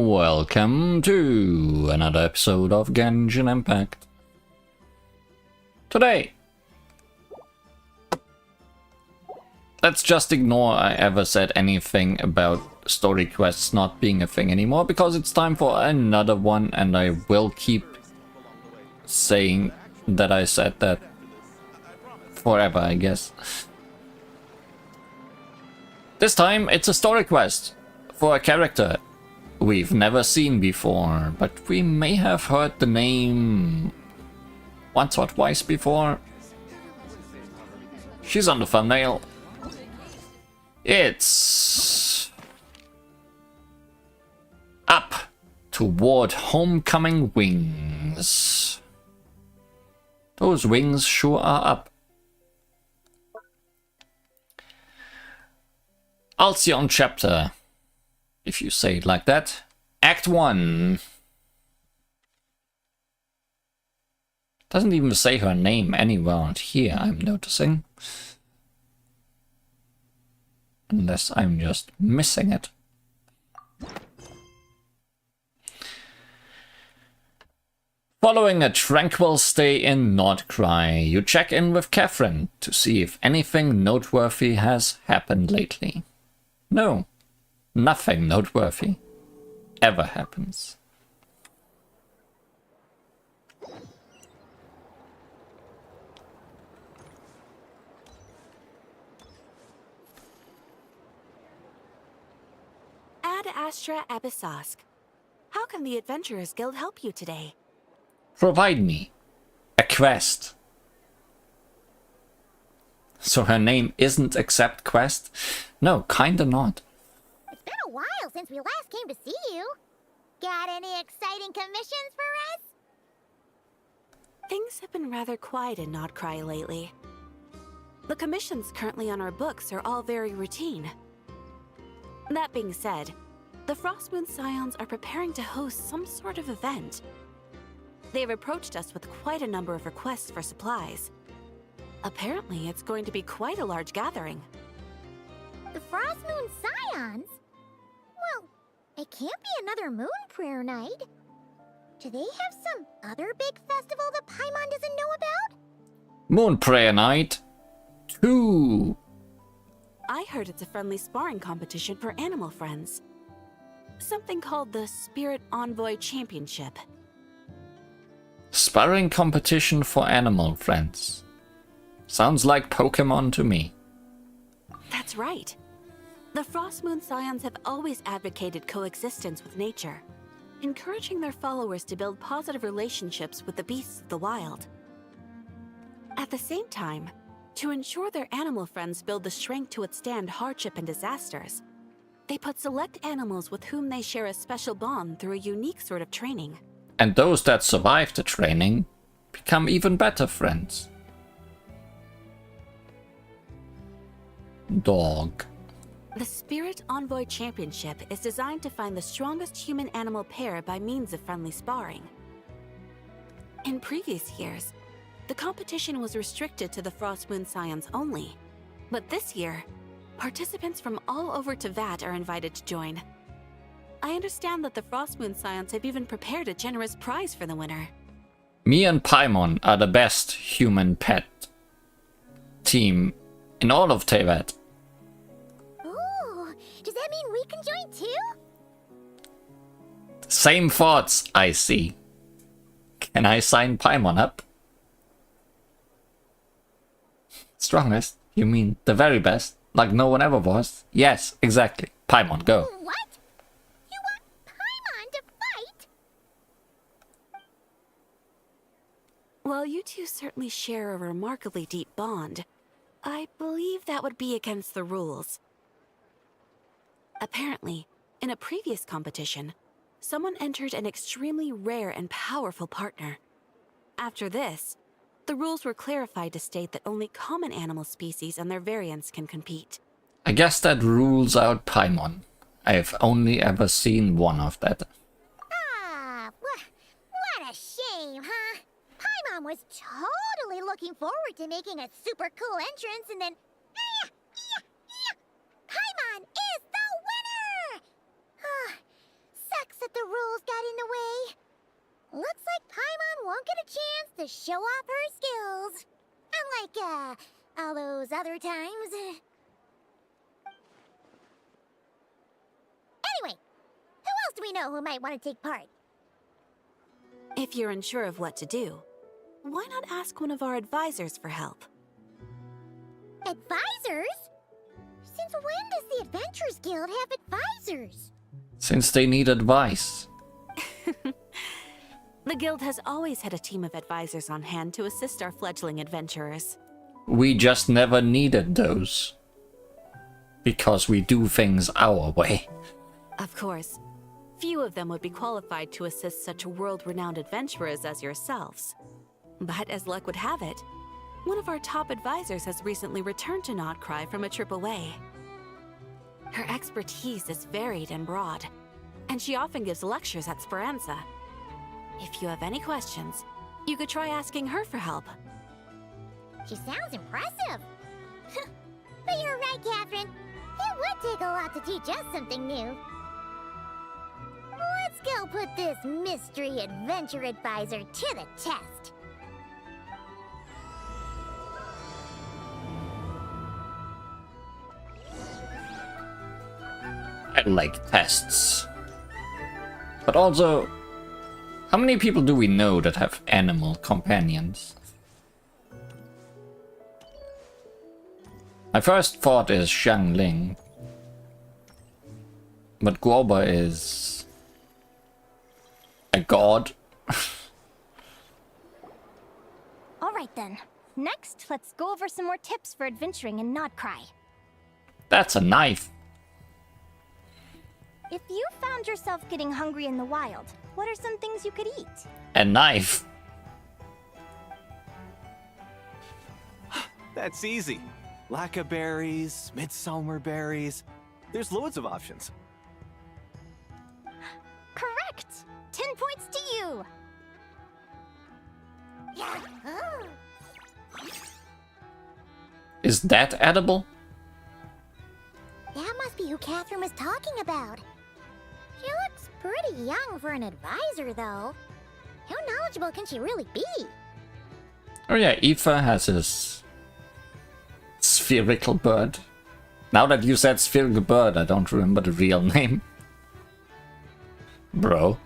Welcome to another episode of Genshin Impact. Today, let's just ignore I ever said anything about story quests not being a thing anymore, because it's time for another one, and I will keep saying that I said that forever, I guess. This time, it's a story quest for a character we've never seen before, but we may have heard the name once or twice before. She's on the thumbnail. It's up toward homecoming wings. Those wings sure are up. Alcyon chapter, if you say it like that. Act 1. Doesn't even say her name anywhere out here, I'm noticing. Unless I'm just missing it. Following a tranquil stay in Nordcry, you check in with Catherine to see if anything noteworthy has happened lately. No, nothing noteworthy ever happens. Ad Astra Abyssosk. How can the Adventurers Guild help you today? Provide me a quest. So her name isn't Accept Quest? No, kinda not. It's been a while since we last came to see you. Got any exciting commissions for us? Things have been rather quiet in Nordcry lately. The commissions currently on our books are all very routine. That being said, the Frostmoon Scions are preparing to host some sort of event. They've approached us with quite a number of requests for supplies. Apparently, it's going to be quite a large gathering. The Frostmoon Scions? Well, it can't be another Moon Prayer Night. Do they have some other big festival that Paimon doesn't know about? Moon Prayer Night 2. I heard it's a friendly sparring competition for animal friends. Something called the Spirit Envoy Championship. Sparring competition for animal friends. Sounds like Pokemon to me. That's right. The Frostmoon Scions have always advocated coexistence with nature, encouraging their followers to build positive relationships with the beasts of the wild. At the same time, to ensure their animal friends build the strength to withstand hardship and disasters, they put select animals with whom they share a special bond through a unique sort of training. And those that survive the training become even better friends. Dog. The Spirit Envoy Championship is designed to find the strongest human-animal pair by means of friendly sparring. In previous years, the competition was restricted to the Frostmoon Scions only, but this year, participants from all over Teyvat are invited to join. I understand that the Frostmoon Scions have even prepared a generous prize for the winner. Me and Paimon are the best human pet team in all of Teyvat. Ooh, does that mean we can join too? Same thoughts, I see. Can I sign Paimon up? Strongest? You mean the very best? Like no one ever was? Yes, exactly. Paimon, go. What? You want Paimon to fight? While you two certainly share a remarkably deep bond, I believe that would be against the rules. Apparently, in a previous competition, someone entered an extremely rare and powerful partner. After this, the rules were clarified to state that only common animal species and their variants can compete. I guess that rules out Paimon. I've only ever seen one of that. Ah, what a shame, huh? Paimon was totally looking forward to making a super cool entrance, and then... Paimon is the winner! Sucks that the rules got in the way. Looks like Paimon won't get a chance to show off her skills. Unlike, all those other times. Anyway, who else do we know who might want to take part? If you're unsure of what to do, why not ask one of our advisors for help? Advisors? Since when does the Adventurers Guild have advisors? Since they need advice. The guild has always had a team of advisors on hand to assist our fledgling adventurers. We just never needed those. Because we do things our way. Of course, few of them would be qualified to assist such world-renowned adventurers as yourselves. But as luck would have it, one of our top advisors has recently returned to Notcry from a trip away. Her expertise is varied and broad, and she often gives lectures at Speranza. If you have any questions, you could try asking her for help. She sounds impressive. But you're right, Catherine. It would take a lot to teach us something new. Let's go put this mystery adventure advisor to the test. I like tests. But also, how many people do we know that have animal companions? My first thought is Xiangling. But Guoba is a god. Alright then. Next, let's go over some more tips for adventuring in Nodcry. That's a knife. If you found yourself getting hungry in the wild, what are some things you could eat? A knife. That's easy. Lacca berries, midsummer berries. There's loads of options. Correct! 10 points to you! Yahoo! Is that edible? That must be who Catherine was talking about. She looks pretty young for an advisor, though. How knowledgeable can she really be? Oh yeah, Aoife has his spherical bird. Now that you said spherical bird, I don't remember the real name. Bro.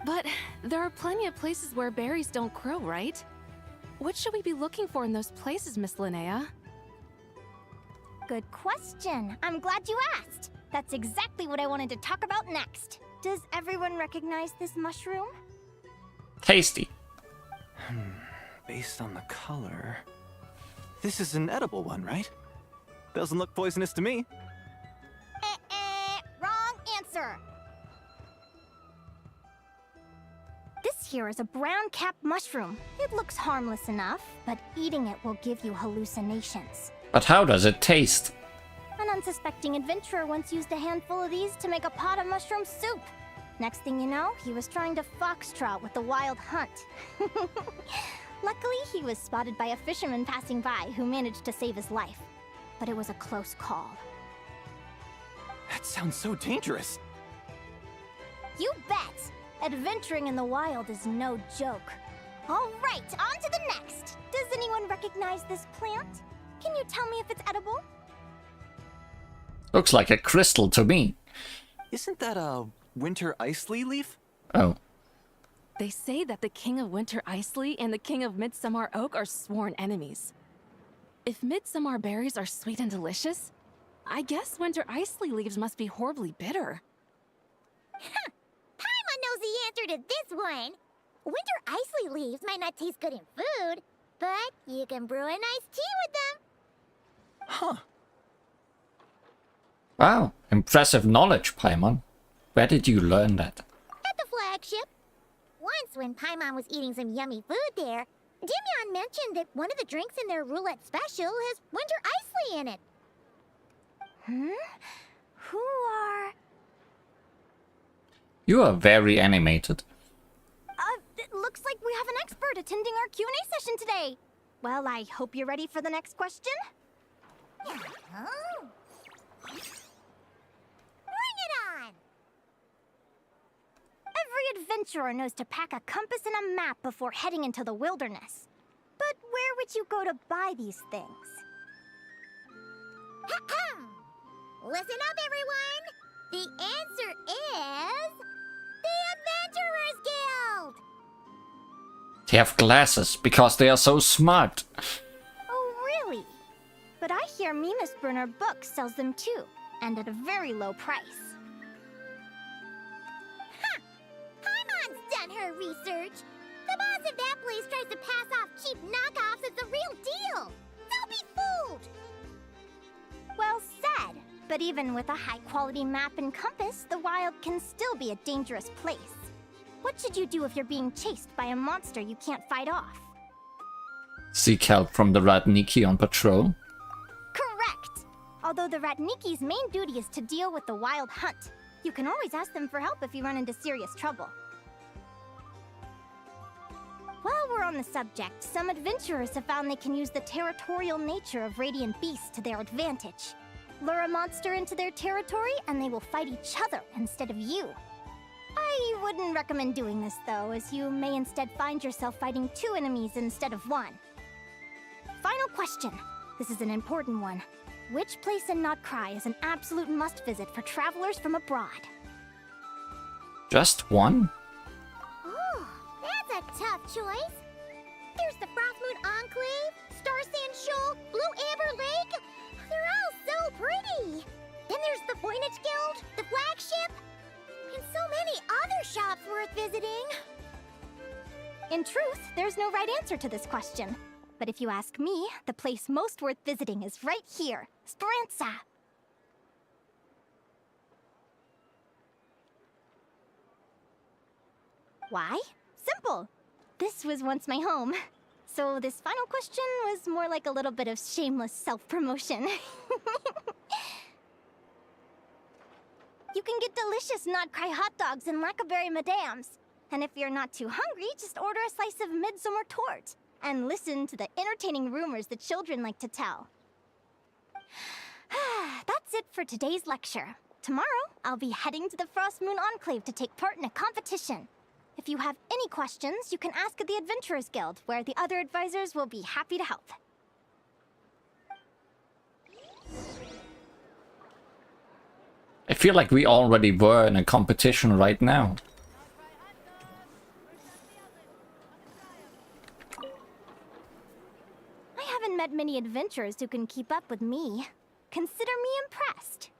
But there are plenty of places where berries don't grow, right? What should we be looking for in those places, Miss Linnea? Good question. I'm glad you asked. That's exactly what I wanted to talk about next. Does everyone recognize this mushroom? Tasty. Based on the color... This is an edible one, right? Doesn't look poisonous to me. Wrong answer. This here is a brown-capped mushroom. It looks harmless enough, but eating it will give you hallucinations. But how does it taste? An unsuspecting adventurer once used a handful of these to make a pot of mushroom soup. Next thing you know, he was trying to foxtrot with the wild hunt. Luckily, he was spotted by a fisherman passing by who managed to save his life. But it was a close call. That sounds so dangerous. You bet! Adventuring in the wild is no joke. All right, on to the next. Does anyone recognize this plant? Can you tell me if it's edible? Looks like a crystal to me. Isn't that a winter ice leaf? Oh. They say that the King of Winter Iceley and the King of Midsummer Oak are sworn enemies. If midsummer berries are sweet and delicious, I guess Winter Iceley leaves must be horribly bitter. Paimon knows the answer to this one. Winter icy leaves might not taste good in food, but you can brew a nice tea with them. Huh. Wow, impressive knowledge, Paimon. Where did you learn that? At the flagship. Once, when Paimon was eating some yummy food there, Dimyon mentioned that one of the drinks in their roulette special has winter icy in it. Who are... You are very animated. It looks like we have an expert attending our Q&A session today. Well, I hope you're ready for the next question. Oh. Bring it on! adventurer knows to pack a compass and a map before heading into the wilderness. But where would you go to buy these things? Listen up, everyone! The answer is... the Adventurers Guild! They have glasses because they are so smart. Oh, really? But I hear Mimas Burner Books sells them too, and at a very low price. Ha! Paimon's done her research. The boss of that place tries to pass off cheap knockoffs as the real deal. Don't be fooled! Well said. But even with a high-quality map and compass, the wild can still be a dangerous place. What should you do if you're being chased by a monster you can't fight off? Seek help from the Radniki on patrol. Correct! Although the Ratniki's main duty is to deal with the wild hunt, you can always ask them for help if you run into serious trouble. While we're on the subject, some adventurers have found they can use the territorial nature of radiant beasts to their advantage. Lure a monster into their territory and they will fight each other instead of you. I wouldn't recommend doing this though, as you may instead find yourself fighting 2 enemies instead of 1. Final question. This is an important one. Which place in Notcry is an absolute must-visit for travelers from abroad? Just one? Oh, that's a tough choice. There's the Frostmoon Enclave, Star Sand Shoal, Blue Amber Lake. They're all so pretty. Then there's the Voynich Guild, the flagship, and so many other shops worth visiting. In truth, there's no right answer to this question. But if you ask me, the place most worth visiting is right here, Speranza. Why? Simple. This was once my home. So this final question was more like a little bit of shameless self-promotion. You can get delicious Notcry hot dogs and Lackberry Madams. And if you're not too hungry, just order a slice of Midsummer Tort. And listen to the entertaining rumors the children like to tell. That's it for today's lecture. Tomorrow, I'll be heading to the Frostmoon Enclave to take part in a competition. If you have any questions, you can ask at the Adventurers Guild, where the other advisors will be happy to help. I feel like we already were in a competition right now. I haven't met many adventurers who can keep up with me. Consider me impressed.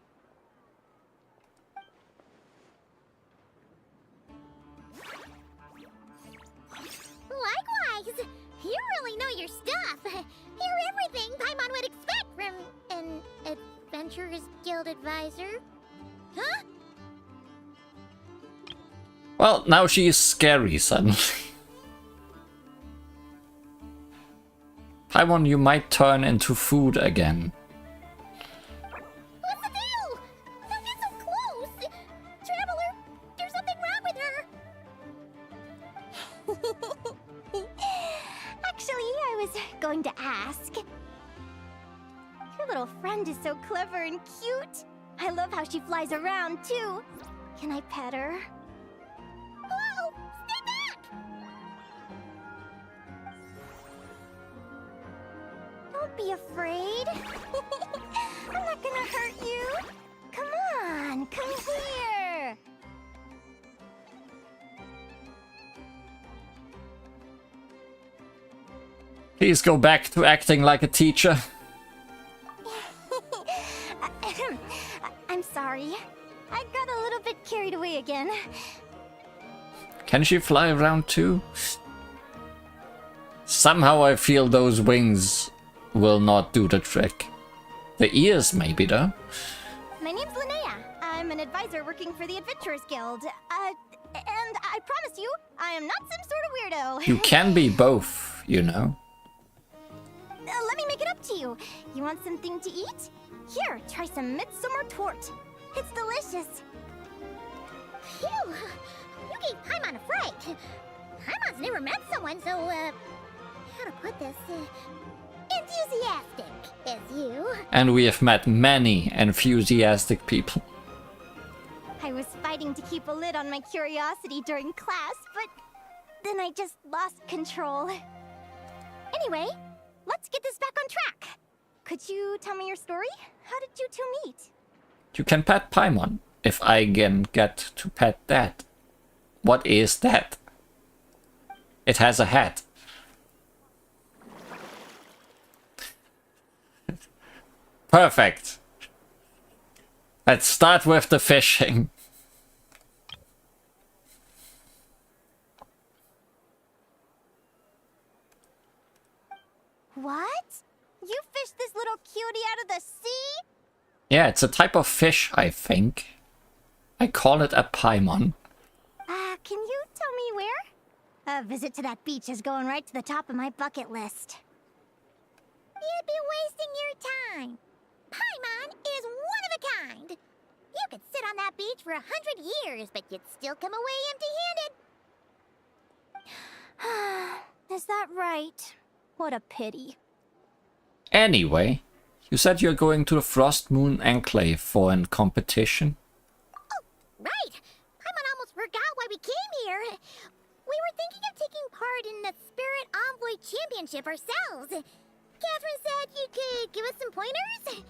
Likewise! You really know your stuff. You're everything Paimon would expect from an Adventurers Guild advisor. Huh? Well, now she is scary suddenly. Paimon, you might turn into food again. What's the deal? Don't get so close! Traveler, there's something wrong with her! Actually, I was going to ask. Your little friend is so clever and cute. I love how she flies around, too. Can I pet her? Whoa! Stay back! Don't be afraid. I'm not gonna hurt you. Come on, come here. Please go back to acting like a teacher. I'm sorry. I got a little bit carried away again. Can she fly around too? Somehow I feel those wings will not do the trick. The ears maybe though. My name's Linnea. I'm an advisor working for the Adventurers Guild. And I promise you, I am not some sort of weirdo. You can be both, you know. Let me make it up to you. You want something to eat? Here, try some Midsummer Tort. It's delicious. Phew! You gave Paimon a fright. Paimon's never met someone so, how to put this, enthusiastic as you. And we have met many enthusiastic people. I was fighting fighting to keep a lid on my curiosity during class, but then I just lost control. Anyway, let's get this back on track. Could you tell me your story? How did you two meet? You can pet Paimon if I can get to pet that. What is that? It has a hat. Perfect. Let's start with the fishing. What? You fished this little cutie out of the sea? Yeah, it's a type of fish, I think. I call it a paimon. Can you tell me where? A visit to that beach is going right to the top of my bucket list. You'd be wasting your time. Paimon is one of a kind. You could sit on that beach for 100 years, but you'd still come away empty-handed. Is that right? What a pity. Anyway, you said you're going to the Frost Moon Enclave for a competition? Oh, right. Paimon almost forgot why we came here. We were thinking of taking part in the Spirit Envoy Championship ourselves. Catherine said you could give us some pointers.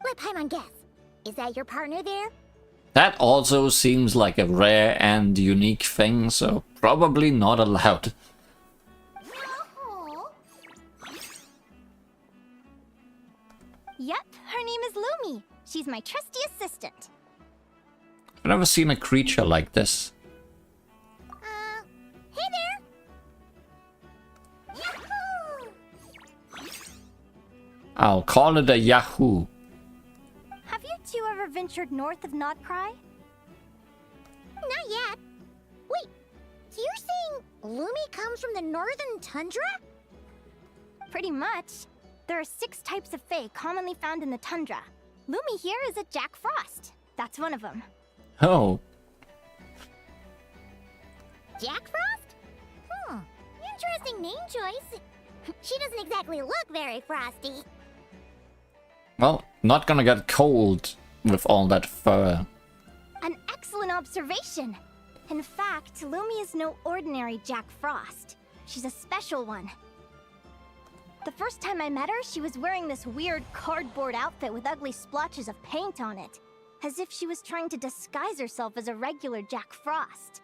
Let Paimon guess. Is that your partner there? That also seems like a rare and unique thing, so probably not allowed. No. Yep, her name is Lumi. She's my trusty assistant. I've never seen a creature like this. Hey there. Yahoo! I'll call it a Yahoo. Have you two ever ventured north of Notcry? Not yet. Wait, so you're saying Lumi comes from the northern tundra? Pretty much. There are 6 types of Fae commonly found in the tundra. Lumi here is a Jack Frost. That's one of them. Oh, Jack Frost? Interesting name choice. She doesn't exactly look very frosty. well, not gonna get cold with all that fur. An excellent observation. In fact, Lumi is no ordinary Jack Frost. She's a special one. The first time I met her, she was wearing this weird cardboard outfit with ugly splotches of paint on it, as if she was trying to disguise herself as a regular Jack Frost.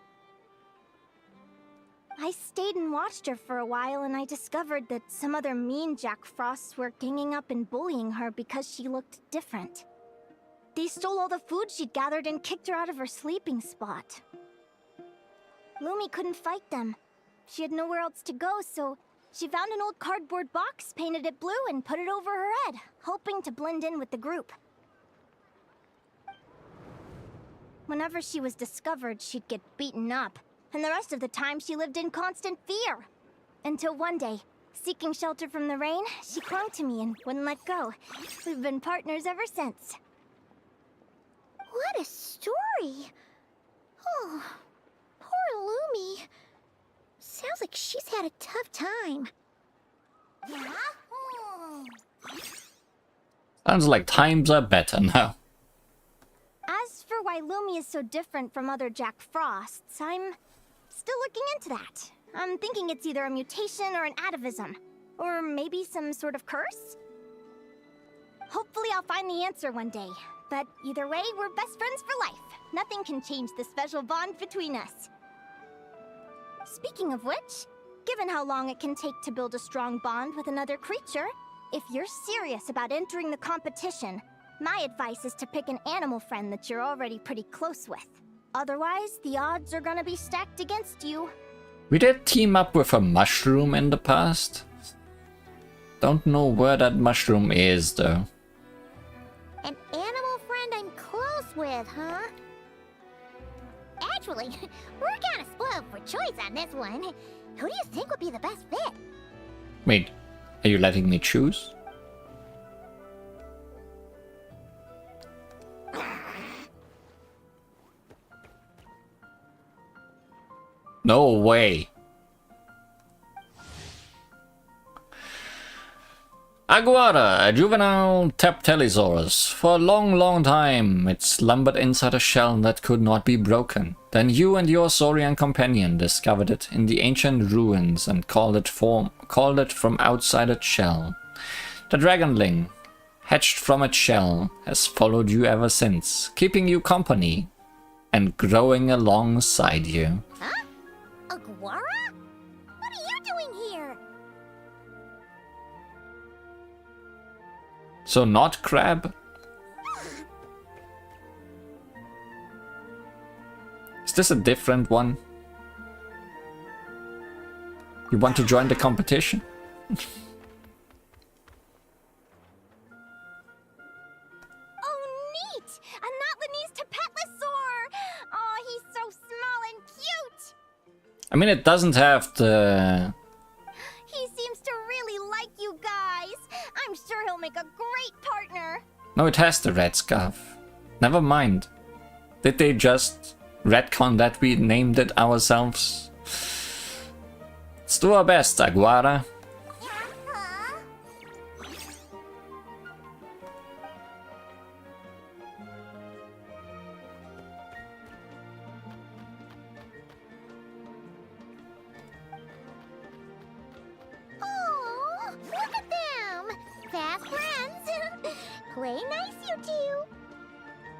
I stayed and watched her for a while, and I discovered that some other mean Jack Frosts were ganging up and bullying her because she looked different. They stole all the food she'd gathered and kicked her out of her sleeping spot. Lumi couldn't fight them. She had nowhere else to go, so she found an old cardboard box, painted it blue, and put it over her head, hoping to blend in with the group. Whenever she was discovered, she'd get beaten up, and the rest of the time she lived in constant fear. Until one day, seeking shelter from the rain, she clung to me and wouldn't let go. We've been partners ever since. What a story. Oh, poor Lumi. Sounds like she's had a tough time. Yahoo! Sounds like times are better now. As for why Lumi is so different from other Jack Frosts, I'm still looking into that. I'm thinking it's either a mutation or an atavism. Or maybe some sort of curse? Hopefully I'll find the answer one day. But either way, we're best friends for life. Nothing can change the special bond between us. Speaking of which, given how long it can take to build a strong bond with another creature, if you're serious about entering the competition, my advice is to pick an animal friend that you're already pretty close with. Otherwise, the odds are gonna be stacked against you. We did team up with a mushroom in the past. Don't know where that mushroom is, though. An animal friend I'm close with, huh? Actually, we're kind of spoiled for choice on this one. Who do you think would be the best fit? Wait, are you letting me choose? No way. Aguada, a juvenile Teptelisaurus. For a long, long time, it slumbered inside a shell that could not be broken. Then you and your Saurian companion discovered it in the ancient ruins and called it from outside its shell. The dragonling, hatched from its shell, has followed you ever since, keeping you company and growing alongside you. Huh? Aguara? What are you doing here? So not crab? Is this a different one? You want to join the competition? Oh, neat! A Notlanese Tepetlisaur! Oh, he's so small and cute! I mean, it doesn't have the... He seems to really like you guys. I'm sure he'll make a great partner. No, it has the red scarf. Never mind. Did they just retcon that we named it ourselves? Let's do our best, Aguara. Oh, look at them! Fast friends! Play nice, you two!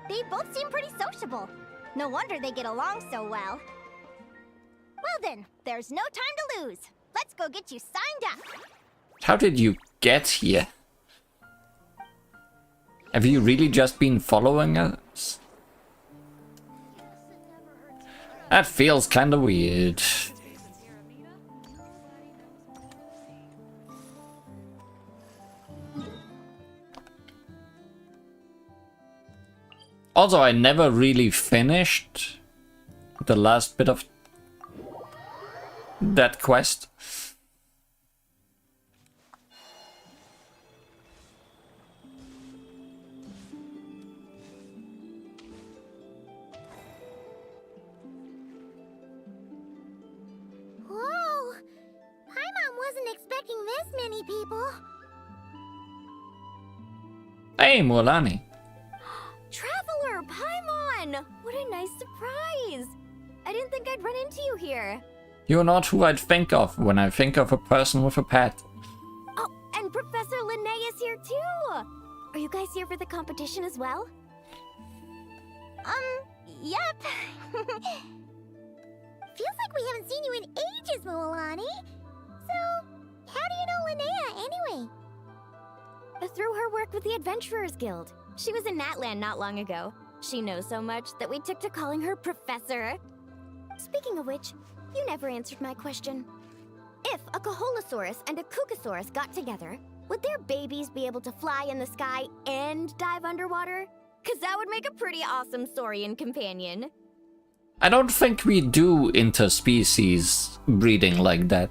They both seem pretty sociable. No wonder they get along so well. Well then, there's no time to lose. Let's go get you signed up. How did you get here? Have you really just been following us? That feels kinda weird. Also, I never really finished the last bit of that quest. Whoa! Paimon wasn't expecting this many people. Hey, Mulani. Traveler, Paimon! What a nice surprise! I didn't think I'd run into you here. You're not who I'd think of when I think of a person with a pet. Oh, and Professor Linnea is here too! Are you guys here for the competition as well? Yep. Feels like we haven't seen you in ages, Mualani. So, how do you know Linnea anyway? Through her work with the Adventurers Guild. She was in Natland not long ago. She knows so much that we took to calling her Professor. Speaking of which, you never answered my question. If a Caholosaurus and a Kukasaurus got together, would their babies be able to fly in the sky and dive underwater? 'Cause that would make a pretty awesome Saurian companion. I don't think we do interspecies breeding like that.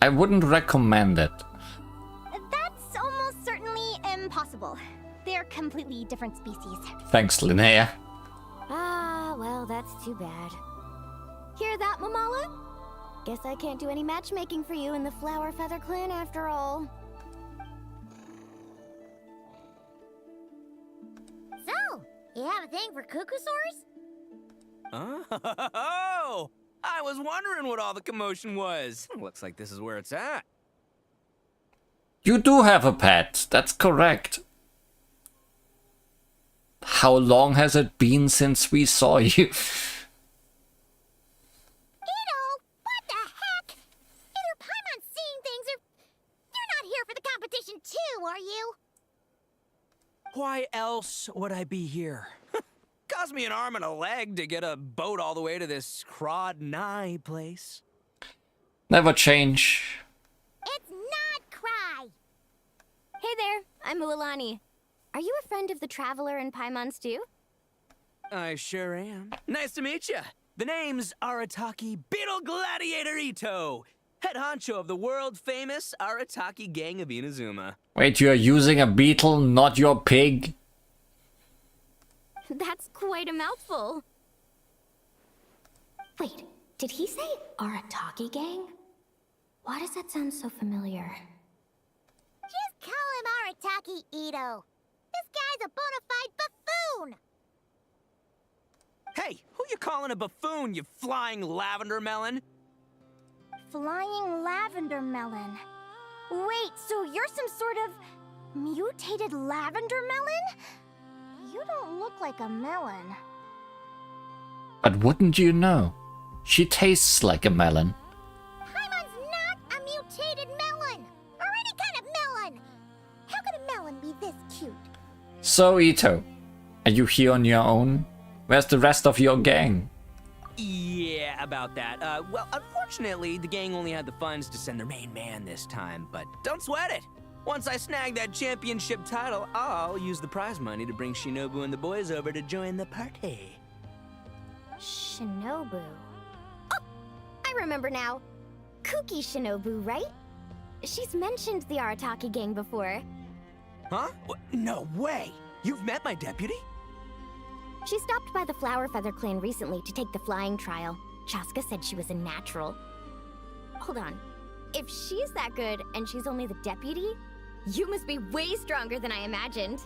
I wouldn't recommend it. That's almost certainly impossible. They're completely different species. Thanks, Linnea. Ah, well, that's too bad. Hear that, Mamala? Guess I can't do any matchmaking for you in the Flower Feather Clan after all. So, you have a thing for Kukusaurs? Oh! I was wondering what all the commotion was. Looks like this is where it's at. You do have a pet, that's correct. How long has it been since we saw you? Ito, what the heck? Either Paimon's seeing things or you're not here for the competition too, are you? Why else would I be here? Cost me an arm and a leg to get a boat all the way to this Crod Nye place. Never change. It's not Cry. Hey there, I'm Mualani. Are you a friend of the Traveler and Paimon's too? I sure am. Nice to meet you. The name's Arataki Beetle Gladiator Ito, head honcho of the world-famous Arataki gang of Inazuma. Wait, you're using a beetle, not your pig? That's quite a mouthful. Wait, did he say Arataki gang? Why does that sound so familiar? Arataki Ito. This guy's a bona fide buffoon! Hey, who you calling a buffoon, you flying lavender melon? Flying lavender melon. Wait, so you're some sort of mutated lavender melon? You don't look like a melon. But wouldn't you know? She tastes like a melon. Paimon's not a mutated melon! Or any kind of melon! How could a melon be this cute? So, Ito, are you here on your own? Where's the rest of your gang? Yeah, about that. Well, unfortunately, the gang only had the funds to send their main man this time, but don't sweat it. Once I snag that championship title, I'll use the prize money to bring Shinobu and the boys over to join the party. Shinobu. Oh, I remember now. Kuki Shinobu, right? She's mentioned the Arataki gang before. Huh? No way! You've met my deputy? She stopped by the Flower Feather clan recently to take the flying trial. Chaska said she was a natural. Hold on. If she's that good and she's only the deputy, you must be way stronger than I imagined.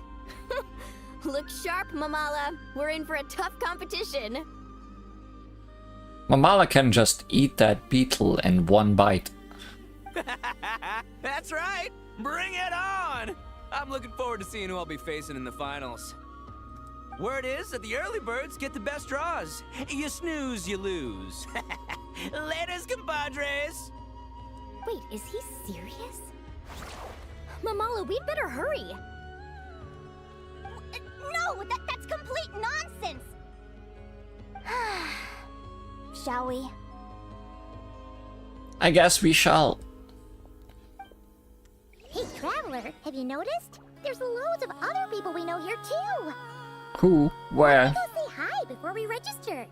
Look sharp, Mamala. We're in for a tough competition. Mamala can just eat that beetle in one bite. That's right! Bring it on! I'm looking forward to seeing who I'll be facing in the finals. Word is that the early birds get the best draws. You snooze, you lose. Laters, compadres! Wait, is he serious? Mamala, we'd better hurry. No, that's complete nonsense! Shall we? I guess we shall. Hey, Traveler, have you noticed? There's loads of other people we know here too! Who? Where? Go say hi before we register.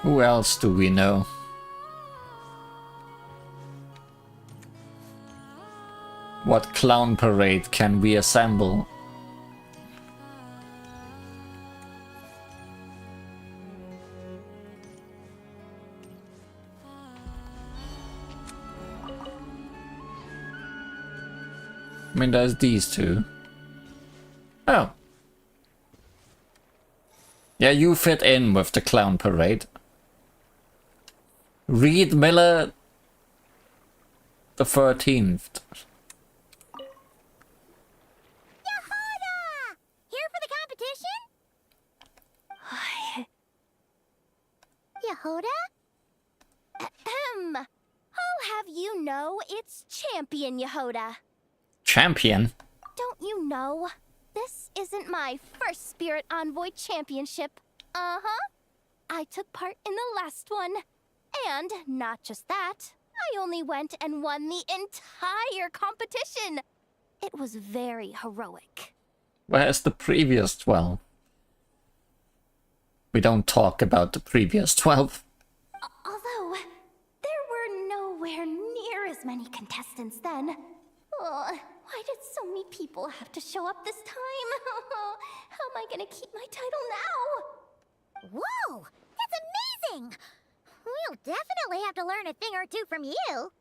Who else do we know? What clown parade can we assemble? I mean, there's these two. Oh. Yeah, you fit in with the clown parade. Reed Miller the 13th. Yehuda! Here for the competition? Yehuda? Ahem. I'll have you know it's Champion Yehuda. Champion? Don't you know? This isn't my first Spirit Envoy Championship. Uh-huh. I took part in the last one. And not just that, I only went and won the entire competition. It was very heroic. Where's the previous 12? We don't talk about the previous 12. Although, there were nowhere near as many contestants then. Oh, why did so many people have to show up this time? How am I gonna keep my title now? Whoa! That's amazing! We'll definitely have to learn a thing or two from you.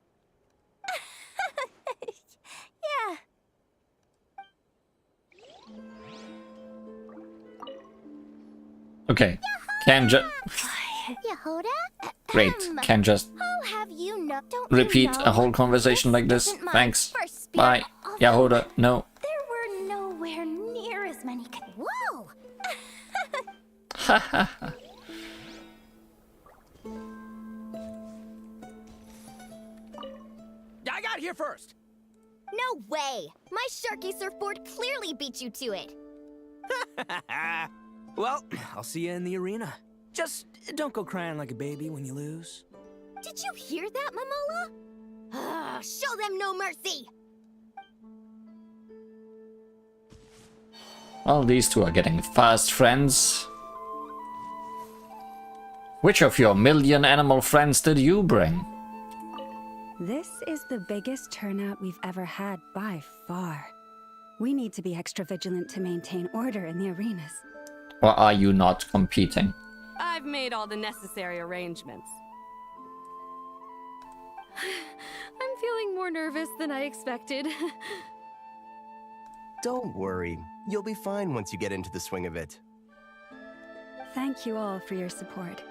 Yeah. Okay, can just Yehuda? great. Can just I'll have you know. Don't repeat you know, a whole conversation like this. isn't my Thanks. first Spirit, Bye. although Yahoda, no. There were nowhere near as many. Whoa! I got here first! No way! My Sharky surfboard clearly beat you to it. Well, I'll see you in the arena. Just don't go crying like a baby when you lose. Did you hear that, Mamola? Show them no mercy! Well, these two are getting fast friends. Which of your million animal friends did you bring? This is the biggest turnout we've ever had by far. We need to be extra vigilant to maintain order in the arenas. Or are you not competing? I've made all the necessary arrangements. I'm feeling more nervous than I expected. Don't worry. You'll be fine once you get into the swing of it. Thank you all for your support.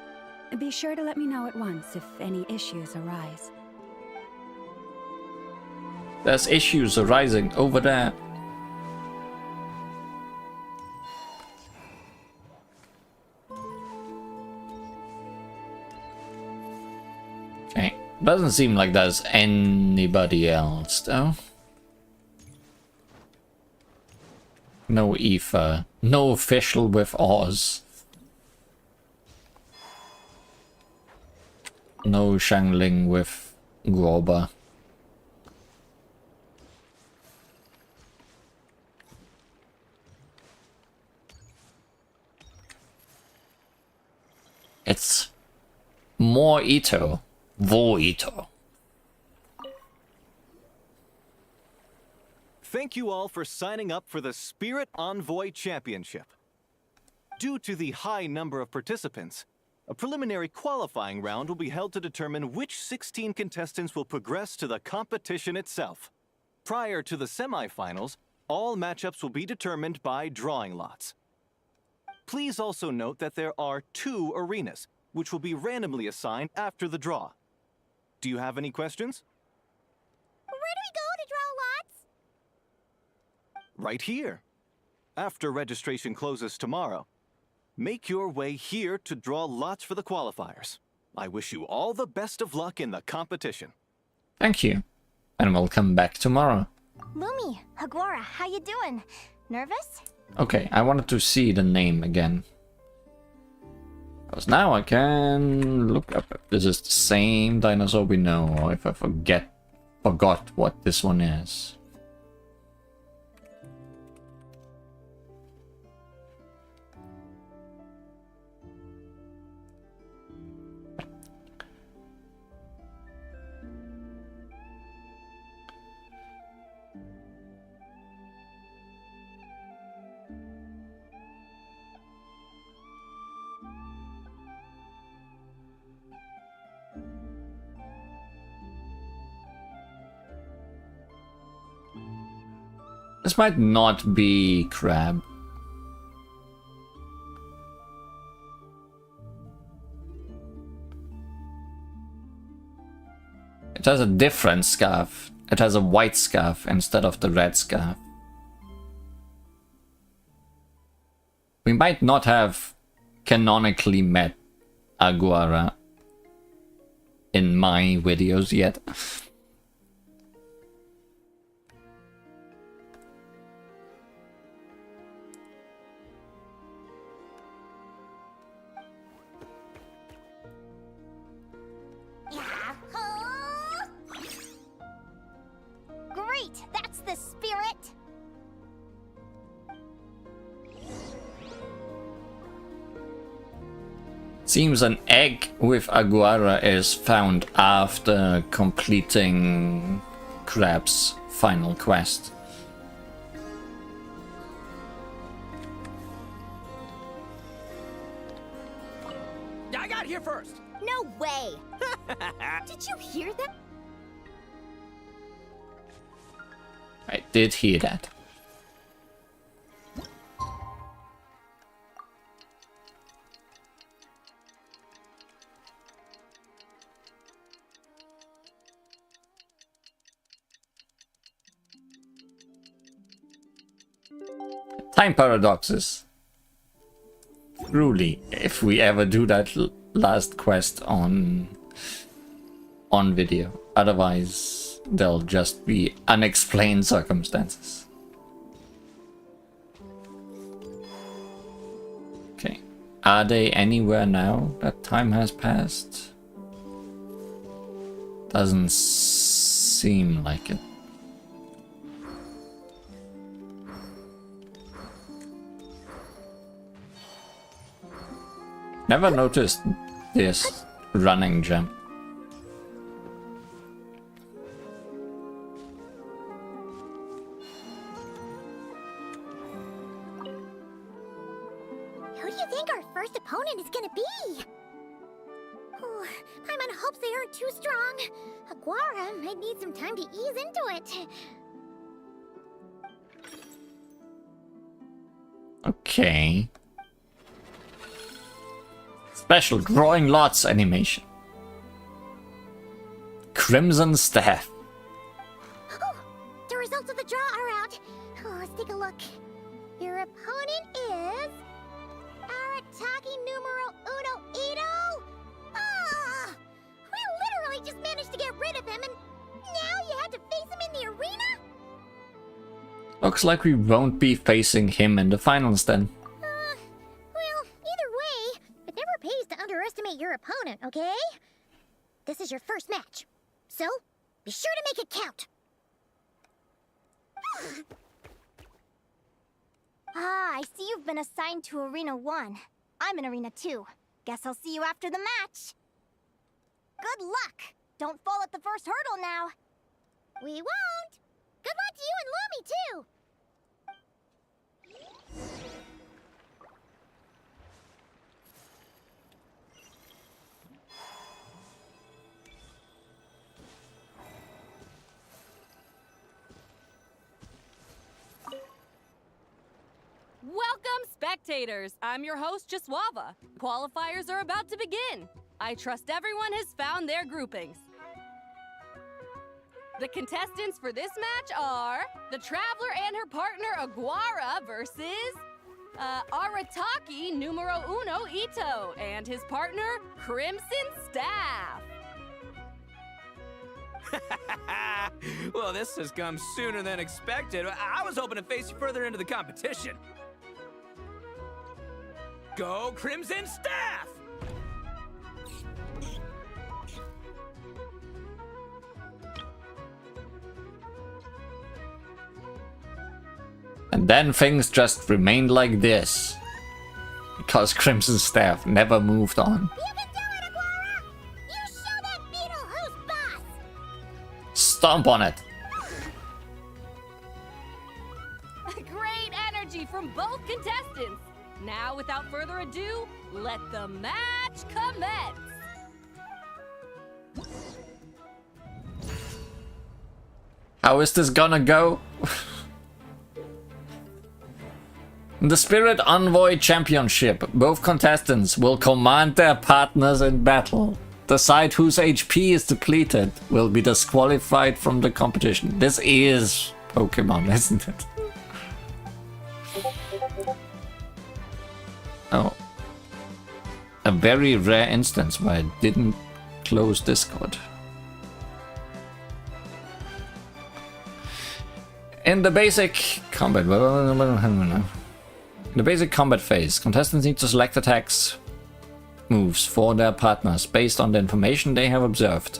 Be sure to let me know at once if any issues arise. There's issues arising over there. Okay, doesn't seem like there's anybody else though. No Aoife, no official with Oz. No Shangling with Grober. It's more Ito. Vo Ito. Thank you all for signing up for the Spirit Envoy Championship. Due to the high number of participants, a preliminary qualifying round will be held to determine which 16 contestants will progress to the competition itself. Prior to the semifinals, all matchups will be determined by drawing lots. Please also note that there are 2 arenas, which will be randomly assigned after the draw. Do you have any questions? Where do we go to draw lots? Right here. After registration closes tomorrow, make your way here to draw lots for the qualifiers. I wish you all the best of luck in the competition. Thank you. And we'll come back tomorrow. Lumi, Hagwara, how you doing? Nervous? Okay, I wanted to see the name again. Because now I can look up if this is the same dinosaur we know, or if I forgot what this one is. This might not be crab. It has a different scarf. It has a white scarf instead of the red scarf. We might not have canonically met Aguara in my videos yet. Great, that's the spirit! Seems an egg with Aguara is found after completing Crab's final quest. I got here first. No way! Did you hear that? I did hear that. Time paradoxes. Truly, if we ever do that last quest on video. Otherwise, there'll just be unexplained circumstances. Okay. Are they anywhere now that time has passed? Doesn't seem like it. Never noticed this running jump. Who do you think our first opponent is gonna be? Oh, Paimon hopes they aren't too strong. Aguara might need some time to ease into it. Okay. Special drawing lots animation. Crimson Staff. Oh, the results of the draw are out. Oh, let's take a look. Your opponent is Arataki numero uno Ito. Ah, we literally just managed to get rid of him, and now you had to face him in the arena? Looks like we won't be facing him in the finals then. Well, either way, it never pays to underestimate your opponent, okay? This is your first match, so be sure to make it count. Ah, I see you've been assigned to Arena 1. I'm in Arena 2. Guess I'll see you after the match. Good luck! Don't fall at the first hurdle now. We won't. Good luck to you and Lumi, too. Welcome, spectators! I'm your host, Jaswava. Qualifiers are about to begin. I trust everyone has found their groupings. The contestants for this match are the Traveler and her partner Aguara versus Arataki numero uno Ito and his partner Crimson Staff. Well, this has come sooner than expected. I was hoping to face you further into the competition. Go Crimson Staff! And then things just remained like this. Because Crimson Staff never moved on. You can do it, Aguara! You show that beetle who's boss! Stomp on it! Great energy from both contestants. Now, without further ado, let the match commence. How is this gonna go? In the Spirit Envoy Championship, both contestants will command their partners in battle. The side whose HP is depleted will be disqualified from the competition. This is Pokemon, isn't it? Oh. A very rare instance where I didn't close Discord. In the basic combat... In the basic combat phase, contestants need to select attacks moves for their partners based on the information they have observed.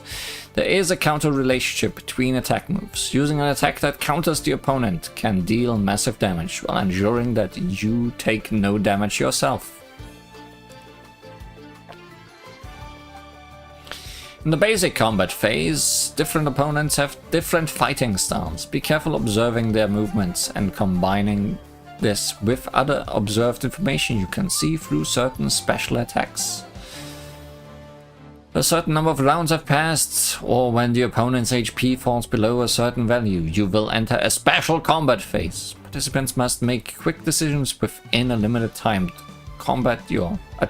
There is a counter relationship between attack moves. Using an attack that counters the opponent can deal massive damage while ensuring that you take no damage yourself. In the basic combat phase, different opponents have different fighting styles. Be careful observing their movements and combining this with other observed information you can see through certain special attacks. A certain number of rounds have passed, or when the opponent's HP falls below a certain value, you will enter a special combat phase. Participants must make quick decisions within a limited time to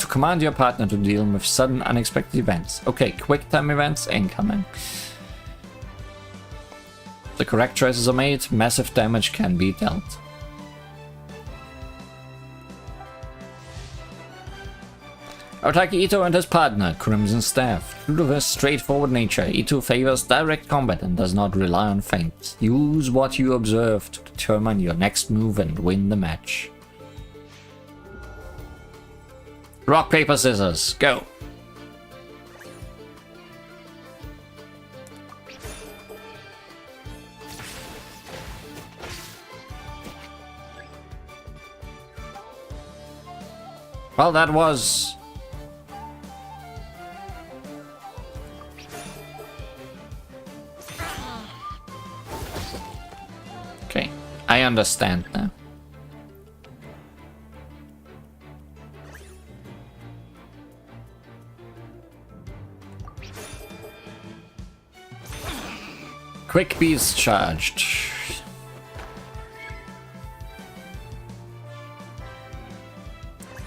command your partner to deal with sudden unexpected events. Okay, quick time events incoming. If the correct choices are made, massive damage can be dealt. Arataki Ito and his partner, Crimson Staff. Due to their straightforward nature, Ito favors direct combat and does not rely on feints. Use what you observe to determine your next move and win the match. Rock, paper, scissors, go! Well, that was... Okay, I understand now. Quick beast charged.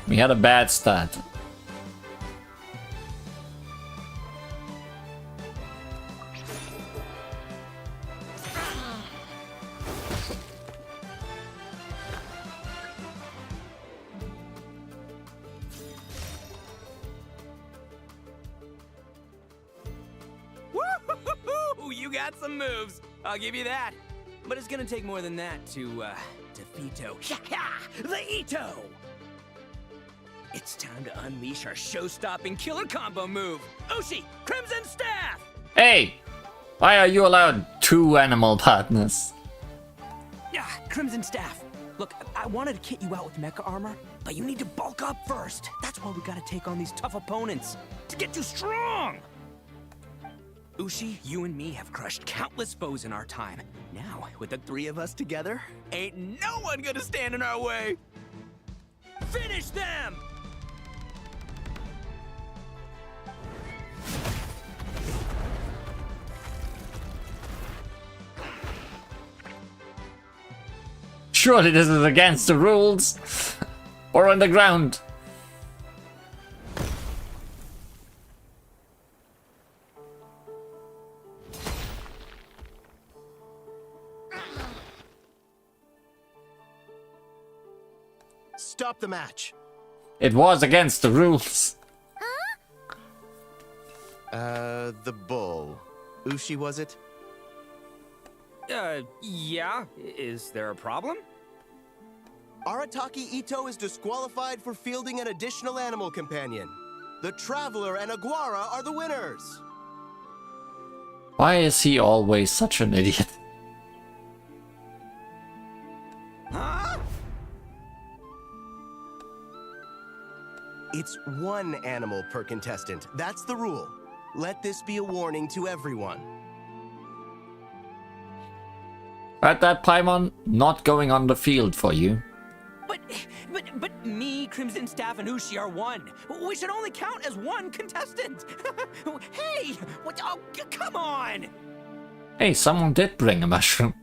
We had a bad start. Woo-hoo-hoo-hoo! You got some moves. I'll give you that. But it's gonna take more than that to defeat the Ito. It's time to unleash our show-stopping killer combo move. Ushi, Crimson Staff! Hey! Why are you allowed 2 animal partners? Yeah, Crimson Staff. Look, I wanted to kit you out with mecha armor, but you need to bulk up first. That's why we gotta take on these tough opponents to get you strong. Ushi, you and me have crushed countless foes in our time. Now, with the 3 of us together, ain't no one gonna stand in our way. Finish them! Surely this is against the rules. Or on the ground. Stop the match. It was against the rules. The bull. Ushi, was it? Yeah. Is there a problem? Arataki Ito is disqualified for fielding an additional animal companion. The Traveler and Aguara are the winners. Why is he always such an idiot? Huh? It's 1 animal per contestant. That's the rule. Let this be a warning to everyone. Right, that Paimon not going on the field for you. But me, Crimson Staff, and Ushi are 1. We should only count as 1 contestant. Hey, what? Oh, come on! Hey, someone did bring a mushroom.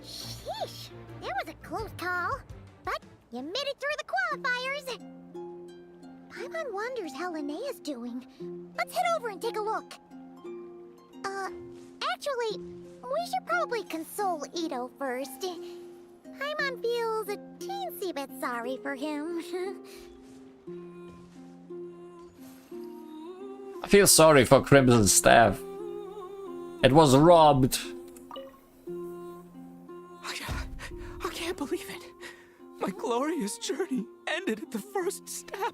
Sheesh, that was a close call. But you made it through the qualifiers. Paimon wonders how Linnea's doing. Let's head over and take a look. Actually, we should probably console Ito first. Paimon feels a teensy bit sorry for him. I feel sorry for Crimson Staff. It was robbed. I can't believe it. My glorious journey ended at the first step.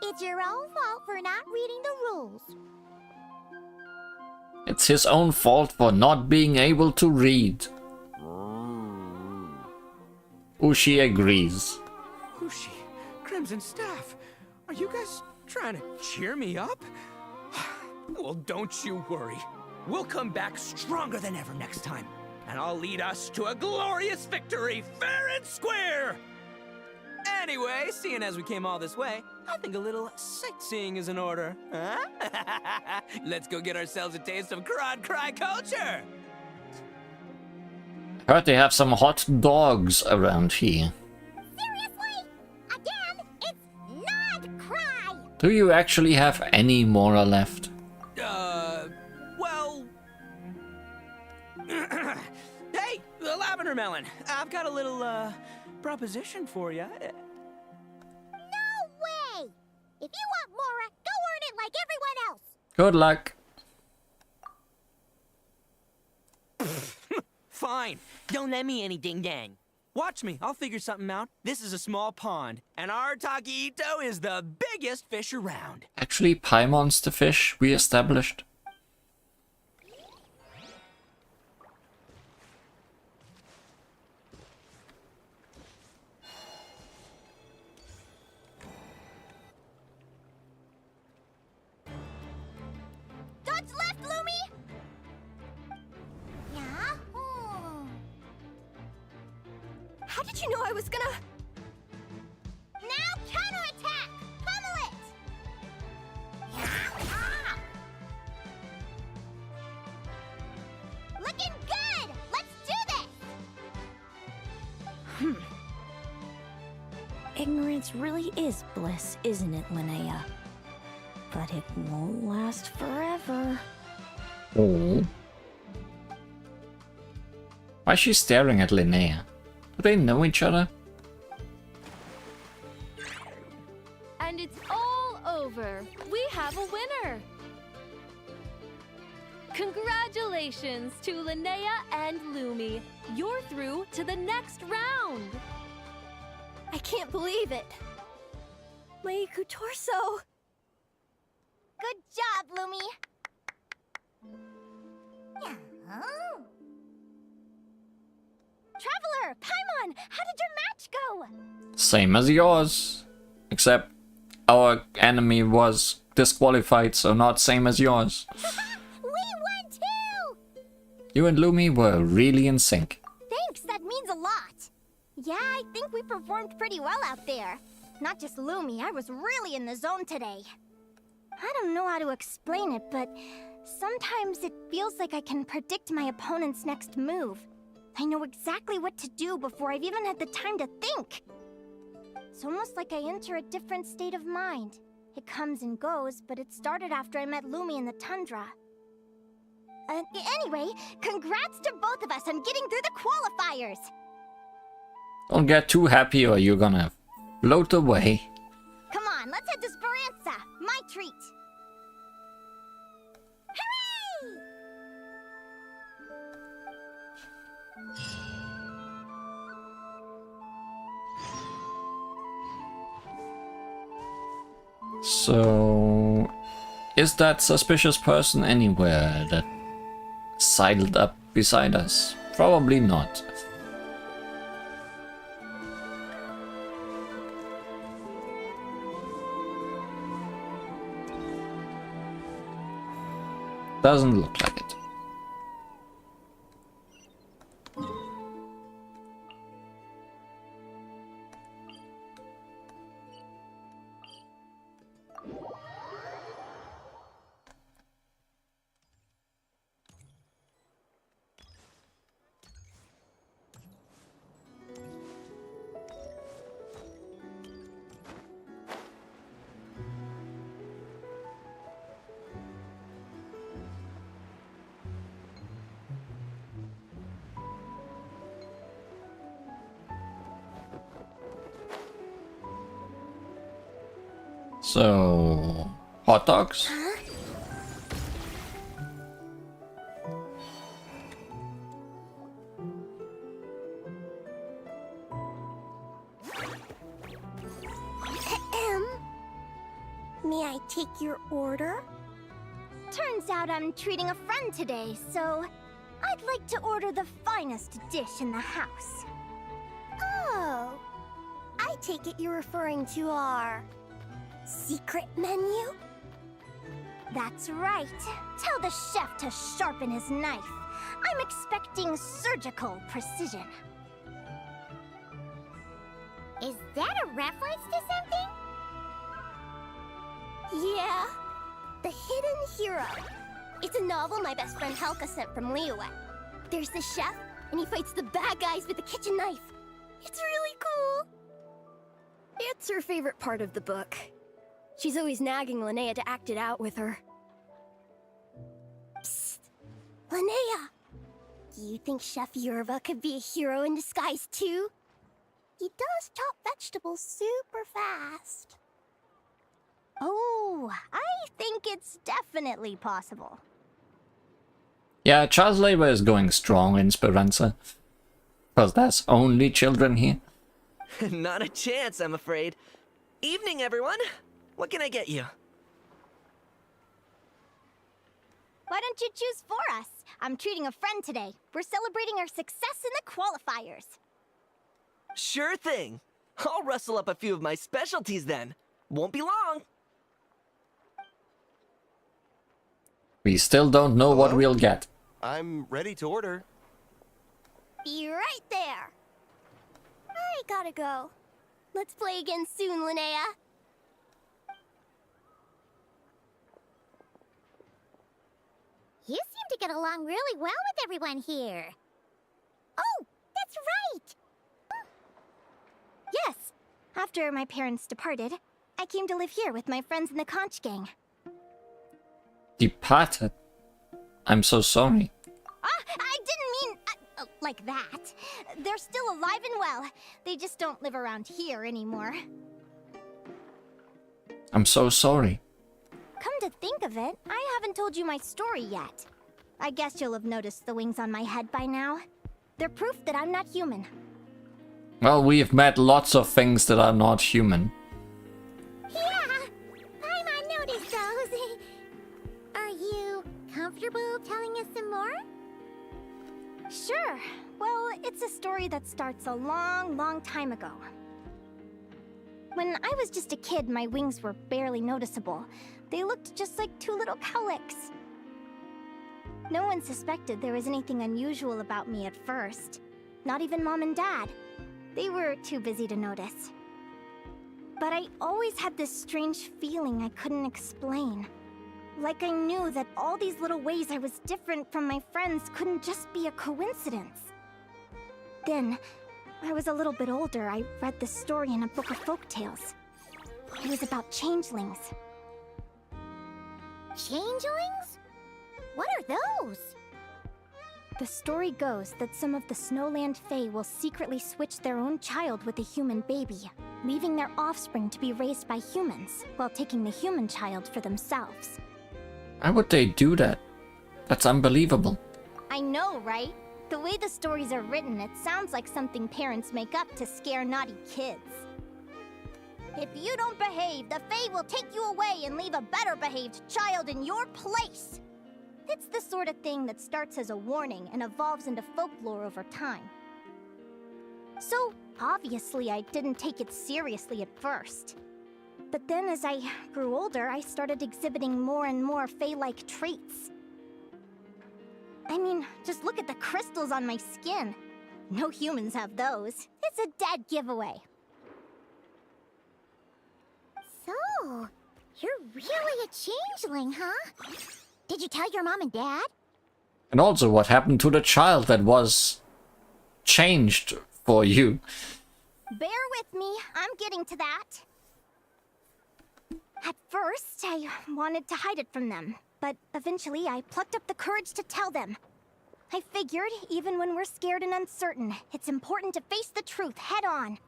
It's your own fault for not reading the rules. It's his own fault for not being able to read. Ushi agrees. Ushi, Crimson Staff, are you guys trying to cheer me up? Well, don't you worry. We'll come back stronger than ever next time, and I'll lead us to a glorious victory, fair and square! Anyway, seeing as we came all this way, I think a little sightseeing is in order. Huh? Let's go get ourselves a taste of Crod Cry culture! Heard they have some hot dogs around here. Seriously? Again, it's not cry! Do you actually have any more left? Well... Hey, the Lavender Melon! I've got a little, proposition for you. No way! If you want Mora, go earn it like everyone else! Good luck. Fine. Don't let me any ding-dang. Watch me. I'll figure something out. This is a small pond, and Arataki Ito is the biggest fish around. Actually, Paimon's the fish we established. Dodge left, Lumi! Yeah? How did you know I was gonna... Now counterattack! Pummel it! Looking good! Let's do this! Ignorance really is bliss, isn't it, Linnea? But it won't last forever. Oh. Why is she staring at Linnea? Do they know each other? And it's all over. We have a winner. Congratulations to Linnea and Lumi. You're through to the next round. I can't believe it. My torso. Good job, Lumi. Traveler, Paimon, how did your match go? Same as yours. Except our enemy was disqualified, so not same as yours. We won too! You and Lumi were really in sync. Thanks, that means a lot. Yeah, I think we performed pretty well out there. Not just Lumi, I was really in the zone today. I don't know how to explain it, but sometimes it feels like I can predict my opponent's next move. I know exactly what to do before I've even had the time to think. It's almost like I enter a different state of mind. It comes and goes, but it started after I met Lumi in the tundra. Anyway, congrats to both of us on getting through the qualifiers! Don't get too happy or you're gonna float away. Come on, let's head to Speranza, my treat! Hooray! So, is that suspicious person anywhere that sidled up beside us? Probably not. Doesn't look like it. So, hot dogs? May I take your order? Turns out I'm treating a friend today, so I'd like to order the finest dish in the house. Oh, I take it you're referring to our secret menu? That's right. Tell the chef to sharpen his knife. I'm expecting surgical precision. Is that a reference to something? Yeah. The Hidden Hero. It's a novel my best friend Helka sent from Liyue. There's the chef, and he fights the bad guys with a kitchen knife. It's really cool. It's her favorite part of the book. She's always nagging Linnea to act it out with her. Psst. Linnea! Do you think Chef Yerva could be a hero in disguise too? He does chop vegetables super fast. Oh, I think it's definitely possible. Yeah, child labor is going strong in Speranza. Because there's only children here. Not a chance, I'm afraid. Evening, everyone. What can I get you? Why don't you choose for us? I'm treating a friend today. We're celebrating our success in the qualifiers. Sure thing. I'll rustle up a few of my specialties then. Won't be long. We still don't know what we'll get. I'm ready to order. Be right there. I gotta go. Let's play again soon, Linnea. You seem to get along really well with everyone here. Oh, that's right! Yes. After my parents departed, I came to live here with my friends in the conch gang. Departed? I'm so sorry. I didn't mean like that. They're still alive and well. They just don't live around here anymore. I'm so sorry. Come to think of it, I haven't told you my story yet. I guess you'll have noticed the wings on my head by now. They're proof that I'm not human. Well, we have met lots of things that are not human. Yeah, Paimon noticed those. Are you comfortable telling us some more? Sure. Well, it's a story that starts a long, long time ago. When I was just a kid, my wings were barely noticeable. They looked just like two little cowlicks. No one suspected there was anything unusual about me at first. Not even Mom and Dad. They were too busy to notice. But I always had this strange feeling I couldn't explain. Like I knew that all these little ways I was different from my friends couldn't just be a coincidence. Then, I was a little bit older, I read this story in a book of folktales. It was about changelings. Changelings? What are those? The story goes that some of the Snowland Fae will secretly switch their own child with a human baby, leaving their offspring to be raised by humans, while taking the human child for themselves. Why would they do that? That's unbelievable. I know, right? The way the stories are written, it sounds like something parents make up to scare naughty kids. If you don't behave, the Fae will take you away and leave a better behaved child in your place. It's the sort of thing that starts as a warning and evolves into folklore over time. So, obviously, I didn't take it seriously at first. But then as I grew older, I started exhibiting more and more Fae-like traits. I mean, just look at the crystals on my skin. No humans have those. It's a dead giveaway. So, you're really a changeling, huh? Did you tell your mom and dad? And also, what happened to the child that was changed for you? Bear with me, I'm getting to that. At first, I wanted to hide it from them, but eventually I plucked up the courage to tell them. I figured, even when we're scared and uncertain, it's important to face the truth head on.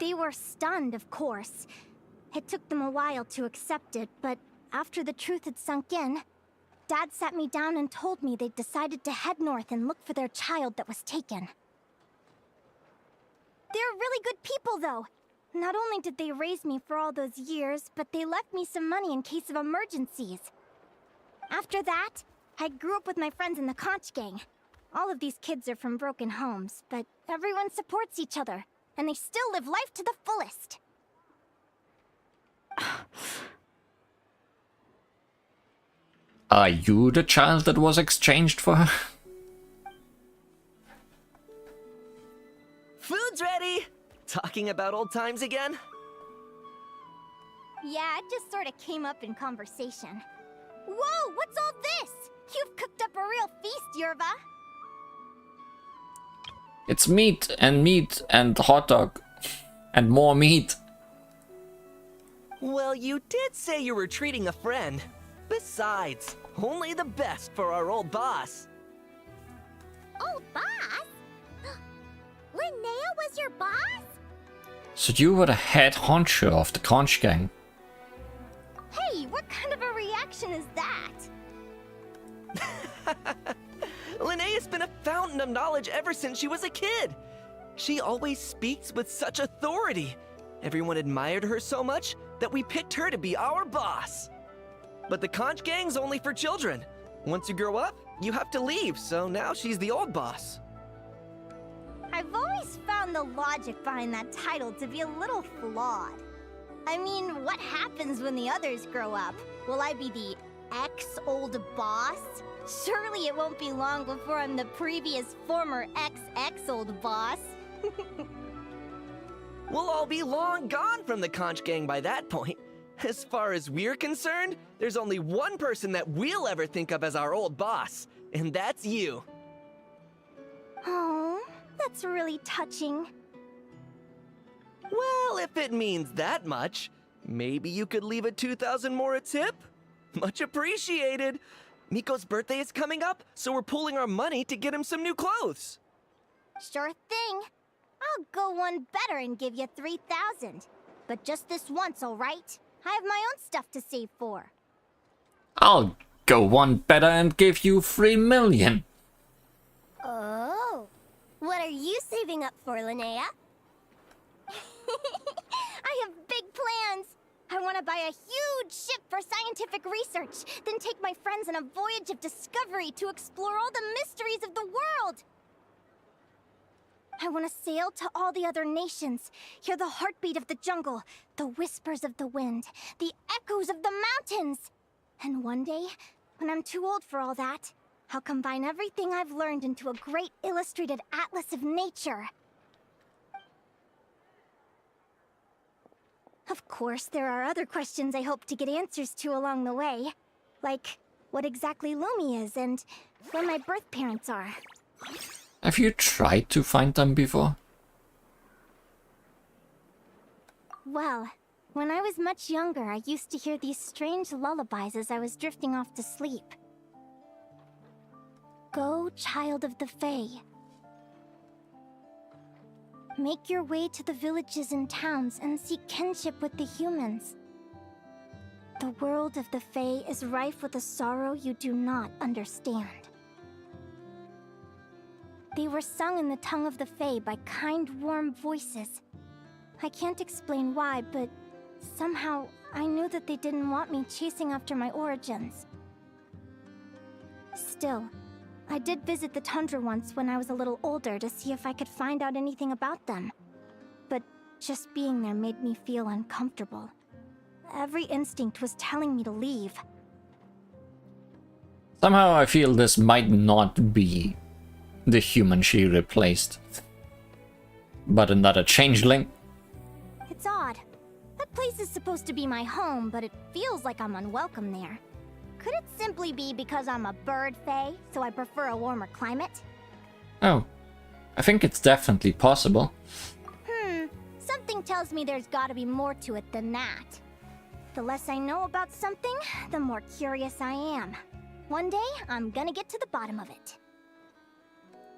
They were stunned, of course. It took them a while to accept it, but after the truth had sunk in, Dad sat me down and told me they'd decided to head north and look for their child that was taken. They're really good people, though. Not only did they raise me for all those years, but they left me some money in case of emergencies. After that, I grew up with my friends in the conch gang. All of these kids are from broken homes, but everyone supports each other, and they still live life to the fullest. Are you the child that was exchanged for her? Food's ready! Talking about old times again? Yeah, it just sort of came up in conversation. Whoa, what's all this? You've cooked up a real feast, Yerva. It's meat and hot dog and more meat. Well, you did say you were treating a friend. Besides, only the best for our old boss. Old boss? Linnea was your boss? So you were the head honcho of the conch gang. Hey, what kind of a reaction is that? Linnea's been a fountain of knowledge ever since she was a kid. She always speaks with such authority. Everyone admired her so much that we picked her to be our boss. But the conch gang's only for children. Once you grow up, you have to leave, so now she's the old boss. I've always found the logic behind that title to be a little flawed. I mean, what happens when the others grow up? Will I be the ex-old boss? Surely it won't be long before I'm the previous former ex-old boss. We'll all be long gone from the conch gang by that point. As far as we're concerned, there's only one person that we'll ever think of as our old boss, and that's you. Oh, that's really touching. Well, if it means that much, maybe you could leave a 2,000 more a tip? Much appreciated. Miko's birthday is coming up, so we're pooling our money to get him some new clothes. Sure thing. I'll go one better and give you 3,000. But just this once, alright? I have my own stuff to save for. I'll go one better and give you 3 million. Oh, what are you saving up for, Linnea? I have big plans. I want to buy a huge ship for scientific research, then take my friends on a voyage of discovery to explore all the mysteries of the world. I want to sail to all the other nations, hear the heartbeat of the jungle, the whispers of the wind, the echoes of the mountains. And one day, when I'm too old for all that, I'll combine everything I've learned into a great illustrated atlas of nature. Of course, there are other questions I hope to get answers to along the way. Like, what exactly Lumi is and where my birth parents are. Have you tried to find them before? Well, when I was much younger, I used to hear these strange lullabies as I was drifting off to sleep. Go, child of the Fae. Make your way to the villages and towns and seek kinship with the humans. The world of the Fae is rife with a sorrow you do not understand. They were sung in the tongue of the Fae by kind, warm voices. I can't explain why, but somehow I knew that they didn't want me chasing after my origins. Still, I did visit the tundra once when I was a little older to see if I could find out anything about them. But just being there made me feel uncomfortable. Every instinct was telling me to leave. Somehow I feel this might not be the human she replaced, but another changeling. It's odd. That place is supposed to be my home, but it feels like I'm unwelcome there. Could it simply be because I'm a bird fae, so I prefer a warmer climate? Oh, I think it's definitely possible. Something tells me there's gotta be more to it than that. The less I know about something, the more curious I am. One day, I'm gonna get to the bottom of it.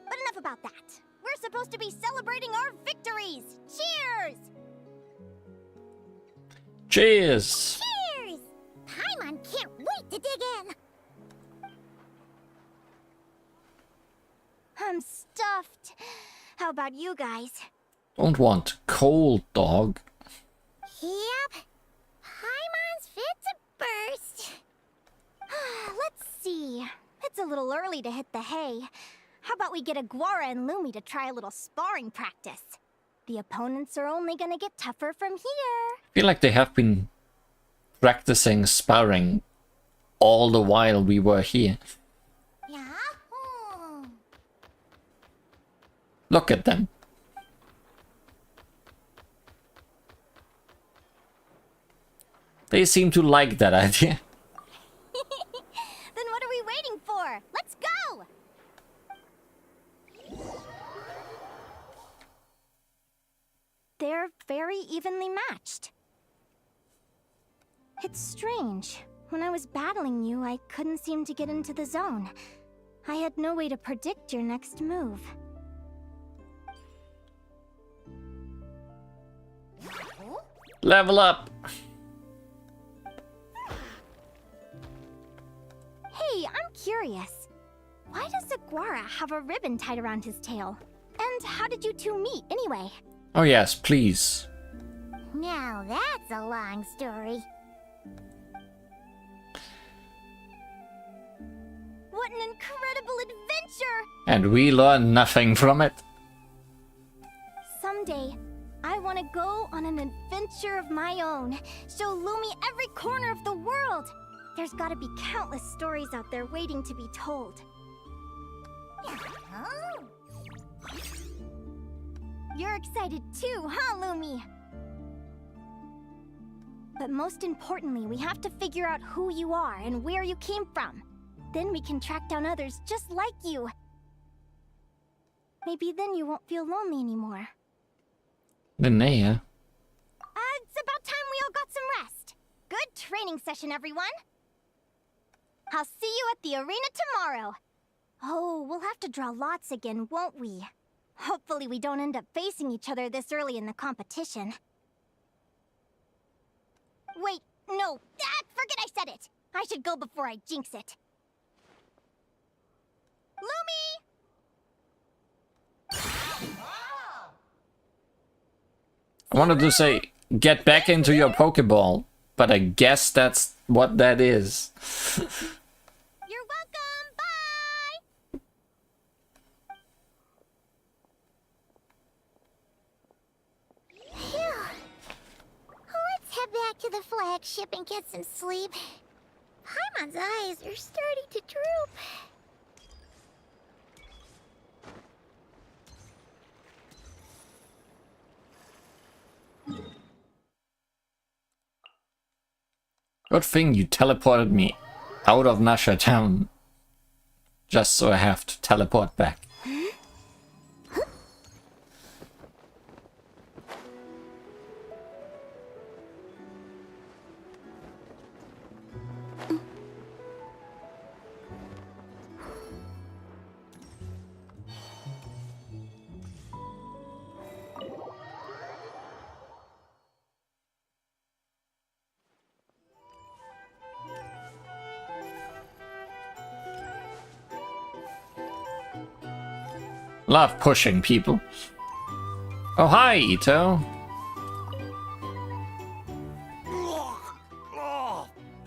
But enough about that. We're supposed to be celebrating our victories! Cheers! Cheers! Cheers! Paimon can't wait to dig in! I'm stuffed. How about you guys? Don't want cold dog. Yep. Paimon's fit to burst. Let's see. It's a little early to hit the hay. How about we get Aguara and Lumi to try a little sparring practice? The opponents are only gonna get tougher from here. I feel like they have been practicing sparring all the while we were here. Yahoo! Look at them. They seem to like that idea. Then what are we waiting for? Let's go! They're very evenly matched. It's strange. When I was battling you, I couldn't seem to get into the zone. I had no way to predict your next move. Level up! Hey, I'm curious. Why does Aguara have a ribbon tied around his tail? And how did you two meet, anyway? Oh yes, please. Now that's a long story. What an incredible adventure! And we learn nothing from it. Someday, I want to go on an adventure of my own. Show Lumi every corner of the world. There's gotta be countless stories out there waiting to be told. Oh. You're excited too, huh, Lumi? But most importantly, we have to figure out who you are and where you came from. Then we can track down others just like you. Maybe then you won't feel lonely anymore. Linnea. It's about time we all got some rest. Good training session, everyone. I'll see you at the arena tomorrow. Oh, we'll have to draw lots again, won't we? Hopefully we don't end up facing each other this early in the competition. Wait, no. Forget I said it. I should go before I jinx it. Lumi! I wanted to say, get back into your Pokeball, but I guess that's what that is. You're welcome! Bye! Phew. Let's head back to the flagship and get some sleep. Paimon's eyes are starting to droop. Good thing you teleported me out of Nasha Town. Just so I have to teleport back. Love pushing people. Oh, hi, Ito.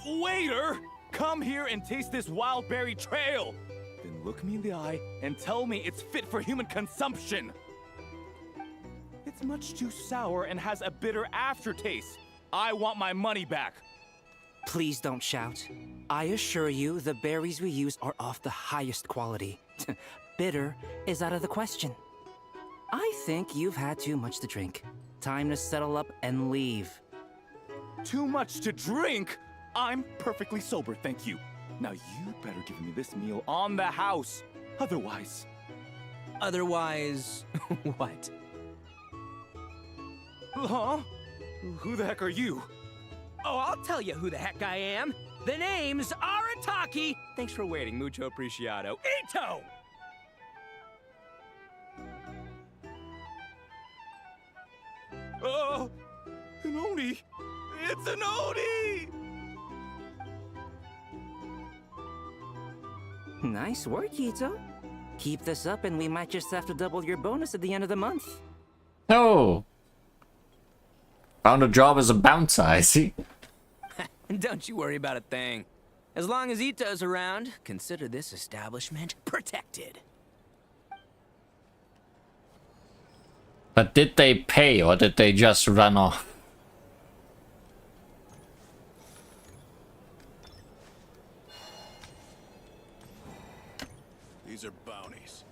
Waiter! Come here and taste this wild berry trail! Then look me in the eye and tell me it's fit for human consumption! It's much too sour and has a bitter aftertaste. I want my money back. Please don't shout. I assure you, the berries we use are of the highest quality. Bitter is out of the question. I think you've had too much to drink. Time to settle up and leave. Too much to drink? I'm perfectly sober, thank you. Now you better give me this meal on the house. Otherwise... Otherwise... what? Huh? Who the heck are you? Oh, I'll tell you who the heck I am. The name's Arataki. Thanks for waiting, mucho apreciado. Ito! Oh, an Oni! It's an Oni! Nice work, Ito. Keep this up and we might just have to double your bonus at the end of the month. Oh! Found a job as a bouncer, I see. Don't you worry about a thing. As long as Ito's around, consider this establishment protected. But did they pay or did they just run off? These are bounties.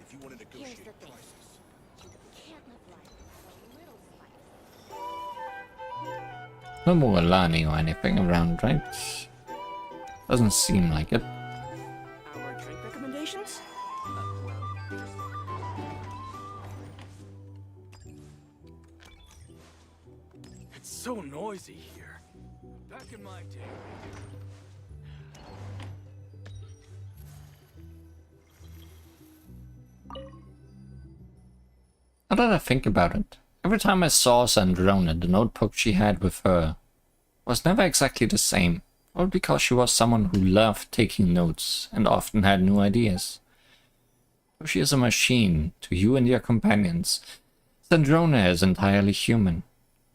If you want to negotiate prices. No more Lani or anything around, right? Doesn't seem like it. Our drink recommendations? It's so noisy here. Back in my day. Now that I think about it, every time I saw Sandrona, the notebook she had with her was never exactly the same. All because she was someone who loved taking notes and often had new ideas. Though she is a machine to you and your companions, Sandrona is entirely human.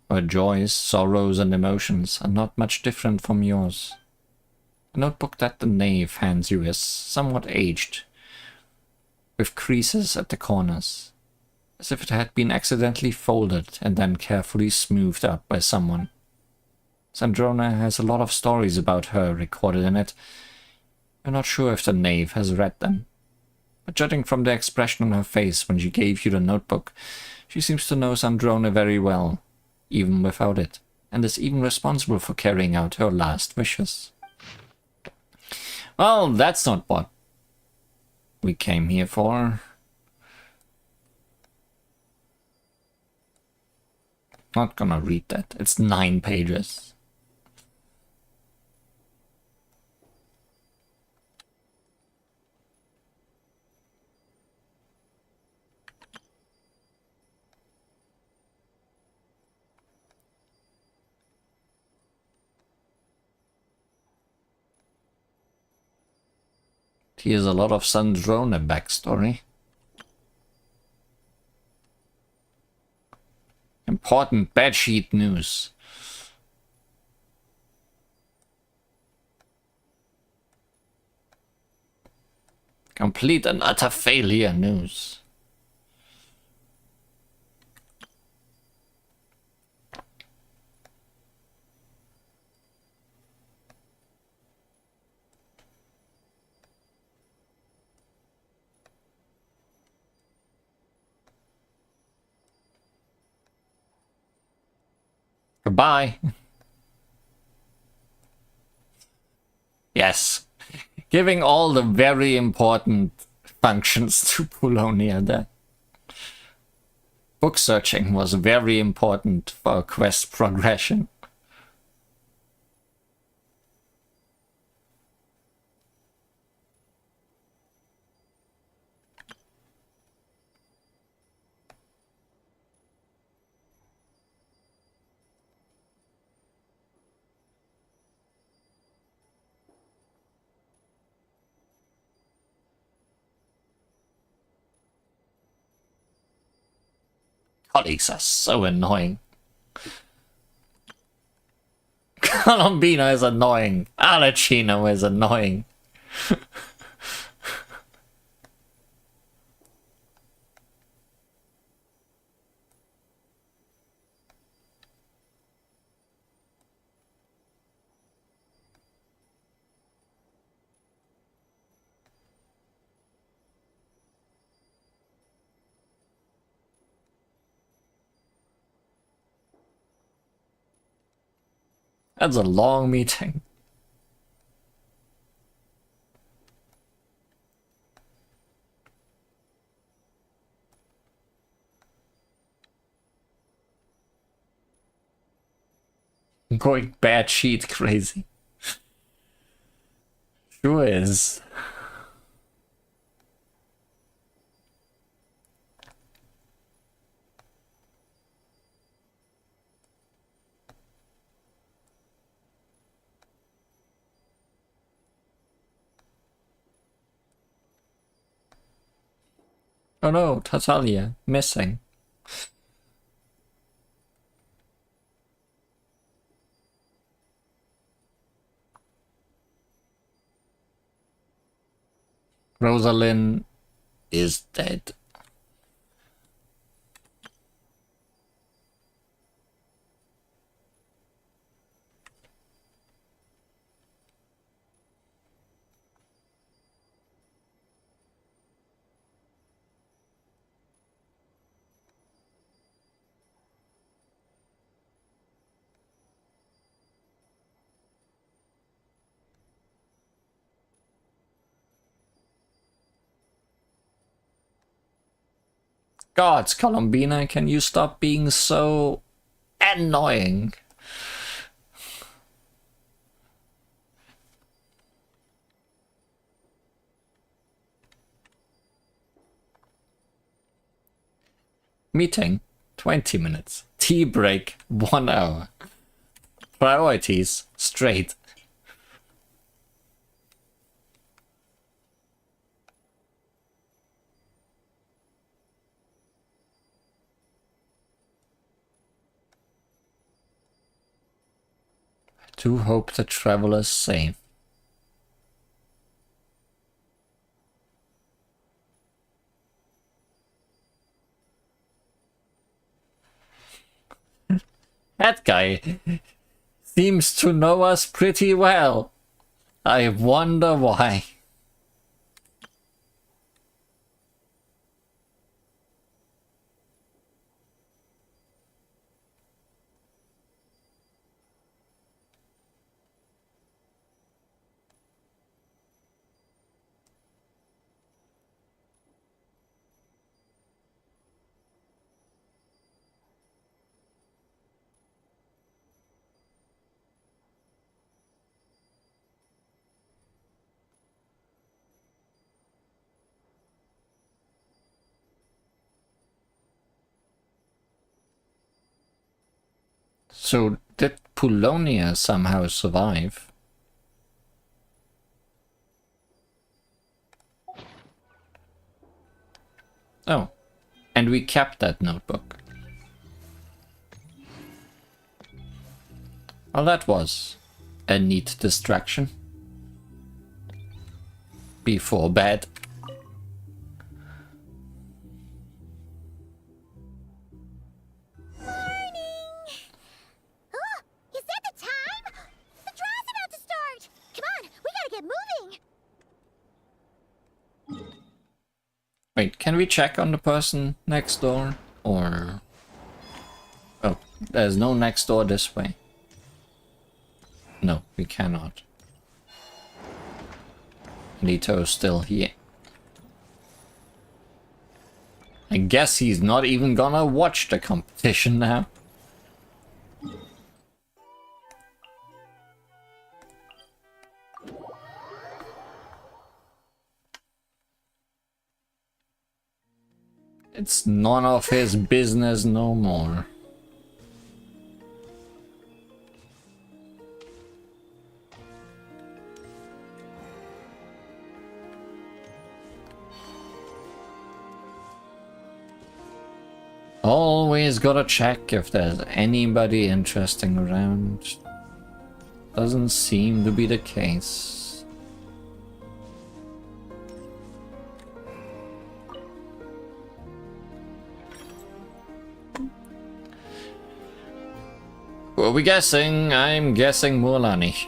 Her joys, sorrows and emotions are not much different from yours. The notebook that the knave hands you is somewhat aged, with creases at the corners, as if it had been accidentally folded and then carefully smoothed up by someone. Sandrona has a lot of stories about her recorded in it. You're not sure if the knave has read them, but judging from the expression on her face when she gave you the notebook, She seems to know Sandrone very well, even without it, and is even responsible for carrying out her last wishes. Well, that's not what we came here for. Not gonna read that. It's 9 pages. Here's a lot of Sandrone backstory. Important bedsheet news. Complete and utter failure news. Goodbye. Yes. Giving all the very important functions to Polonia there. Book searching was very important for quest progression. Colleagues are so annoying. Colombino is annoying. Alecino is annoying. That's a long meeting. Going bad sheet crazy. Sure is. Oh no, Tatalia, missing. Rosalind is dead. Gods, Colombina, can you stop being so annoying? Meeting, 20 minutes. Tea break, 1 hour. Priorities, straight. I do hope the traveler's safe. That guy seems to know us pretty well. I wonder why. So did Polonia somehow survive? Oh, and we kept that notebook. Well, that was a neat distraction. Before bed. Is that the time? The draw's about to start! Come on, we gotta get moving! Wait, can we check on the person next door? Or... Oh, there's no next door this way. No, we cannot. Nito's still here. I guess he's not even gonna watch the competition now. It's none of his business no more. Always gotta check if there's anybody interesting around. Doesn't seem to be the case. Who are we guessing? I'm guessing Mualani.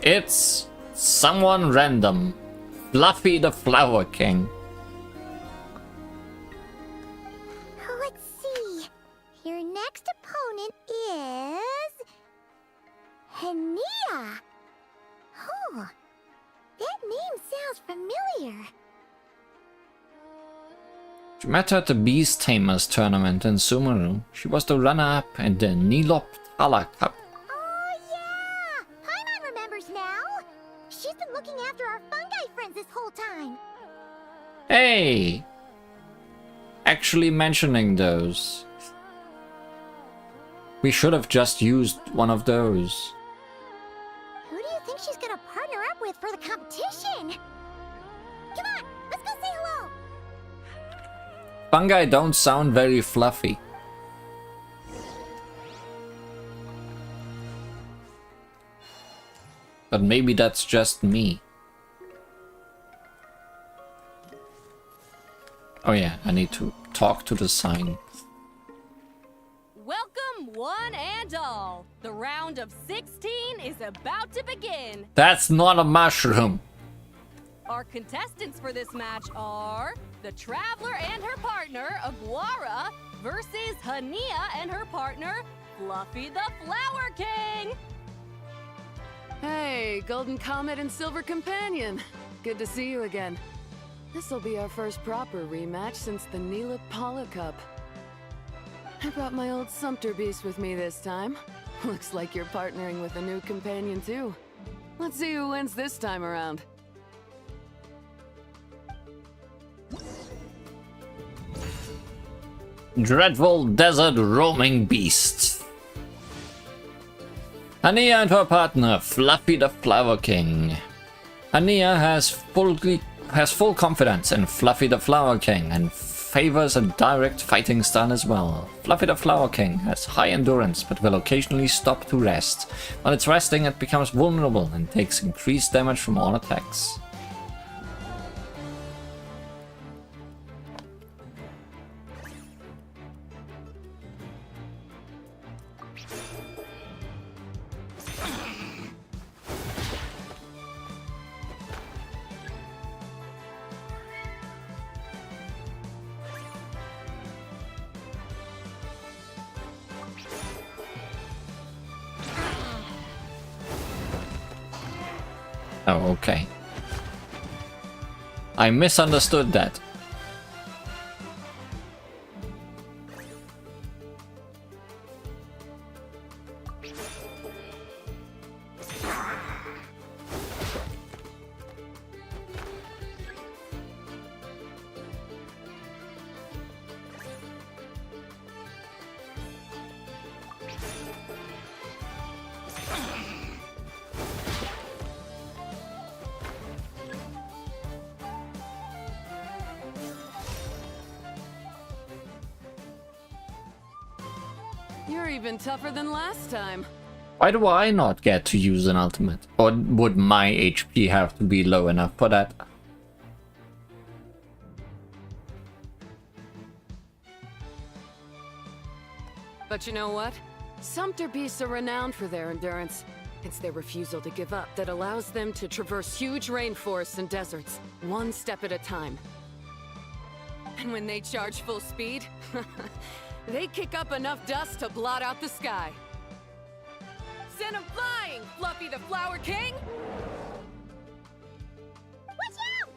It's someone random. Fluffy the Flower King. Let's see. Your next opponent is... Linnea. Oh, that name sounds familiar. She met her at the Beast Tamers tournament in Sumeru. She was the runner-up in the Nilop Tala Cup. Oh, yeah! Paimon remembers now. She's been looking after our fungi friends this whole time. Hey! Actually mentioning those. We should have just used one of those. Who do you think she's gonna partner up with for the competition? Come on, let's go say hello. Fungi don't sound very fluffy. But maybe that's just me. Oh yeah, I need to talk to the sign. Welcome, one and all. The round of 16 is about to begin. That's not a mushroom. Our contestants for this match are the Traveler and her partner, Aguara, versus Linnea and her partner, Fluffy the Flower King. Hey, Golden Comet and Silver Companion. Good to see you again. This'll be our first proper rematch since the Nilop Tala Cup. I brought my old Sumpter Beast with me this time. Looks like you're partnering with a new companion too. Let's see who wins this time around. Dreadful desert roaming beast. Linnea and her partner, Fluffy the Flower King. Linnea has full confidence in Fluffy the Flower King and favors a direct fighting style as well. Fluffy the Flower King has high endurance but will occasionally stop to rest. While it's resting, it becomes vulnerable and takes increased damage from all attacks. Oh, okay. I misunderstood that. You're even tougher than last time. Why do I not get to use an ultimate? Or would my HP have to be low enough for that? But you know what? Sumpter beasts are renowned for their endurance. It's their refusal to give up that allows them to traverse huge rainforests and deserts, one step at a time. And when they charge full speed, they kick up enough dust to blot out the sky. Send him flying, Fluffy the Flower King! Watch out!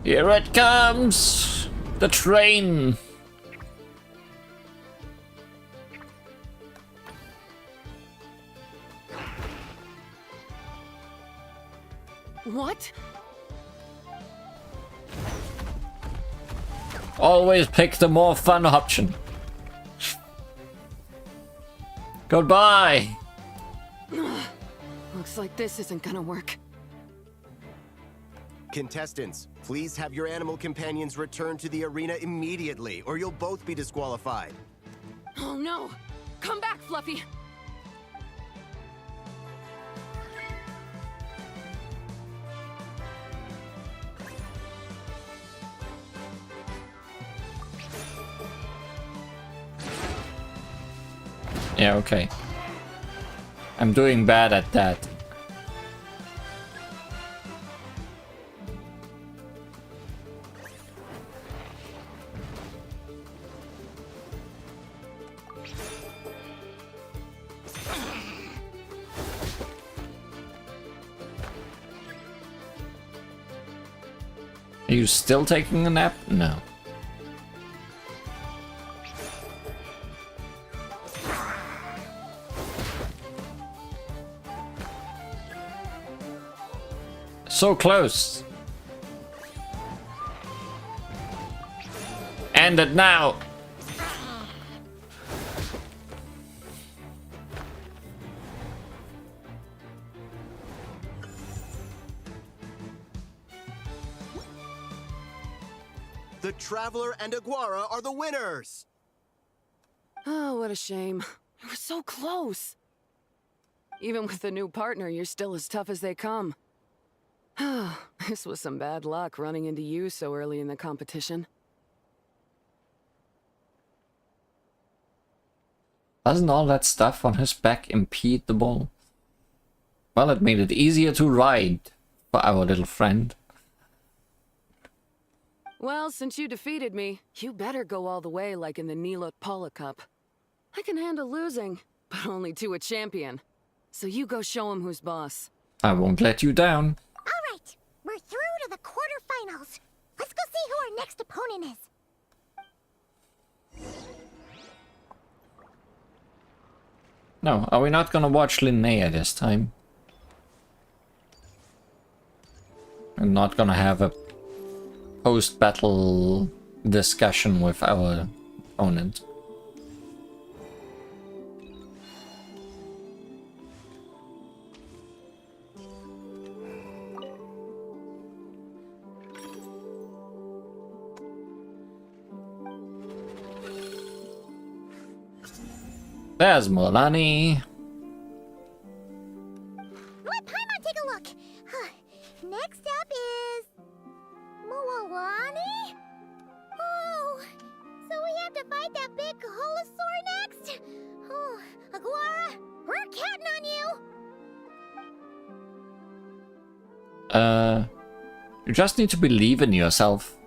Here it comes! The train! What? Always pick the more fun option. Goodbye! Looks like this isn't gonna work. Contestants, please have your animal companions return to the arena immediately, or you'll both be disqualified. Oh no! Come back, Fluffy! Yeah, okay. I'm doing bad at that. Are you still taking a nap? No. So close. End it now. The Traveler and Aguara are the winners! Oh, what a shame. We were so close. Even with the new partner, you're still as tough as they come. This was some bad luck running into you so early in the competition. Doesn't all that stuff on his back impede the ball? Well, it made it easier to ride for our little friend. Well, since you defeated me, you better go all the way like in the Neela Cup. I can handle losing, but only to a champion. So you go show him who's boss. I won't let you down. All right, we're through to the quarterfinals. Let's go see who our next opponent is. No, are we not gonna watch Linnea this time? We're not gonna have a post-battle discussion with our opponent. There's Molani. Let Paimon take a look. Next up is... Moalani? Oh, so we have to fight that big Holosaur next? Oh, Aguara, we're counting on you. You just need to believe in yourself.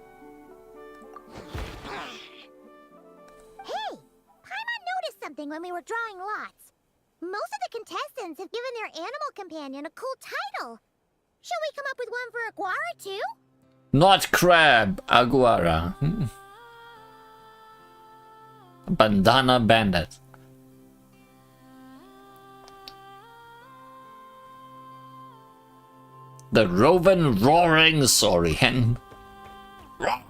Something when we were drawing lots. Most of the contestants have given their animal companion a cool title. Shall we come up with one for Aguara too? Not Crab, Aguara. Bandana Bandit. The Roving Roaring Saurian. Well,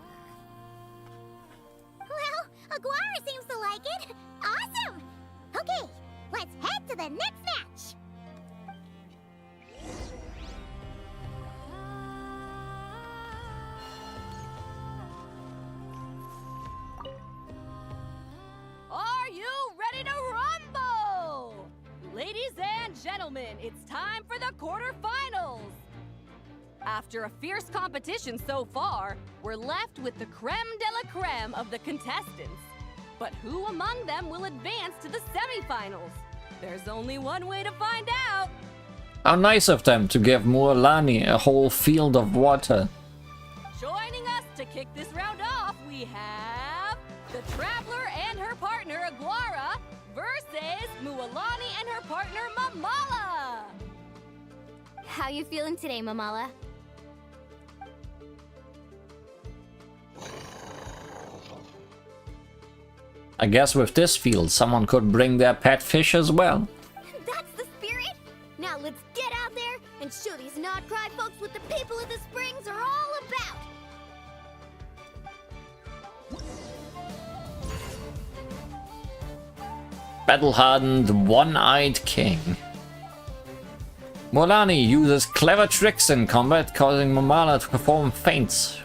Aguara seems to like it. Awesome! Okay, let's head to the next match! Ladies and gentlemen, it's time for the quarterfinals! After a fierce competition so far, we're left with the creme de la creme of the contestants. But who among them will advance to the semifinals? There's only one way to find out! How nice of them to give Mualani a whole field of water. Joining us to kick this round off, we have the Traveler and her partner Aguara versus Mualani and her partner Mamala. How you feeling today, Mamala? I guess with this field, someone could bring their pet fish as well. That's the spirit! Now let's get out there and show these not-cry folks what the people of the Springs are all about! Battle-hardened, one-eyed king. Mualani uses clever tricks in combat, causing Mamala to perform feints.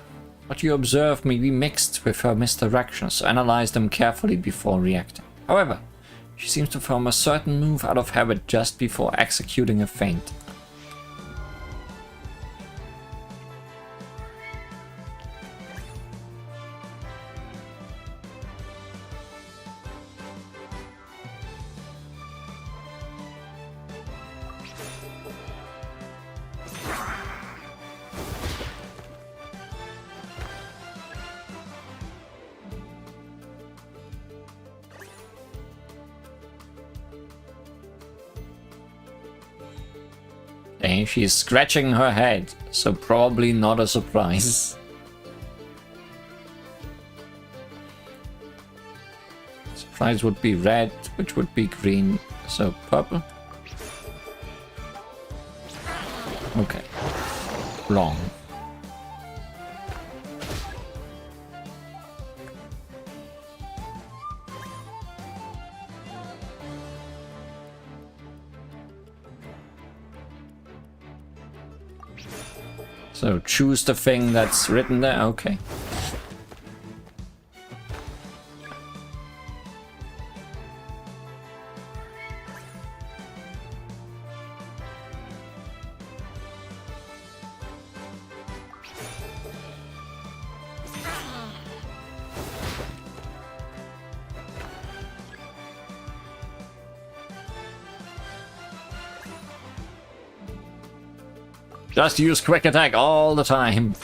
What you observe may be mixed with her misdirections, so analyze them carefully before reacting. However, she seems to form a certain move out of habit just before executing a feint. Okay, she's scratching her head, so probably not a surprise. Surprise would be red, which would be green, so purple. Okay. Wrong. So choose the thing that's written there, okay. Just use quick attack all the time.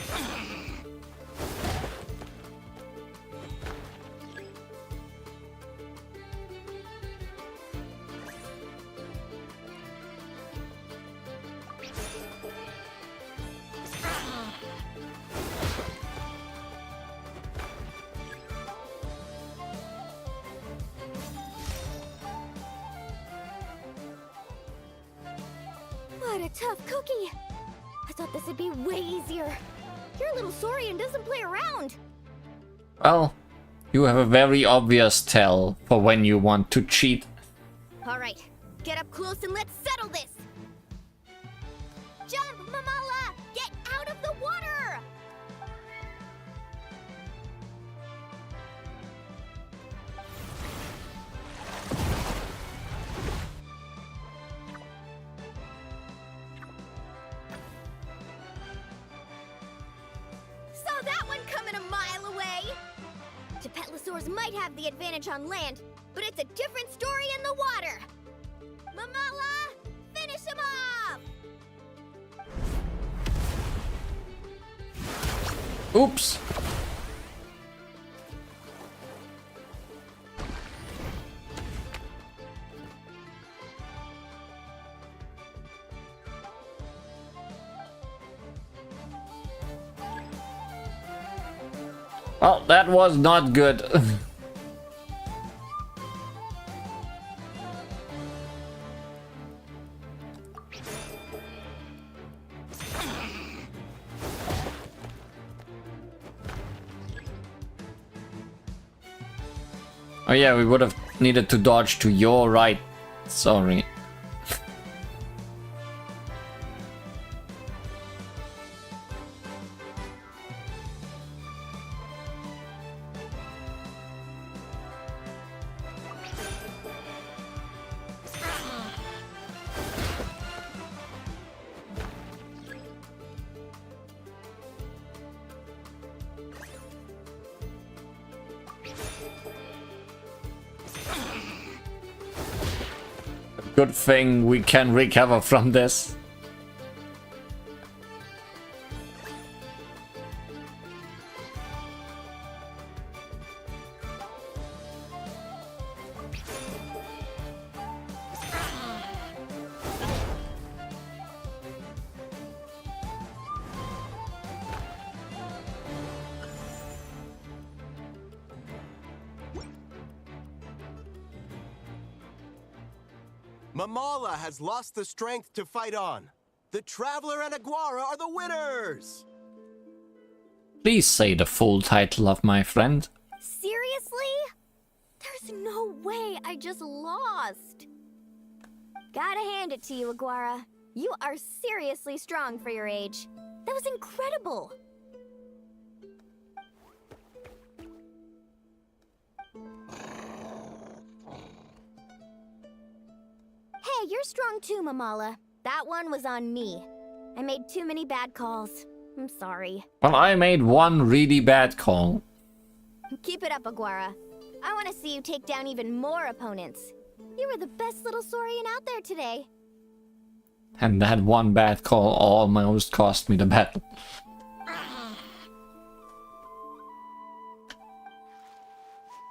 What a tough cookie! I thought this would be way easier. Your little Saurian doesn't play around. Well, you have a very obvious tell for when you want to cheat. Alright, get up close and let's settle this! Jump, Mamala! Get out of the water! Saw that one coming a mile away! Tepetlosaurs might have the advantage on land, but it's a different story in the water! Mamala! Finish him off! Oops. Well, that was not good. Oh yeah, we would have needed to dodge to your right. Sorry. Good thing we can recover from this. Mamala has lost the strength to fight on. The Traveler and Aguara are the winners! Please say the full title of my friend. Seriously? There's no way I just lost. Gotta hand it to you, Aguara. You are seriously strong for your age. That was incredible. Hey, you're strong too, Mamala. That one was on me. I made too many bad calls. I'm sorry. Well, I made one really bad call. Keep it up, Aguara. I want to see you take down even more opponents. You were the best little Saurian out there today. And that one bad call almost cost me the battle.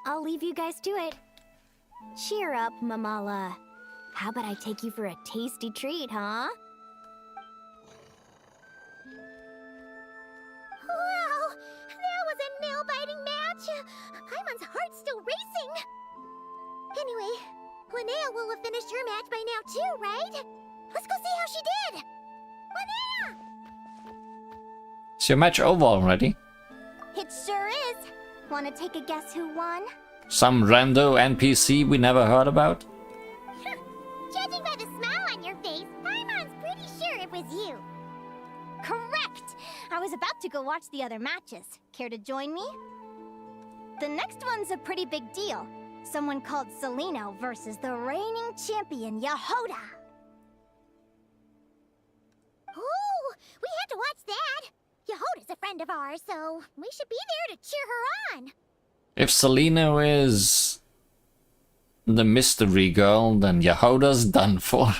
I'll leave you guys to it. Cheer up, Mamala. How about I take you for a tasty treat, huh? Wow! That was a nail-biting match! Paimon's heart's still racing! Anyway, Linnea will have finished her match by now too, right? Let's go see how she did! Linnea! Is your match over already? It sure is. Want to take a guess who won? Some rando NPC we never heard about? Judging by the smile on your face, Paimon's pretty sure it was you. Correct! I was about to go watch the other matches. Care to join me? The next one's a pretty big deal. Someone called Seleno versus the reigning champion, Yehoda. Ooh, we had to watch that. Yehoda's a friend of ours, so we should be there to cheer her on. If Seleno is the mystery girl, then Yehoda's done for.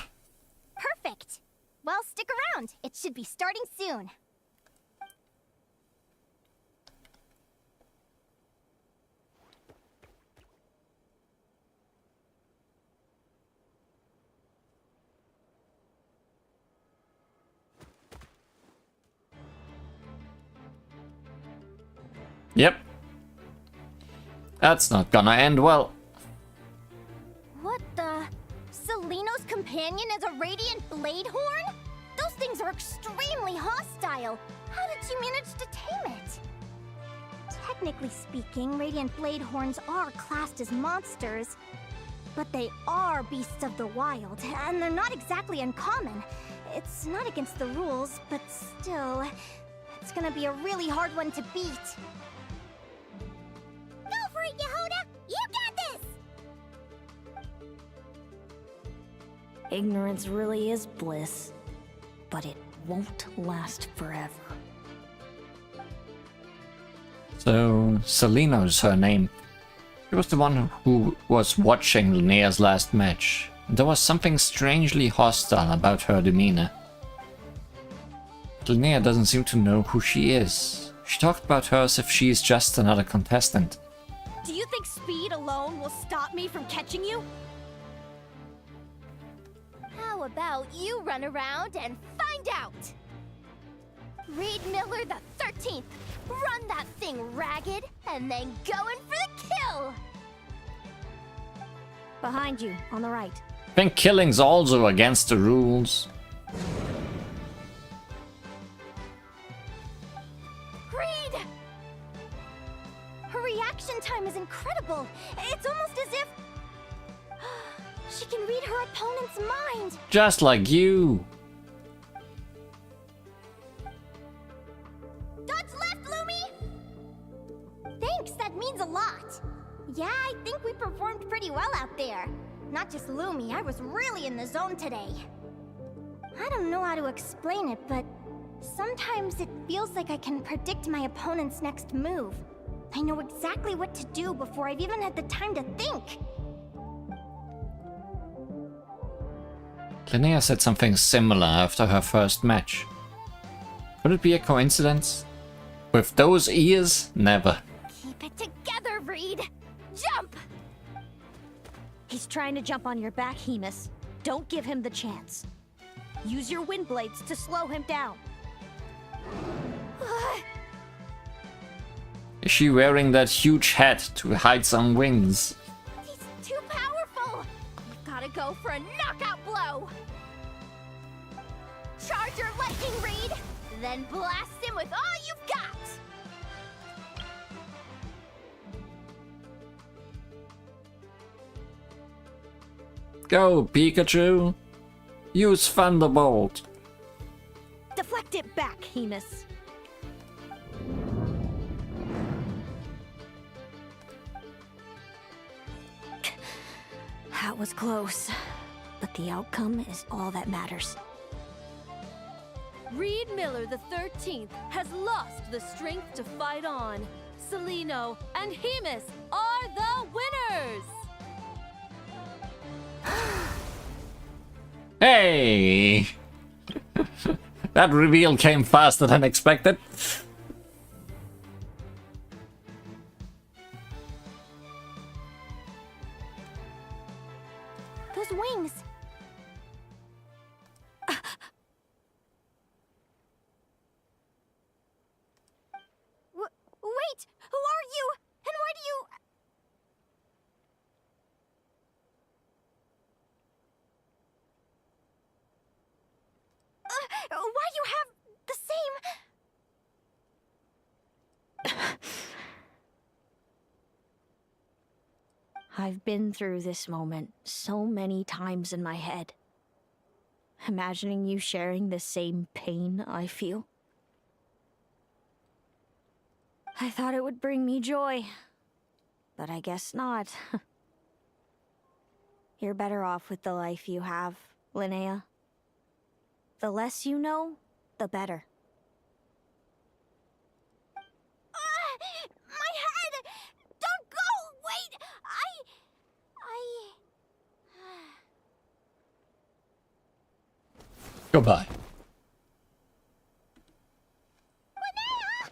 Perfect! Well, stick around. It should be starting soon. Yep. That's not gonna end well. What the? Seleno's companion is a radiant blade horn? Those things are extremely hostile. How did you manage to tame it? Technically speaking, radiant blade horns are classed as monsters. But they are beasts of the wild, and they're not exactly uncommon. It's not against the rules, but still, it's gonna be a really hard one to beat. Go for it, Yehoda! You got this! Ignorance really is bliss, but it won't last forever. So, Seleno's her name. She was the one who was watching Linnea's last match. There was something strangely hostile about her demeanor. Linnea doesn't seem to know who she is. She talked about her as if she is just another contestant. Do you think speed alone will stop me from catching you? How about you run around and find out? Reed Miller the 13th. Run that thing ragged, and then go in for the kill! Behind you, on the right. I think killing's also against the rules. Reed! Her reaction time is incredible. It's almost as if she can read her opponent's mind. Just like you. Dodge left, Lumi! Thanks, that means a lot. Yeah, I think we performed pretty well out there. Not just Lumi, I was really in the zone today. I don't know how to explain it, but sometimes it feels like I can predict my opponent's next move. I know exactly what to do before I've even had the time to think. Linnea said something similar after her first match. Could it be a coincidence? With those ears? Never. Keep it together, Reed! Jump! He's trying to jump on your back, Hemus. Don't give him the chance. Use your wind blades to slow him down. Is she wearing that huge hat to hide some wings? He's too powerful! We've gotta go for a knockout blow! Charge your lightning, Reed! Then blast him with all you've got! Go, Pikachu! Use Thunderbolt! Deflect it back, Hemus. That was close, but the outcome is all that matters. Reed Miller the 13th has lost the strength to fight on. Celino and Hemus are the winners! Hey! That reveal came faster than expected. Those wings! Wait! Who are you? And why do you... why do you have the same... I've been through this moment so many times in my head. Imagining you sharing the same pain I feel. I thought it would bring me joy, but I guess not. You're better off with the life you have, Linnea. The less you know, the better. My head! Don't go! Wait! Goodbye. Linnea!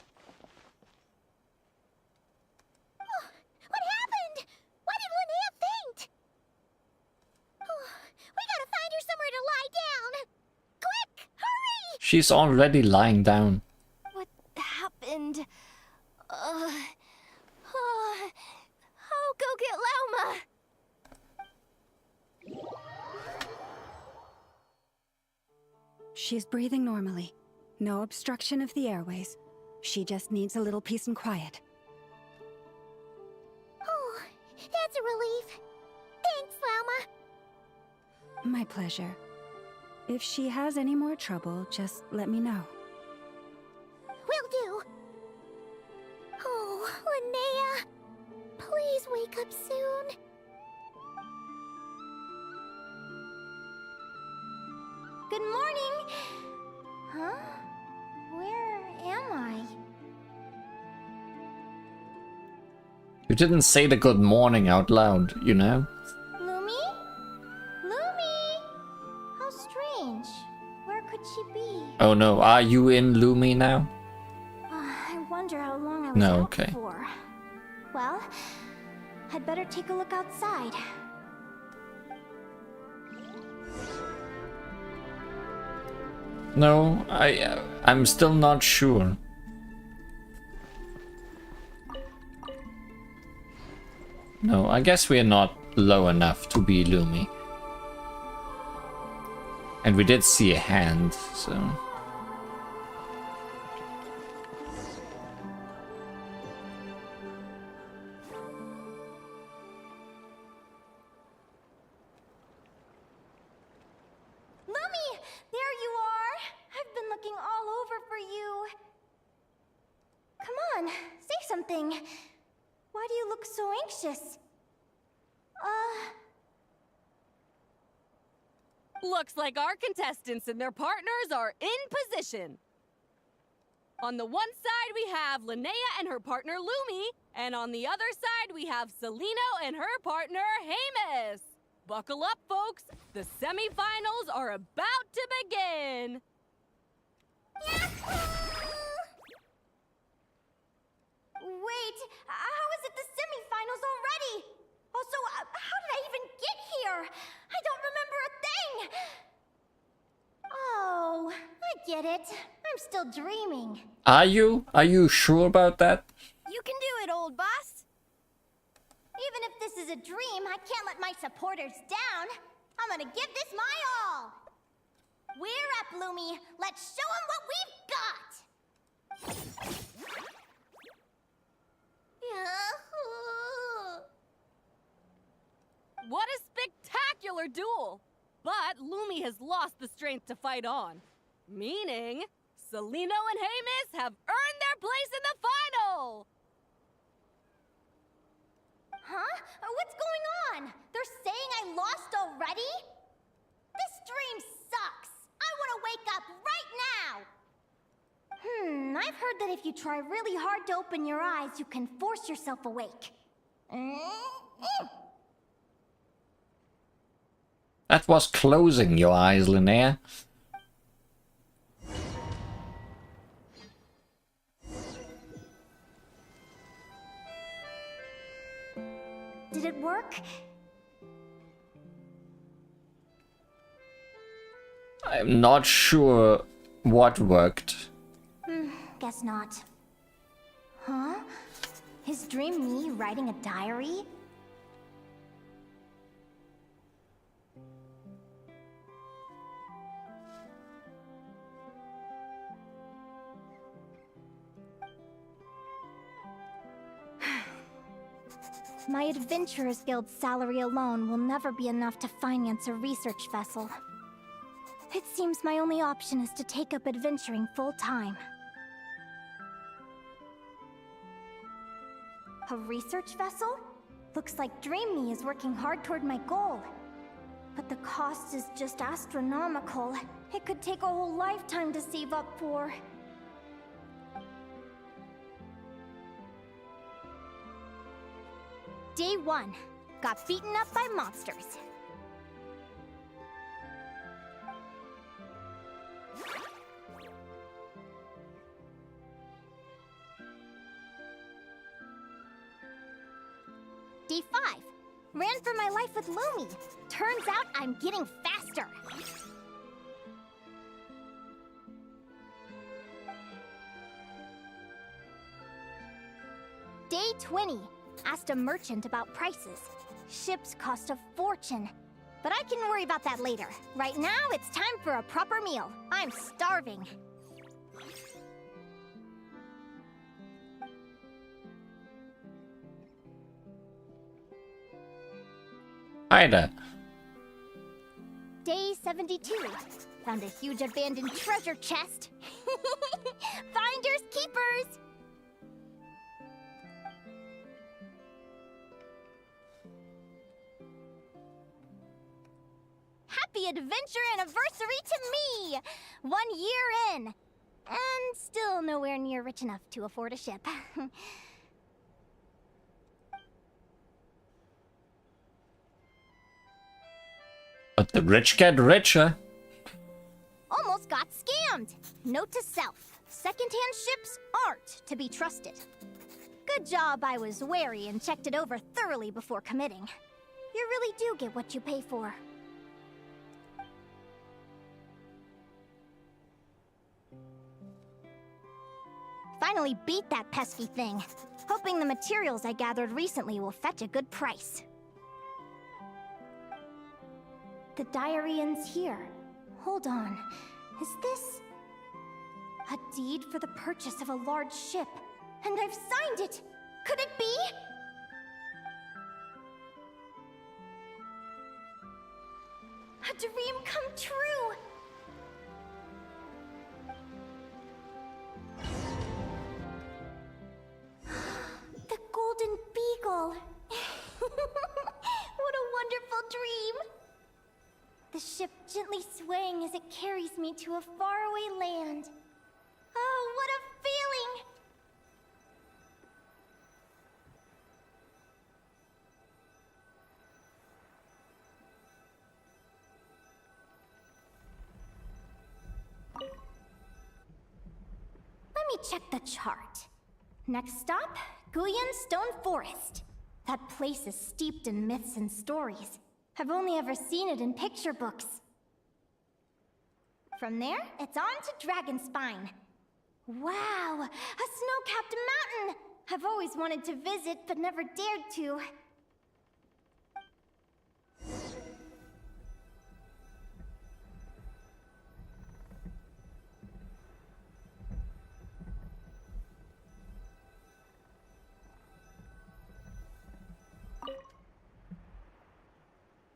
Oh, what happened? Why did Linnea faint? Oh, we gotta find her somewhere to lie down. Quick, hurry! She's already lying down. What happened? I'll go get Lauma. She's breathing normally. No obstruction of the airways. She just needs a little peace and quiet. Oh, that's a relief. Thanks, Lauma. My pleasure. If she has any more trouble, just let me know. Will do. Oh, Linnea. Please wake up soon. Good morning. Huh? Where am I? You didn't say the good morning out loud, you know? Lumi? Lumi! How strange. Where could she be? Oh no, are you in Lumi now? I wonder how long I was No, out okay. for. Well, I'd better take a look outside. No, I'm still not sure. No, I guess we're not low enough to be Lumi. And we did see a hand, so... Lumi! There you are! I've been looking all over for you. Come on, say something. Why do you look so anxious? Looks like our contestants and their partners are in position. On the one side, we have Linnea and her partner Lumi, and on the other side, we have Celino and her partner Hemus. Buckle up, folks! The semifinals are about to begin! Wait, how is it the semifinals already? Also, how did I even get here? I don't remember a thing! Oh, I get it. I'm still dreaming. Are you? Are you sure about that? You can do it, old boss. Even if this is a dream, I can't let my supporters down. I'm gonna give this my all. We're up, Lumi. Let's show them what we've got. What a spectacular duel! But Lumi has lost the strength to fight on. Meaning, Celino and Hamis have earned their place in the final! Huh? What's going on? They're saying I lost already? This dream sucks. I want to wake up right now. I've heard that if you try really hard to open your eyes, you can force yourself awake. That was closing your eyes, Linnea. Did it work? I'm not sure what worked. Guess not. Huh? Is dream me writing a diary? My Adventurers Guild salary alone will never be enough to finance a research vessel. It seems my only option is to take up adventuring full-time. A research vessel? Looks like Dream Me is working hard toward my goal. But the cost is just astronomical. It could take a whole lifetime to save up for. Day 1. Got beaten up by monsters. Day 5. Ran for my life with Lumi. Turns out I'm getting faster. Day 20. Asked a merchant about prices. Ships cost a fortune. But I can worry about that later. Right now, it's time for a proper meal. I'm starving. Hi there. Day 72. Found a huge abandoned treasure chest. Finders keepers! Happy adventure anniversary to me! 1 year in. And still nowhere near rich enough to afford a ship. But the rich get richer. Almost got scammed. Note to self. Secondhand ships aren't to be trusted. Good job I was wary and checked it over thoroughly before committing. You really do get what you pay for. Finally beat that pesky thing. Hoping the materials I gathered recently will fetch a good price. The diary ends here. Hold on. Is this... a deed for the purchase of a large ship? And I've signed it! Could it be? A dream come true! The Golden Beagle! What a wonderful dream! The ship gently swaying as it carries me to a faraway land. Oh, what a feeling! check the chart. Next stop, Guyan Stone Forest. That place is steeped in myths and stories. I've only ever seen it in picture books. From there, it's on to Dragonspine. Wow, a snow-capped mountain! I've always wanted to visit, but never dared to.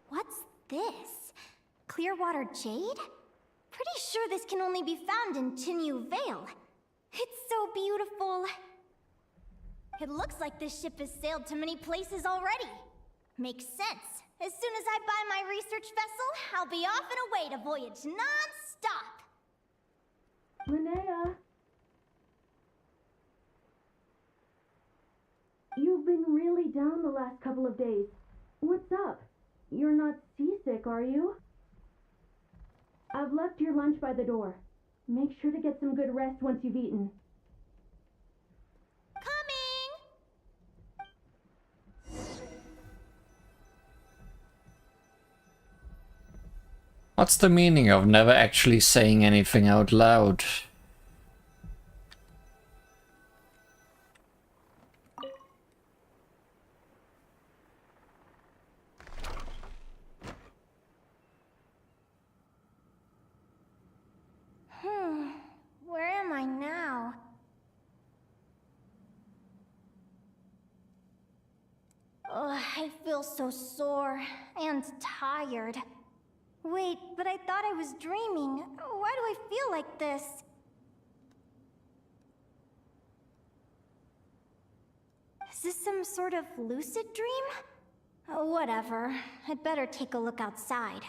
What's this? Clearwater jade? Pretty sure this can only be found in Tinyu Vale. It's so beautiful. It looks like this ship has sailed to many places already. Makes sense. As soon as I buy my research vessel, I'll be off and away to voyage non-stop. Linnea! You've been really down the last couple of days. What's up? You're not seasick, are you? I've left your lunch by the door. Make sure to get some good rest once you've eaten. What's the meaning of never actually saying anything out loud? Where am I now? Ugh, I feel so sore and tired. Wait, but I thought I was dreaming. Why do I feel like this? Is this some sort of lucid dream? Whatever. I'd better take a look outside.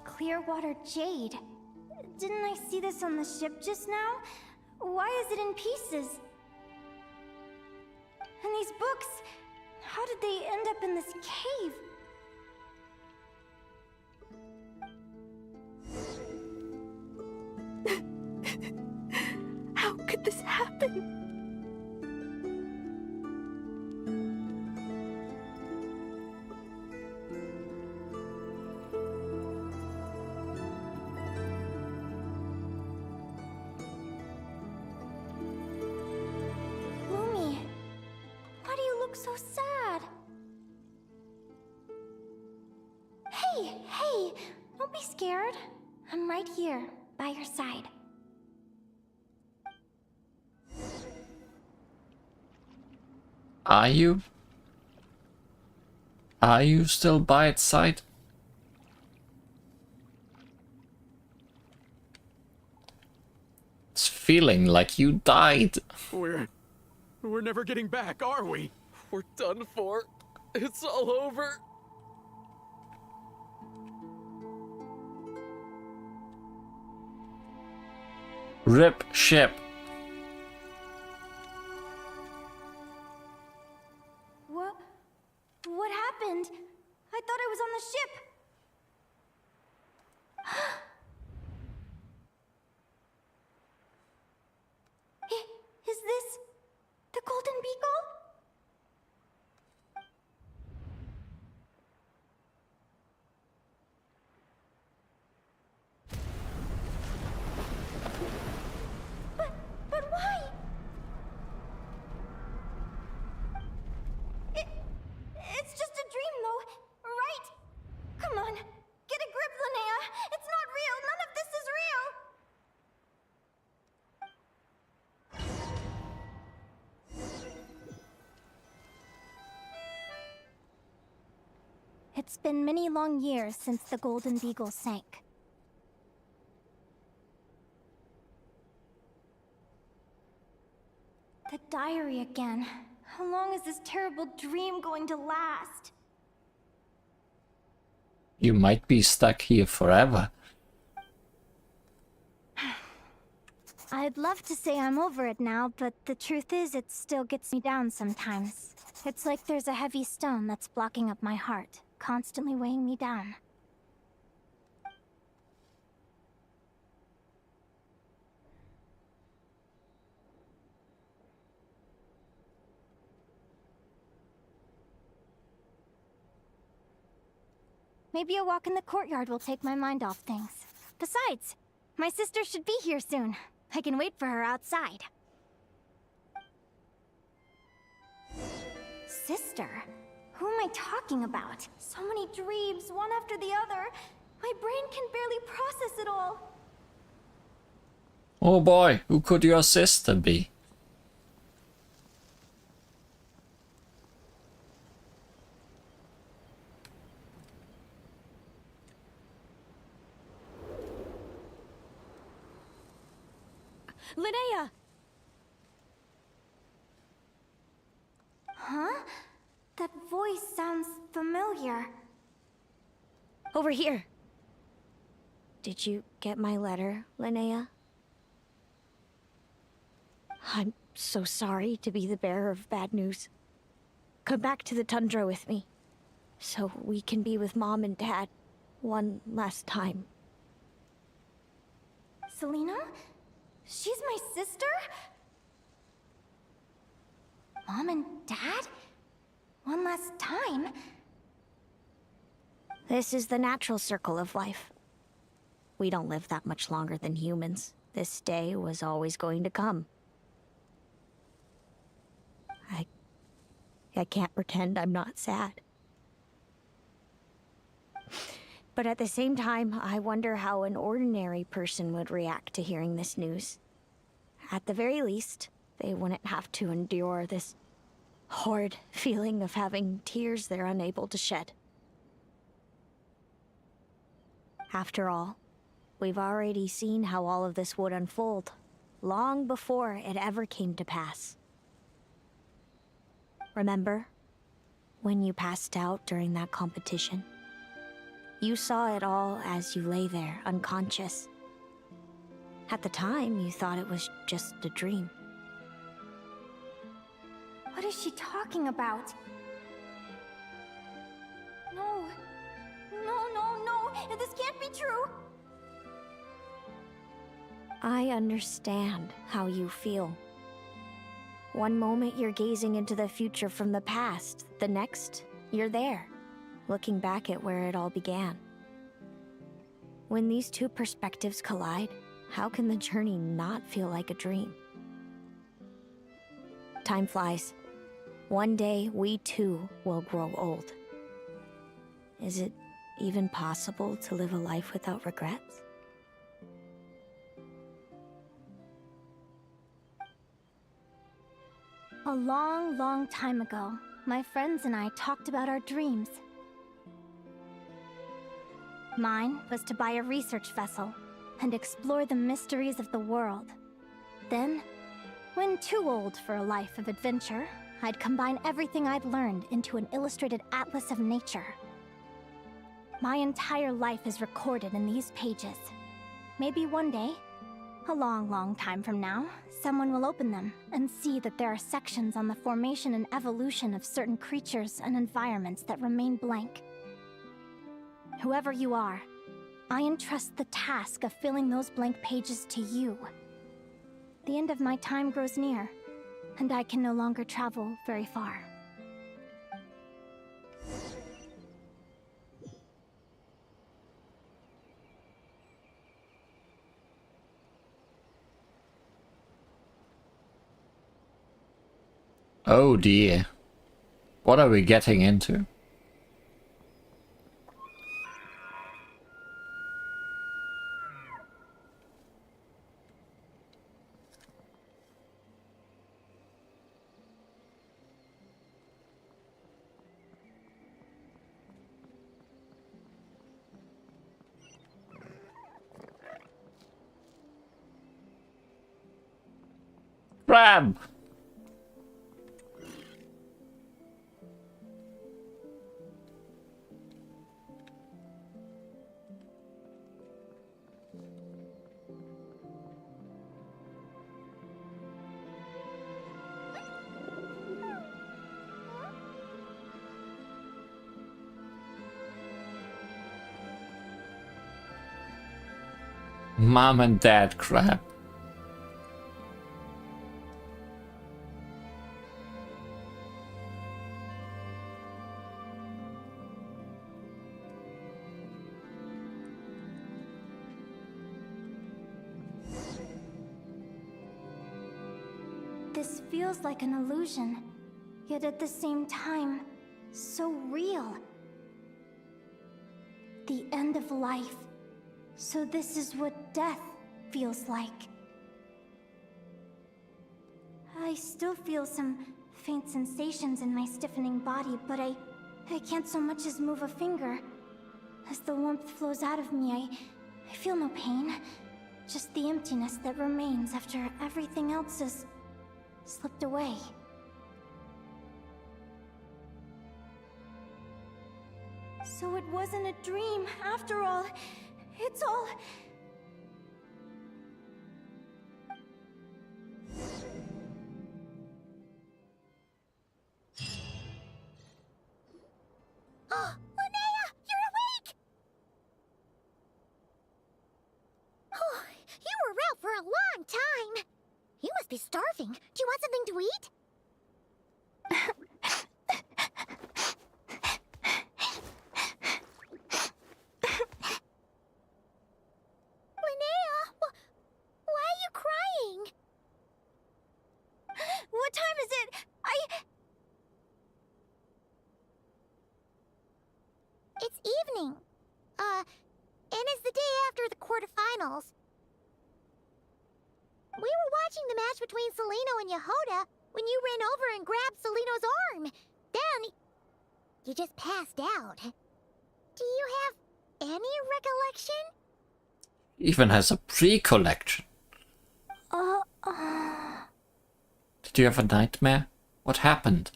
Clearwater jade. Didn't I see this on the ship just now? Why is it in pieces? And these books, how did they end up in this cave? How could this happen? So sad. Hey, don't be scared. I'm right here, by your side. Are you? Are you still by its side? It's feeling like you died. We're never getting back, are we? We're done for. It's all over. Rip ship. What happened? I thought I was on the ship. Is this the Golden Beagle? But why? It's just a dream, though, right? Come on, get a grip, Linnea. It's not real. None of this is real. It's been many long years since the Golden Beagle sank. The diary again. How long is this terrible dream going to last? You might be stuck here forever. I'd love to say I'm over it now, but the truth is it still gets me down sometimes. It's like there's a heavy stone that's blocking up my heart, constantly weighing me down. Maybe a walk in the courtyard will take my mind off things. Besides, my sister should be here soon. I can wait for her outside. Sister? Who am I talking about? So many dreams, one after the other. My brain can barely process it all. Oh boy, who could your sister be? Linnea! Huh? That voice sounds familiar. Over here. Did you get my letter, Linnea? I'm so sorry to be the bearer of bad news. Come back to the tundra with me, so we can be with Mom and Dad one last time. Selena? She's my sister? Mom and Dad? One last time? This is the natural circle of life. We don't live that much longer than humans. This day was always going to come. I can't pretend I'm not sad. But at the same time, I wonder how an ordinary person would react to hearing this news. At the very least, they wouldn't have to endure this horrid feeling of having tears they're unable to shed. After all, we've already seen how all of this would unfold, long before it ever came to pass. Remember, when you passed out during that competition? You saw it all as you lay there, unconscious. At the time, you thought it was just a dream. What is she talking about? No. No. This can't be true. I understand how you feel. One moment you're gazing into the future from the past, the next, you're there, looking back at where it all began. When these two perspectives collide, how can the journey not feel like a dream? Time flies. One day, we too will grow old. Is it even possible to live a life without regrets? A long, long time ago, my friends and I talked about our dreams. Mine was to buy a research vessel and explore the mysteries of the world. Then, when too old for a life of adventure, I'd combine everything I'd learned into an illustrated atlas of nature. My entire life is recorded in these pages. Maybe one day, a long, long time from now, someone will open them and see that there are sections on the formation and evolution of certain creatures and environments that remain blank. Whoever you are, I entrust the task of filling those blank pages to you. The end of my time grows near, and I can no longer travel very far. Oh dear. What are we getting into? Crab! Mom and dad crap. This feels like an illusion, yet at the same time, so real. The end of life. So this is what death feels like. I still feel some faint sensations in my stiffening body, but I can't so much as move a finger. As the warmth flows out of me, I feel no pain. Just the emptiness that remains after everything else has slipped away. So it wasn't a dream, after all. It's all... Oh, Linnea, you're awake! Oh, you were out for a long time. You must be starving. Do you want something to eat? Linnea, why are you crying? What time is it? It's evening. And it's the day after the quarterfinals. We were watching the match between Celino and Yehoda when you ran over and grabbed Celino's arm. Then, you just passed out. Do you have any recollection? Even has a pre-collection. Did you have a nightmare? What happened?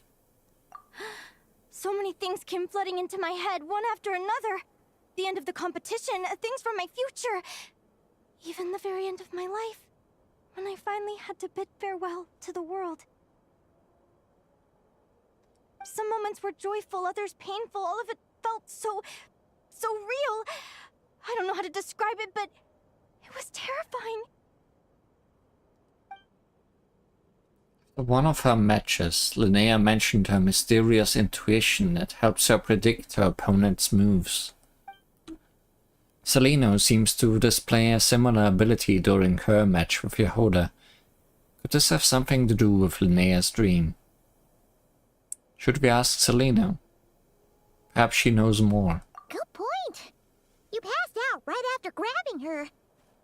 So many things came flooding into my head, one after another. The end of the competition, things from my future. Even the very end of my life. When I finally had to bid farewell to the world. Some moments were joyful, others painful. All of it felt so real. I don't know how to describe it, but it was terrifying. For one of her matches, Linnea mentioned her mysterious intuition that helps her predict her opponent's moves. Celino seems to display a similar ability during her match with Yehoda. Could this have something to do with Linnea's dream? Should we ask Celino? Perhaps she knows more. Good point. You passed out right after grabbing her.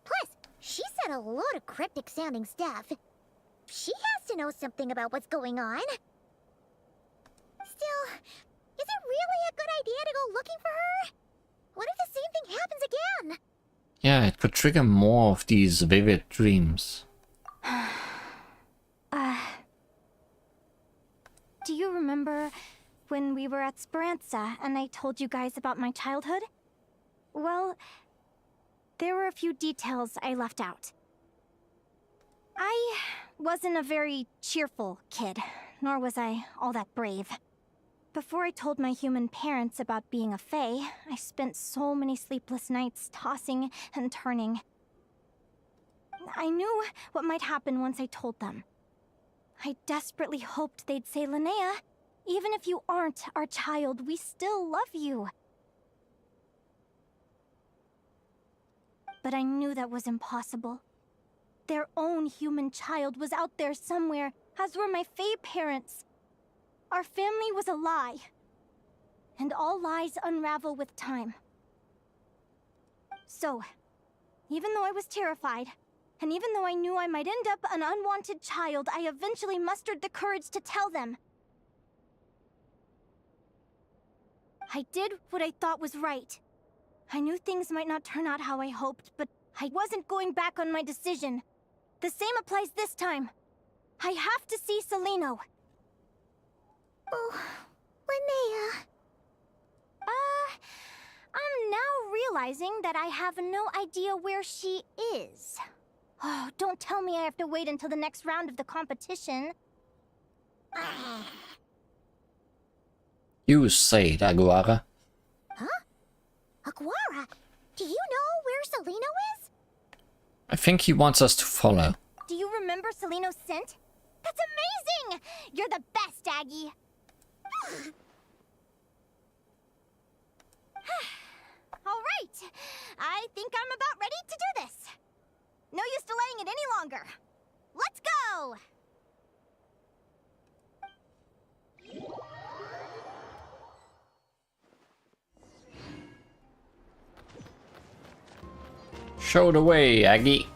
Plus, she said a load of cryptic sounding stuff. She has to know something about what's going on. Still, is it really a good idea to go looking for her? What if the same thing happens again? Yeah, it could trigger more of these vivid dreams. Do you remember when we were at Speranza and I told you guys about my childhood? Well, there were a few details I left out. I wasn't a very cheerful kid, nor was I all that brave. Before I told my human parents about being a fae, I spent so many sleepless nights tossing and turning. I knew what might happen once I told them. I desperately hoped they'd say, Linnea, even if you aren't our child, we still love you. But I knew that was impossible. Their own human child was out there somewhere, as were my fae parents. Our family was a lie. And all lies unravel with time. So, even though I was terrified, and even though I knew I might end up an unwanted child, I eventually mustered the courage to tell them. I did what I thought was right. I knew things might not turn out how I hoped, but I wasn't going back on my decision. The same applies this time. I have to see Celino. Oh, Linnea. I'm now realizing that I have no idea where she is. Oh, don't tell me I have to wait until the next round of the competition. You say it, Aguara. Huh? Aguara, do you know where Celino is? I think he wants us to follow. Do you remember Seleno's scent? That's amazing! You're the best, Aggie. All right. I think I'm about ready to do this. No use delaying it any longer. Let's go! Show the way, Aggie.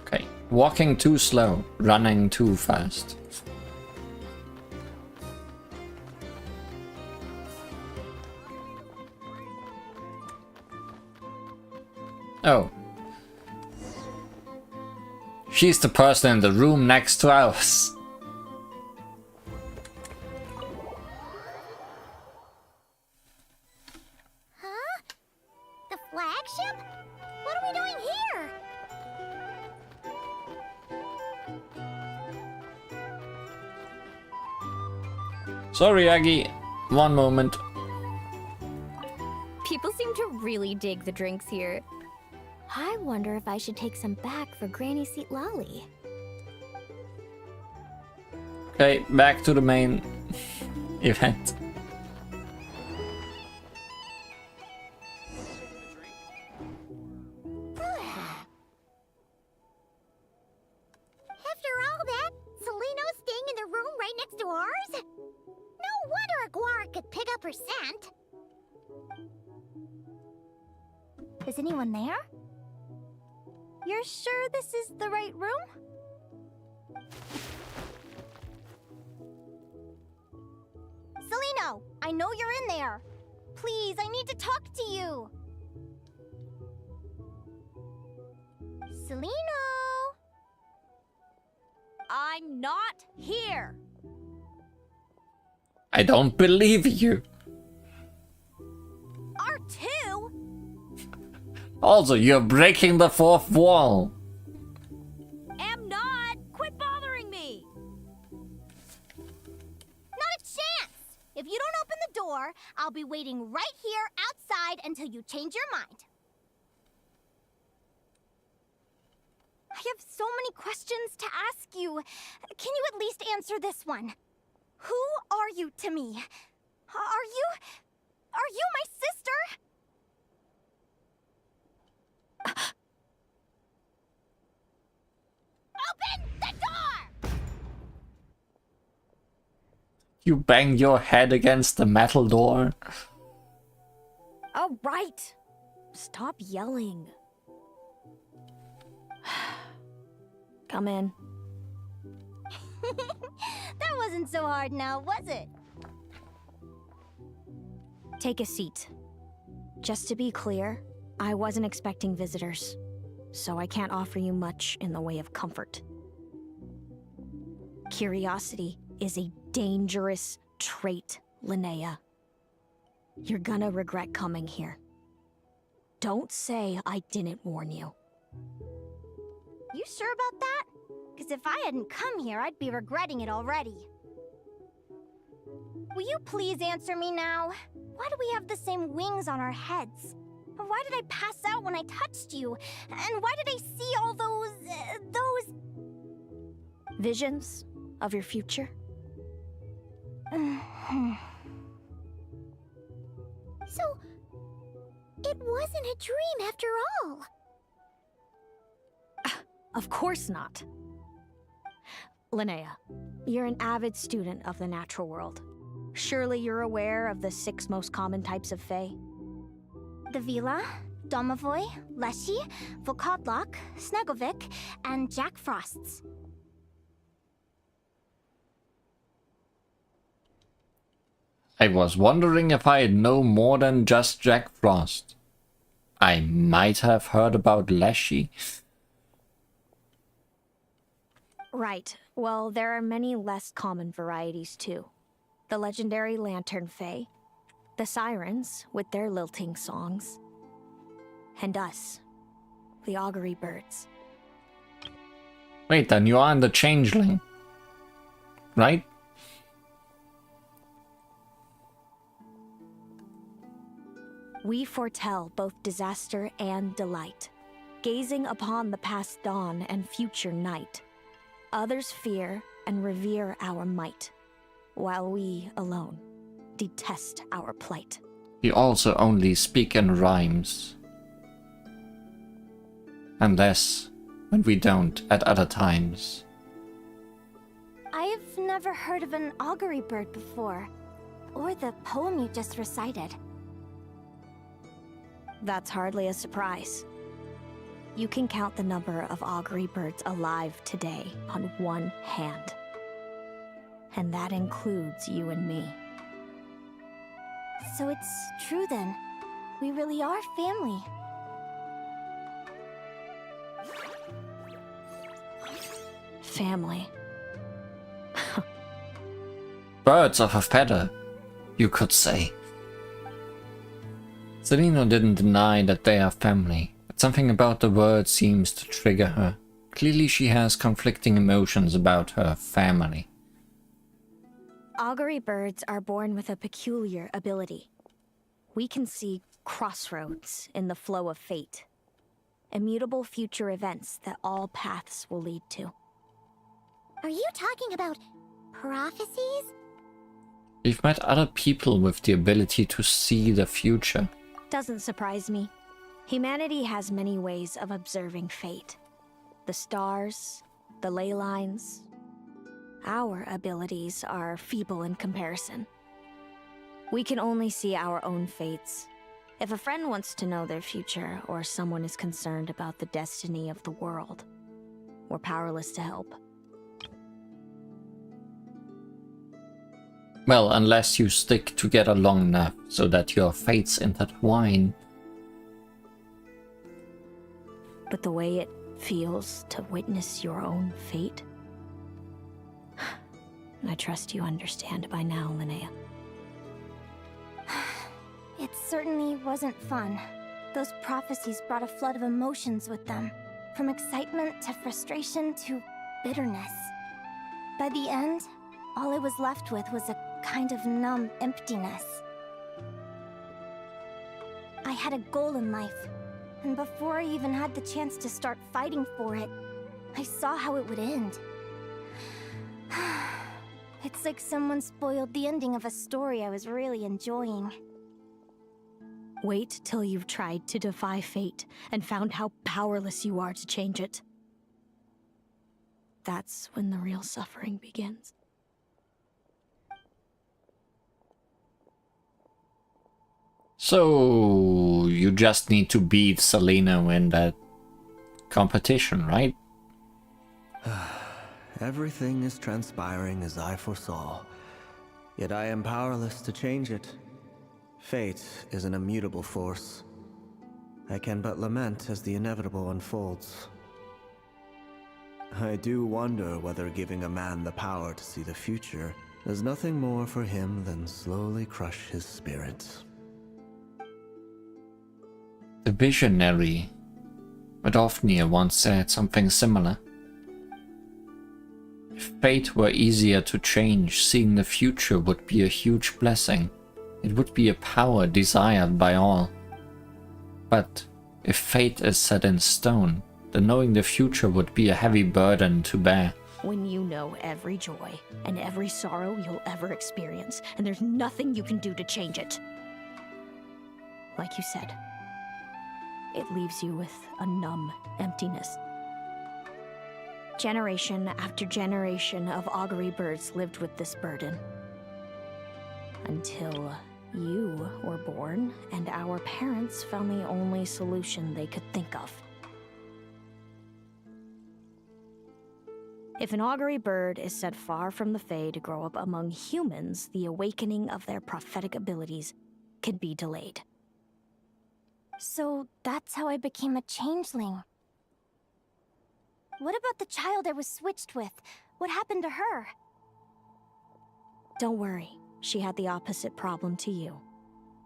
Okay, walking too slow, running too fast. Oh. She's the person in the room next to us. Huh? The flagship? What are we doing here? Sorry, Aggie. One moment. People seem to really dig the drinks here. I wonder if I should take some back for Granny Seat Lolly. Okay, back to the main event. After all that, Seleno's staying in the room right next to ours? No wonder Aguara could pick up her scent. Is anyone there? You're sure this is the right room? Seleno, I know you're in there. Please, I need to talk to you. Seleno? I'm not here. I don't believe you. R2? Also, you're breaking the fourth wall. Am not. Quit bothering me. Not a chance! If you don't open the door, I'll be waiting right here outside until you change your mind. I have so many questions to ask you. Can you at least answer this one? Who are you to me? Are you my sister? Open the door! You bang your head against the metal door. Oh, right. Stop yelling. Come in. That wasn't so hard now, was it? Take a seat. Just to be clear, I wasn't expecting visitors, so I can't offer you much in the way of comfort. Curiosity is a dangerous trait, Linnea. You're gonna regret coming here. Don't say I didn't warn you. You sure about that? Because if I hadn't come here, I'd be regretting it already. Will you please answer me now? Why do we have the same wings on our heads? Why did I pass out when I touched you? And why did I see all those... Visions of your future? So, it wasn't a dream after all. Of course not. Linnea, you're an avid student of the natural world. Surely you're aware of the 6 most common types of Fae? The Vila, Domovoy, Leshy, Volkodlok, Snegovic, and Jack Frosts. I was wondering if I know more than just Jack Frost. I might have heard about Leshy. Right. Well, there are many less common varieties too. The legendary Lantern Fae, the Sirens with their lilting songs, and us, the Augury Birds. Wait, then you are the Changeling, right? We foretell both disaster and delight, gazing upon the past dawn and future night. Others fear and revere our might, while we alone detest our plight. We also only speak in rhymes. Unless when we don't at other times. I've never heard of an augury bird before, or the poem you just recited. That's hardly a surprise. You can count the number of augury birds alive today on one hand. And that includes you and me. So it's true then. We really are family. Family. Birds of a feather, you could say. Selena didn't deny that they are family, but something about the word seems to trigger her. Clearly she has conflicting emotions about her family. Augury birds are born with a peculiar ability. We can see crossroads in the flow of fate. Immutable future events that all paths will lead to. Are you talking about prophecies? We've met other people with the ability to see the future. Doesn't surprise me. Humanity has many ways of observing fate. The stars, the ley lines. Our abilities are feeble in comparison. We can only see our own fates. If a friend wants to know their future, or someone is concerned about the destiny of the world, we're powerless to help. Well, unless you stick together long enough so that your fates intertwine. But the way it feels to witness your own fate, I trust you understand by now, Linnea. It certainly wasn't fun. Those prophecies brought a flood of emotions with them. From excitement to frustration to bitterness. By the end, all I was left with was a kind of numb emptiness. I had a goal in life, and before I even had the chance to start fighting for it, I saw how it would end. It's like someone spoiled the ending of a story I was really enjoying. Wait till you've tried to defy fate and found how powerless you are to change it. That's when the real suffering begins. So, you just need to beat Selena in that competition, right? Everything is transpiring as I foresaw, yet I am powerless to change it. Fate is an immutable force. I can but lament as the inevitable unfolds. I do wonder whether giving a man the power to see the future does nothing more for him than slowly crush his spirit. The visionary, Adolphnia once said something similar. If fate were easier to change, seeing the future would be a huge blessing. It would be a power desired by all. But if fate is set in stone, then knowing the future would be a heavy burden to bear. When you know every joy and every sorrow you'll ever experience, and there's nothing you can do to change it. Like you said, it leaves you with a numb emptiness. Generation after generation of augury birds lived with this burden. Until you were born, and our parents found the only solution they could think of. If an augury bird is set far from the Fae to grow up among humans, the awakening of their prophetic abilities can be delayed. So that's how I became a changeling. What about the child I was switched with? What happened to her? Don't worry, she had the opposite problem to you.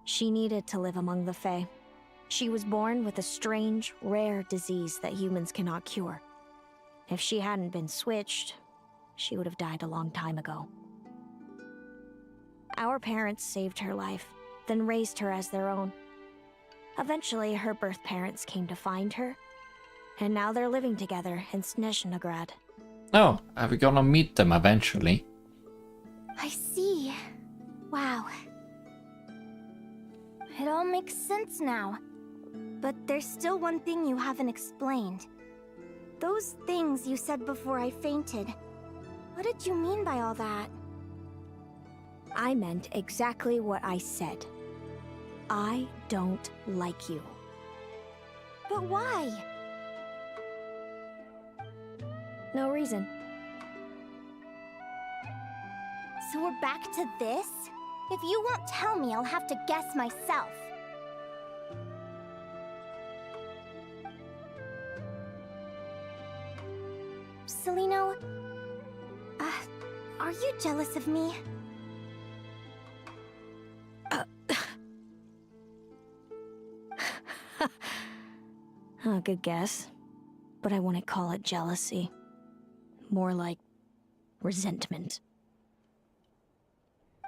She needed to live among the Fae. She was born with a strange, rare disease that humans cannot cure. If she hadn't been switched, she would have died a long time ago. Our parents saved her life, then raised her as their own. Eventually, her birth parents came to find her, and now they're living together in Snezhnegrad. Oh, are we gonna meet them eventually? I see. Wow. It all makes sense now. But there's still one thing you haven't explained. Those things you said before I fainted. What did you mean by all that? I meant exactly what I said. I don't like you. But why? No reason. So we're back to this? If you won't tell me, I'll have to guess myself. Celino, are you jealous of me? Good guess. But I wouldn't call it jealousy. More like resentment.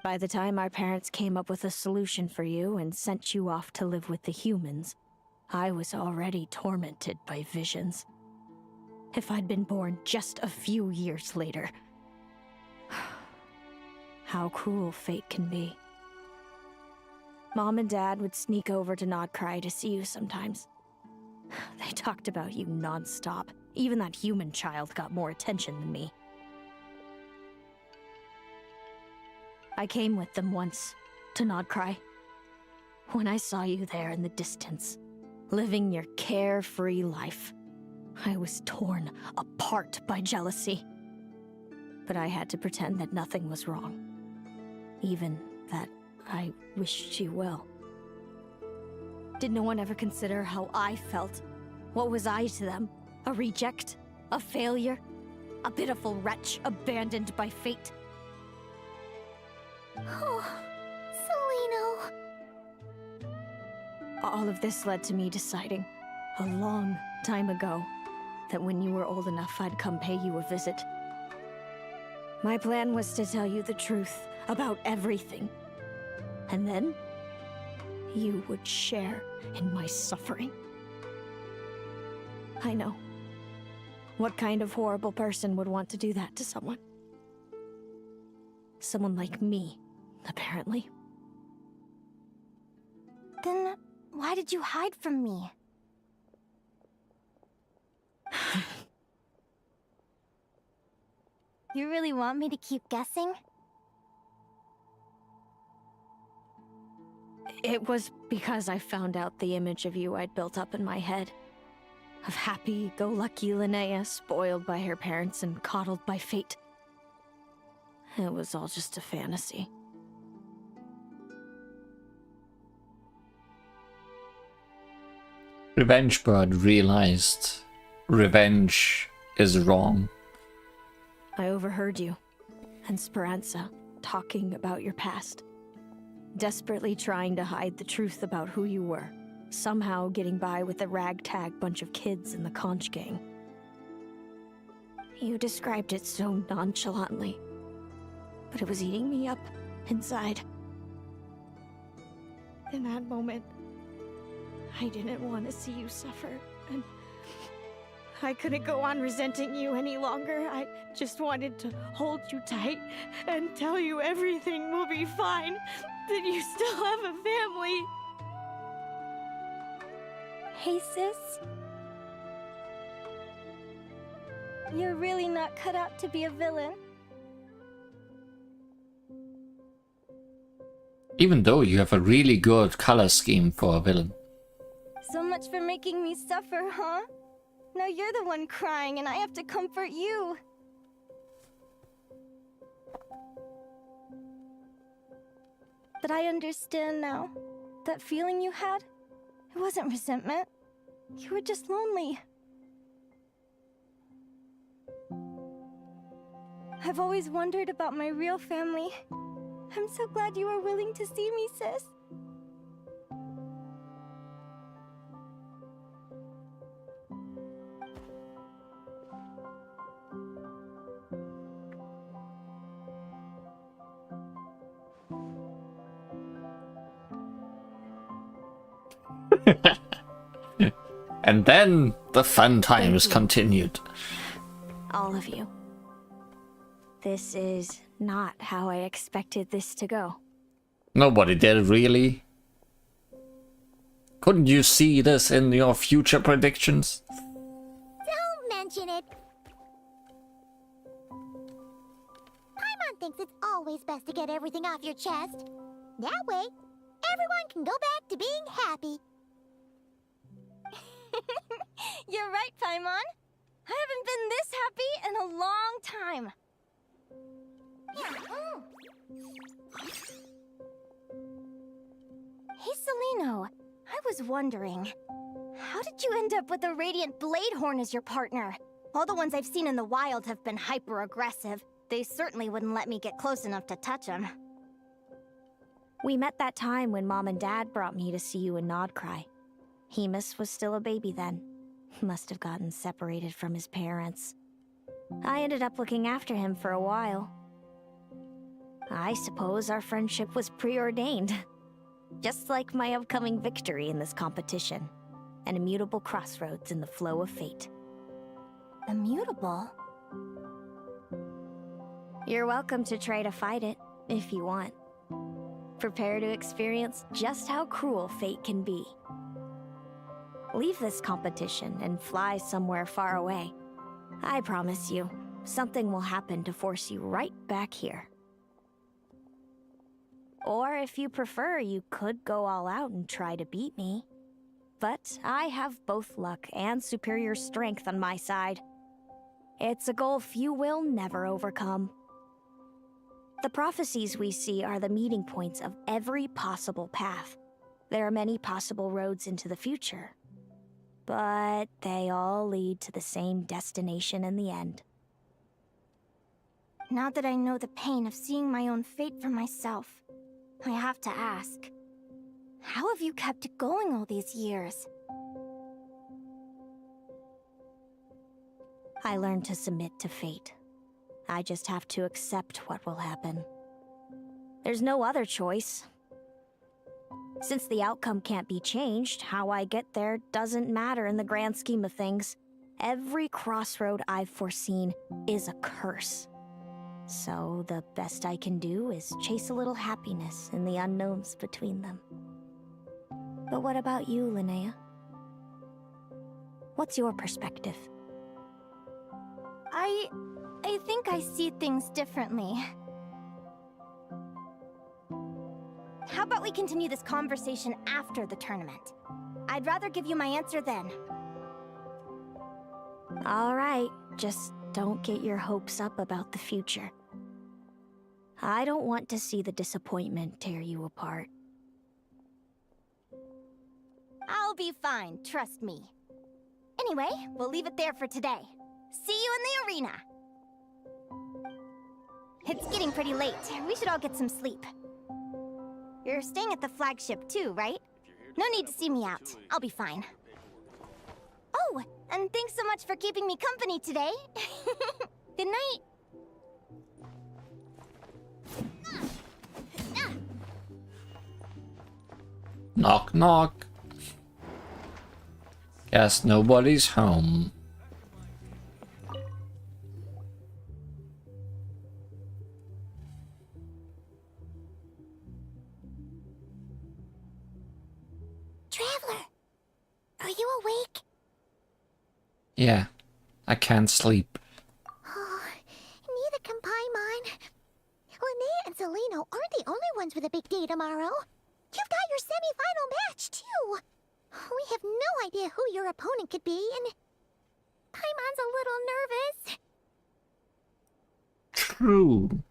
By the time our parents came up with a solution for you and sent you off to live with the humans, I was already tormented by visions. If I'd been born just a few years later. How cruel fate can be. Mom and Dad would sneak over to Nodcry to see you sometimes. They talked about you non-stop. Even that human child got more attention than me. I came with them once, to Nodcry. When I saw you there in the distance, living your carefree life, I was torn apart by jealousy. But I had to pretend that nothing was wrong. Even that I wished you well. Did no one ever consider how I felt? What was I to them? A reject? A failure? A pitiful wretch abandoned by fate? Oh, Celino. All of this led to me deciding, a long time ago, that when you were old enough, I'd come pay you a visit. My plan was to tell you the truth about everything. And then, you would share in my suffering. I know. What kind of horrible person would want to do that to someone? Someone like me, apparently. Then, why did you hide from me? You really want me to keep guessing? It was because I found out the image of you I'd built up in my head. Of happy-go-lucky Linnea, spoiled by her parents and coddled by fate. It was all just a fantasy. Revenge Bird realized revenge is wrong. I overheard you and Speranza talking about your past. Desperately trying to hide the truth about who you were. Somehow getting by with a ragtag bunch of kids in the conch gang. You described it so nonchalantly, but it was eating me up inside. In that moment, I didn't want to see you suffer, and I couldn't go on resenting you any longer. I just wanted to hold you tight and tell you everything will be fine, that you still have a family. Hey, sis. You're really not cut out to be a villain. Even though you have a really good color scheme for a villain. So much for making me suffer, huh? Now you're the one crying and I have to comfort you. But I understand now. That feeling you had, it wasn't resentment. You were just lonely. I've always wondered about my real family. I'm so glad you were willing to see me, sis. And then the fun times continued. All of you. This is not how I expected this to go. Nobody did, really. Couldn't you see this in your future predictions? Don't mention it. Paimon thinks it's always best to get everything off your chest. That way, everyone can go back to being happy. You're right, Paimon. I haven't been this happy in a long time. Hey, Celino. I was wondering, how did you end up with a Radiant Bladehorn as your partner? All the ones I've seen in the wild have been hyper-aggressive. They certainly wouldn't let me get close enough to touch them. We met that time when Mom and Dad brought me to see you in Nodcry. Hemus was still a baby then. Must have gotten separated from his parents. I ended up looking after him for a while. I suppose our friendship was preordained. Just like my upcoming victory in this competition. An immutable crossroads in the flow of fate. Immutable? You're welcome to try to fight it, if you want. Prepare to experience just how cruel fate can be. Leave this competition and fly somewhere far away. I promise you, something will happen to force you right back here. Or if you prefer, you could go all out and try to beat me. But I have both luck and superior strength on my side. It's a goal few will never overcome. The prophecies we see are the meeting points of every possible path. There are many possible roads into the future. But they all lead to the same destination in the end. Now that I know the pain of seeing my own fate for myself, I have to ask, how have you kept it going all these years? I learned to submit to fate. I just have to accept what will happen. There's no other choice. Since the outcome can't be changed, how I get there doesn't matter in the grand scheme of things. Every crossroad I've foreseen is a curse. So the best I can do is chase a little happiness in the unknowns between them. But what about you, Linnea? What's your perspective? I think I see things differently. How about we continue this conversation after the tournament? I'd rather give you my answer then. All right, just don't get your hopes up about the future. I don't want to see the disappointment tear you apart. I'll be fine, trust me. Anyway, we'll leave it there for today. See you in the arena! It's getting pretty late. We should all get some sleep. You're staying at the flagship too, right? No need to see me out. I'll be fine. Oh, and thanks so much for keeping me company today. Good night. Knock, knock. Guess nobody's home. Traveler, are you awake? Yeah, I can't sleep. Oh, neither can Paimon. Linnea and Celino aren't the only ones with a big day tomorrow. You've got your semi-final match, too. We have no idea who your opponent could be, and Paimon's a little nervous. True.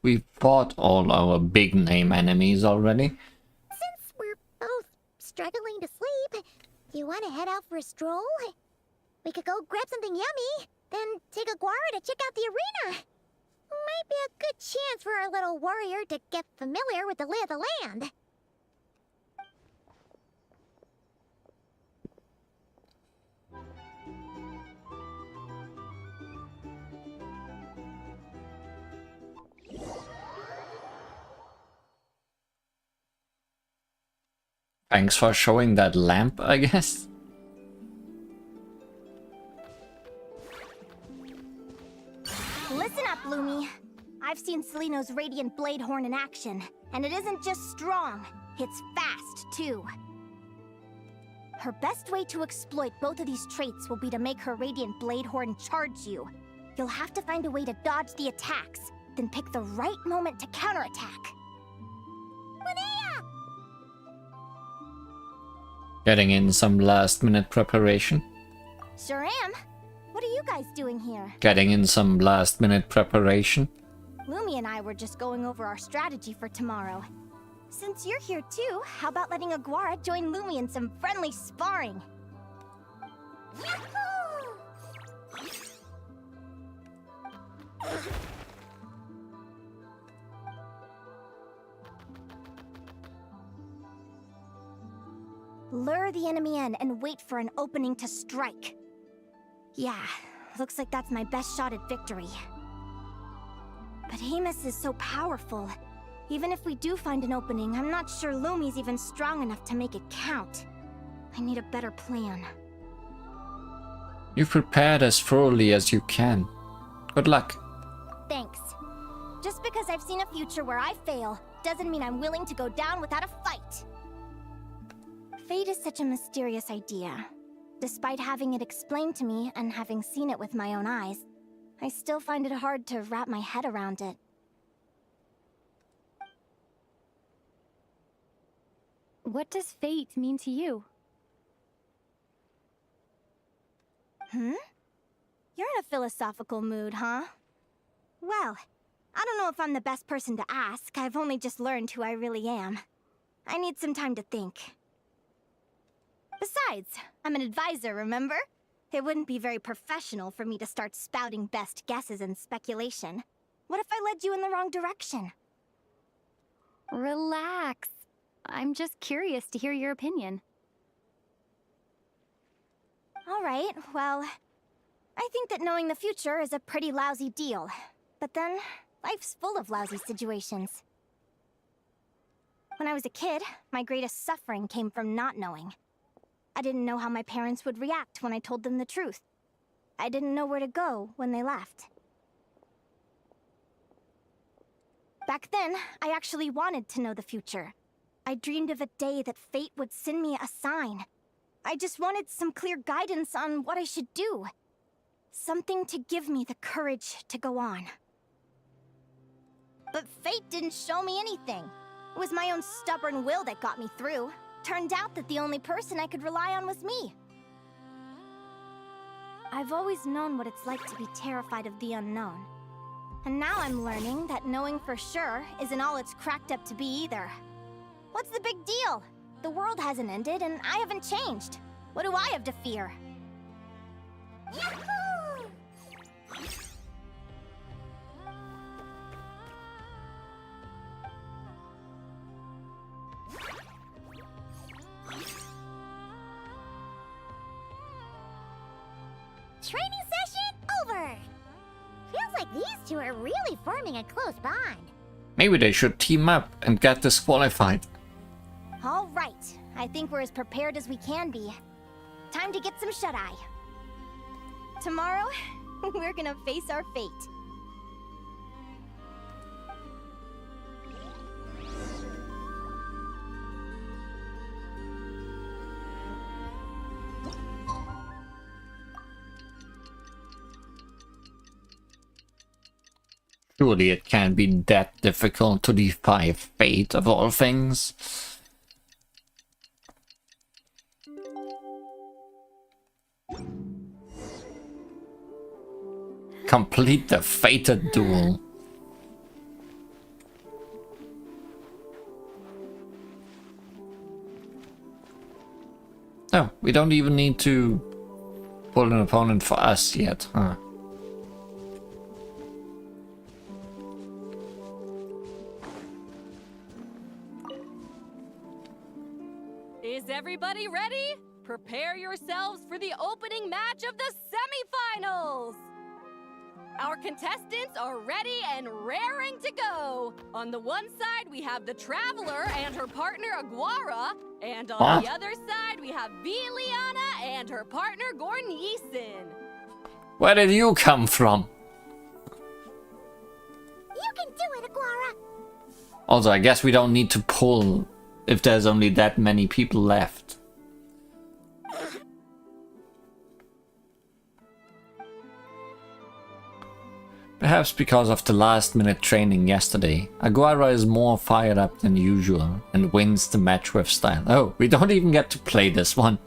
We've fought all our big name enemies already. Since we're both struggling to sleep, do you want to head out for a stroll? We could go grab something yummy, then take a guara to check out the arena. Might be a good chance for our little warrior to get familiar with the lay of the land. Thanks for showing that lamp, I guess. Listen up, Lumi. I've seen Seleno's Radiant Blade Horn in action, and it isn't just strong, it's fast, too. Her best way to exploit both of these traits will be to make her Radiant Blade Horn charge you. You'll have to find a way to dodge the attacks, then pick the right moment to counterattack. Linnea! Getting in some last-minute preparation. Sure am. What are you guys doing here? Getting in some last-minute preparation. Lumi and I were just going over our strategy for tomorrow. Since you're here too, how about letting Aguara join Lumi in some friendly sparring? Lure the enemy in and wait for an opening to strike. Yeah, looks like that's my best shot at victory. But Amos is so powerful. Even if we do find an opening, I'm not sure Lumi's even strong enough to make it count. I need a better plan. You've prepared as thoroughly as you can. Good luck. Thanks. Just because I've seen a future where I fail, doesn't mean I'm willing to go down without a fight. Fate is such a mysterious idea. Despite having it explained to me and having seen it with my own eyes, I still find it hard to wrap my head around it. What does fate mean to you? You're in a philosophical mood, huh? Well, I don't know if I'm the best person to ask. I've only just learned who I really am. I need some time to think. Besides, I'm an advisor, remember? It wouldn't be very professional for me to start spouting best guesses and speculation. What if I led you in the wrong direction? Relax. I'm just curious to hear your opinion. Alright, well, I think that knowing the future is a pretty lousy deal. But then, life's full of lousy situations. When I was a kid, my greatest suffering came from not knowing. I didn't know how my parents would react when I told them the truth. I didn't know where to go when they left. Back then, I actually wanted to know the future. I dreamed of a day that fate would send me a sign. I just wanted some clear guidance on what I should do. Something to give me the courage to go on. But fate didn't show me anything. It was my own stubborn will that got me through. Turned out that the only person I could rely on was me. I've always known what it's like to be terrified of the unknown. And now I'm learning that knowing for sure isn't all it's cracked up to be either. What's the big deal? The world hasn't ended and I haven't changed. What do I have to fear? Yahoo! Training session over! Feels like these two are really forming a close bond. Maybe they should team up and get disqualified. All right, I think we're as prepared as we can be. Time to get some shut-eye. Tomorrow, we're gonna face our fate. Surely it can't be that difficult to defy fate of all things. Complete the fated duel. No, we don't even need to pull an opponent for us yet, huh? Is everybody ready? Prepare yourselves for the opening match of the semifinals! Our contestants are ready and raring to go. On the one side, we have the Traveler and her partner Aguara. And on the other side, we have Viliana and her partner Gornyesin. Where did you come from? You can do it, Aguara! Also, I guess we don't need to pull if there's only that many people left. Perhaps because of the last-minute training yesterday, Aguara is more fired up than usual and wins the match with style. Oh, we don't even get to play this one.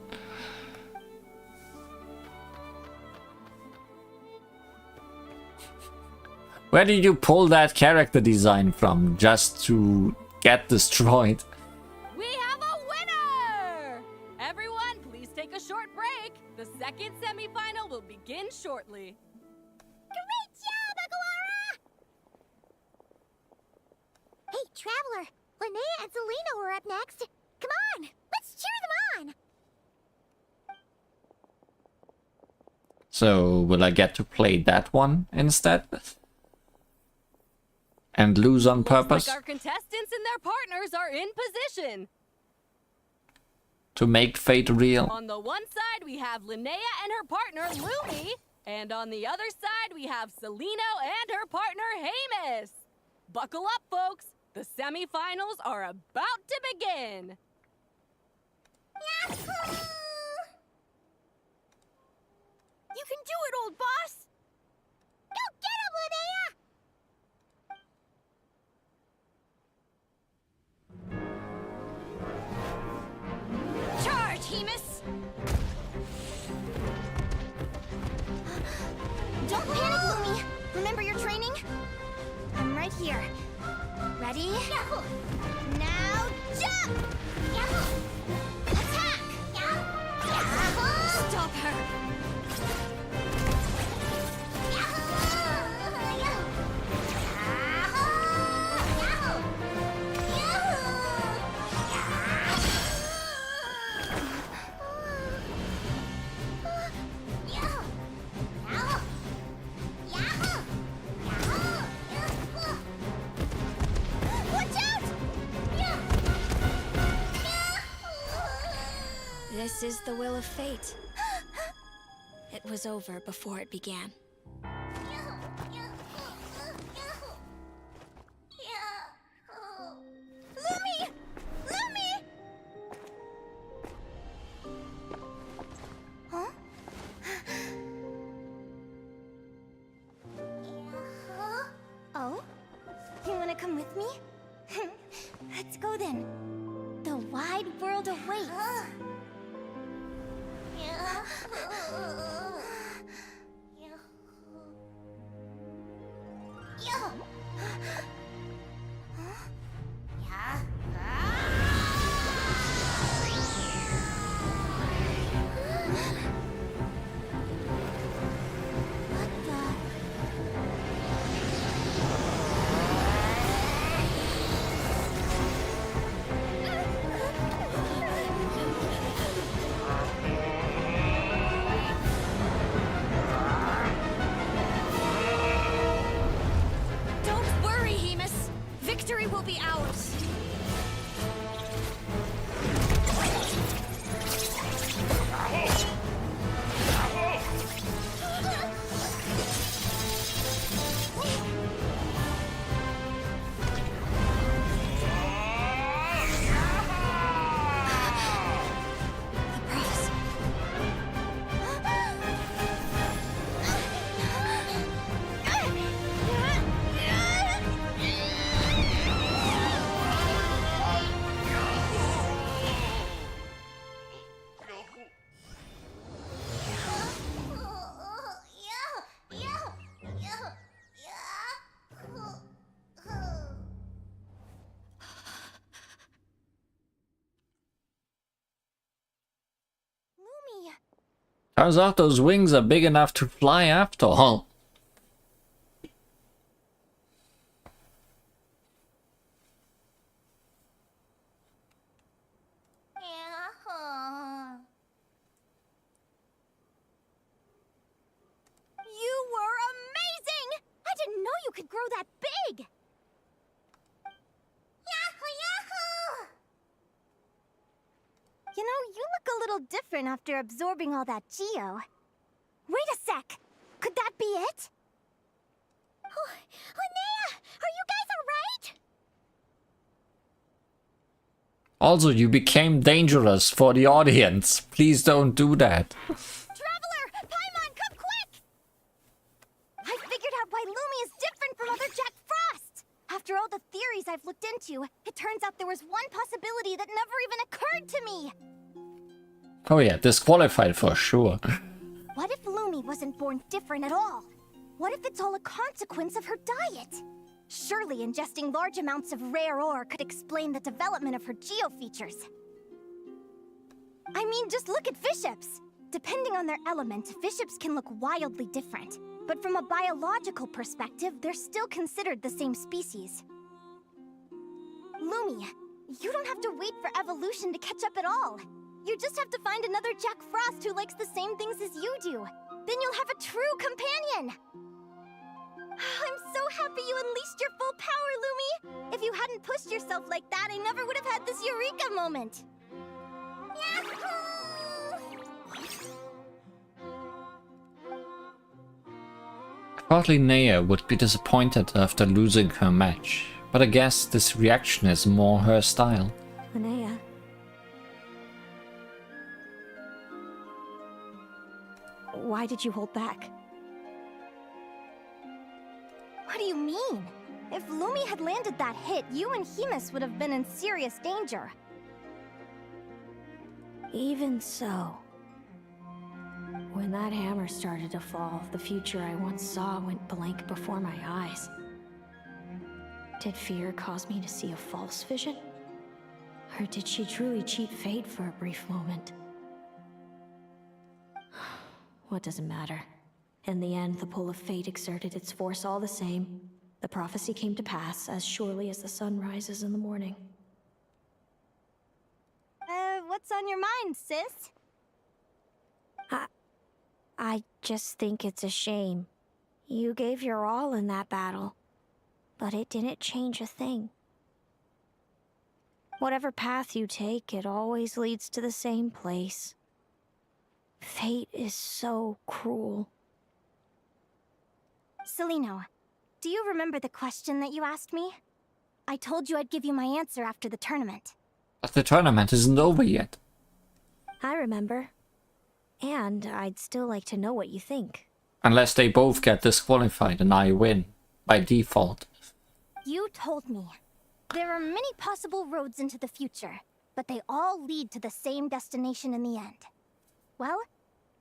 Where did you pull that character design from just to get destroyed? We have a winner! Everyone, please take a short break. The second semifinal will begin shortly. Great job, Aguara! Hey, Traveler! Linnea and Selena were up next. Come on, let's cheer them on! So, will I get to play that one instead? And lose on purpose? Looks like our contestants and their partners are in position. To make fate real? On the one side, we have Linnea and her partner Lumi. And on the other side, we have Celino and her partner Hamus. Buckle up, folks. The semifinals are about to begin. Yahoo! You can do it, old boss! Go get him, Linnea! Charge, Hemus! Don't panic, Lumi! Remember your training? I'm right here. Ready? Now jump! Attack! Stop her! This is the will of fate. It was over before it began. Lumi! Lumi! Huh? Oh? You wanna come with me? Let's go then. The wide world awaits. Don't worry, Hemus. Victory will be ours. Turns out those wings are big enough to fly after all. You were amazing! feel different after absorbing all that geo. Wait a sec! Could that be it? Oh, Linnea! Are you guys alright? Also, you became dangerous for the audience. Please don't do that. Traveler! Paimon, come quick! I figured out why Lumi is different from other Jack Frost! After all the theories I've looked into, it turns out there was one possibility that never even occurred to me! Oh yeah, disqualified for sure. What if Lumi wasn't born different at all? What if it's all a consequence of her diet? Surely ingesting large amounts of rare ore could explain the development of her geofeatures. I mean, just look at fiships. Depending on their element, fiships can look wildly different. But from a biological perspective, they're still considered the same species. Lumi, you don't have to wait for evolution to catch up at all. You just have to find another Jack Frost who likes the same things as you do. Then you'll have a true companion! I'm so happy you unleashed your full power, Lumi! If you hadn't pushed yourself like that, I never would have had this eureka moment! I thought Linnea would be disappointed after losing her match, but I guess this reaction is more her style. Linnea. Why did you hold back? What do you mean? If Lumi had landed that hit, you and Hemus would have been in serious danger. Even so, when that hammer started to fall, the future I once saw went blank before my eyes. Did fear cause me to see a false vision? Or did she truly cheat fate for a brief moment? What does it matter? In the end, the pull of fate exerted its force all the same. The prophecy came to pass as surely as the sun rises in the morning. What's on your mind, sis? I just think it's a shame. You gave your all in that battle, but it didn't change a thing. Whatever path you take, it always leads to the same place. Fate is so cruel. Celino, do you remember the question that you asked me? I told you I'd give you my answer after the tournament. But the tournament isn't over yet. I remember. And I'd still like to know what you think. Unless they both get disqualified and I win. By default. You told me. There are many possible roads into the future, but they all lead to the same destination in the end. Well,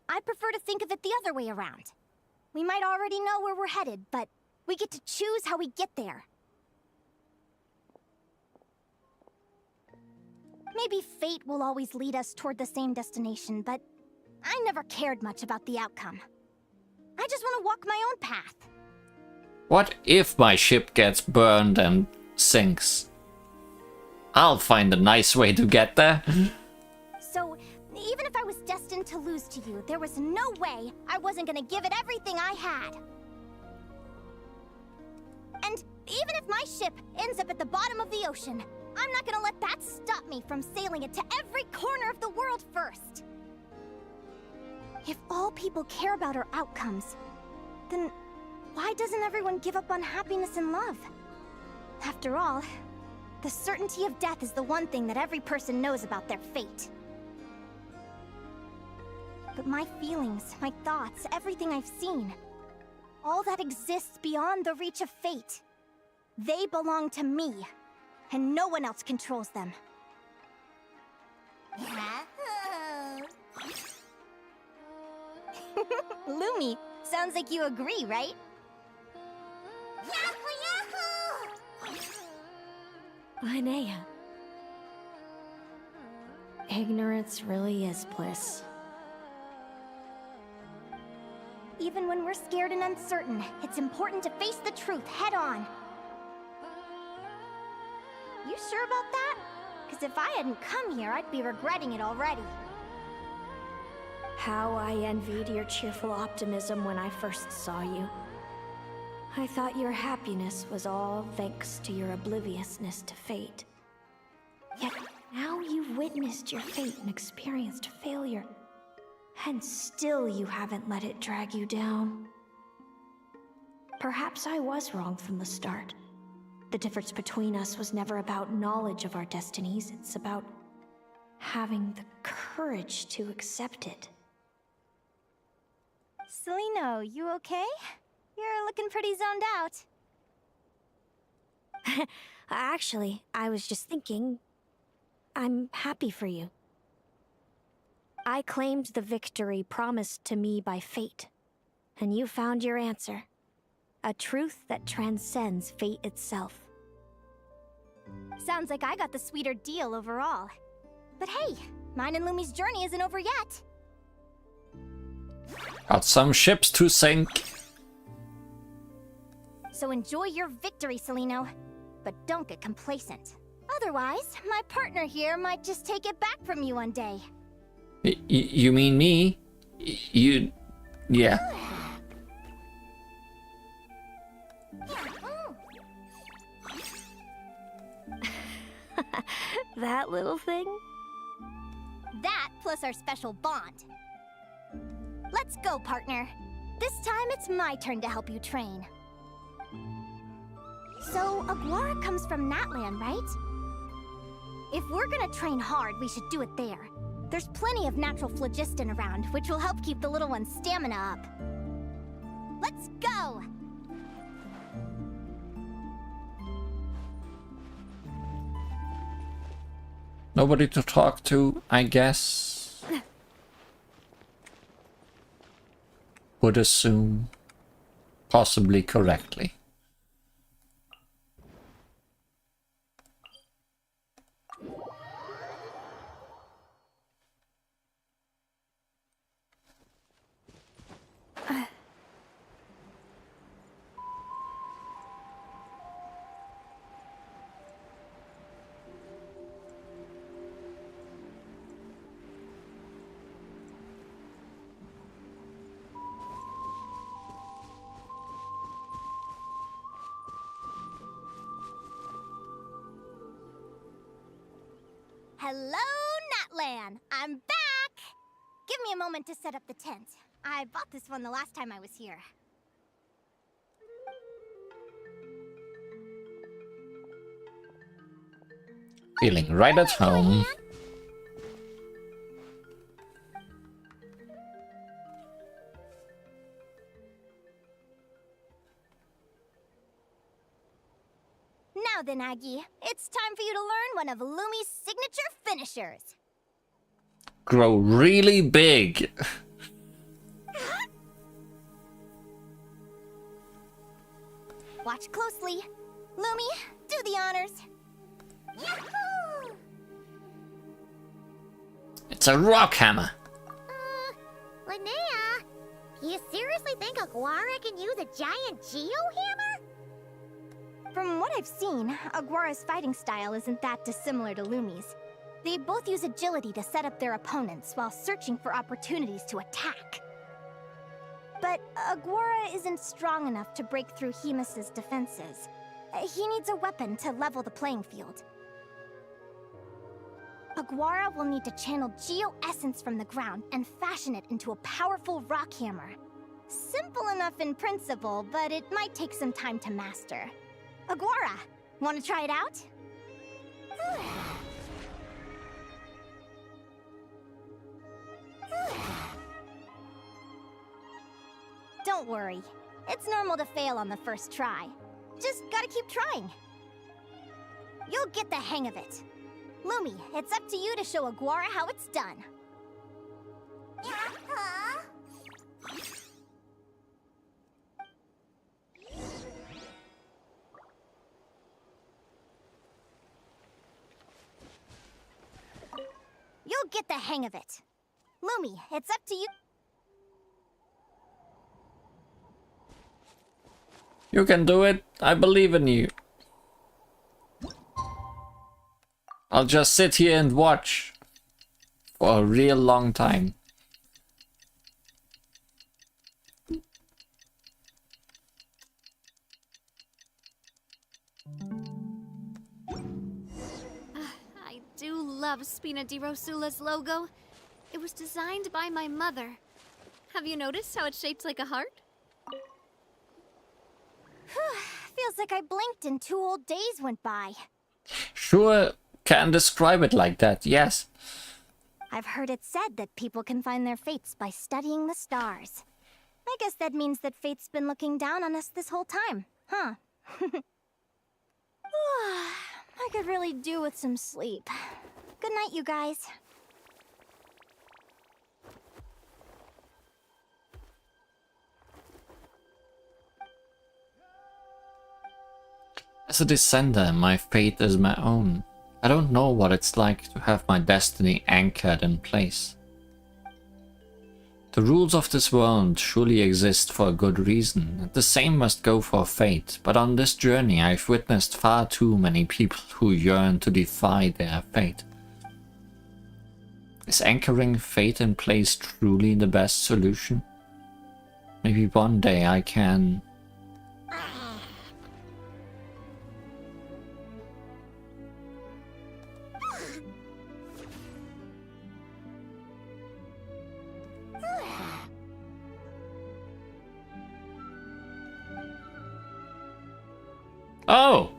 I prefer to think of it the other way around. We might already know where we're headed, but we get to choose how we get there. Maybe fate will always lead us toward the same destination, but I never cared much about the outcome. I just want to walk my own path. What if my ship gets burned and sinks? I'll find a nice way to get there. So, even if I was destined to lose to you, there was no way I wasn't gonna give it everything I had. And even if my ship ends up at the bottom of the ocean, I'm not gonna let that stop me from sailing it to every corner of the world first. If all people care about are outcomes, then why doesn't everyone give up on happiness and love? After all, the certainty of death is the one thing that every person knows about their fate. But my feelings, my thoughts, everything I've seen, all that exists beyond the reach of fate, they belong to me, and no one else controls them. Lumi, sounds like you agree, right? Linnea. Ignorance really is bliss. Even when we're scared and uncertain, it's important to face the truth head on. You sure about that? Because if I hadn't come here, I'd be regretting it already. How I envied your cheerful optimism when I first saw you. I thought your happiness was all thanks to your obliviousness to fate. Yet, Now you've witnessed your fate and experienced failure. And still you haven't let it drag you down. Perhaps I was wrong from the start. The difference between us was never about knowledge of our destinies, it's about having the courage to accept it. Celino, you okay? You're looking pretty zoned out. Actually, I was just thinking, I'm happy for you. I claimed the victory promised to me by fate, and you found your answer. A truth that transcends fate itself. Sounds like I got the sweeter deal overall. But hey, mine and Lumi's journey isn't over yet. Got some ships to sink. So enjoy your victory, Celino. But don't get complacent. Otherwise, my partner here might just take it back from you one day. You mean me? You... yeah. That little thing? That plus our special bond. Let's go, partner. This time it's my turn to help you train. So, Aguara comes from Natlan, right? If we're gonna train hard, we should do it there. There's plenty of natural phlogiston around, which will help keep the little one's stamina up. Let's go! Nobody to talk to, I guess. Would assume. Possibly correctly. Hello, Natlan! I'm back! Give me a moment to set up the tent. I bought this one the last time I was here. Feeling right at home. Now then, Aggie, it's time for you to learn one of Lumi's signature finishers. Grow really big. Watch closely. Lumi, do the honors. Yahoo! It's a rock hammer. Linnea, you seriously think Aguara can use a giant geohammer? From what I've seen, Aguara's fighting style isn't that dissimilar to Lumi's. They both use agility to set up their opponents while searching for opportunities to attack. But Aguara isn't strong enough to break through Hemus's defenses. He needs a weapon to level the playing field. Aguara will need to channel Geo-Essence from the ground and fashion it into a powerful rock hammer. Simple enough in principle, but it might take some time to master. Aguara, want to try it out? Don't worry. It's normal to fail on the first try. Just gotta keep trying. You'll get the hang of it. Lumi, it's up to you to show Aguara how it's done. You'll get the hang of it. Lumi, it's up to you. You can do it. I believe in you. I'll just sit here and watch for a real long time. I do love Spina di Rosula's logo. It was designed by my mother. Have you noticed how it's shaped like a heart? Feels like I blinked and 2 whole days went by. Sure, can describe it like that, yes. I've heard it said that people can find their fates by studying the stars. I guess that means that fate's been looking down on us this whole time, huh? I could really do with some sleep. Good night, you guys. As a descender, my fate is my own. I don't know what it's like to have my destiny anchored in place. The rules of this world surely exist for a good reason, and the same must go for fate, but on this journey I've witnessed far too many people who yearn to defy their fate. Is anchoring fate in place truly the best solution? Maybe one day I can... Oh!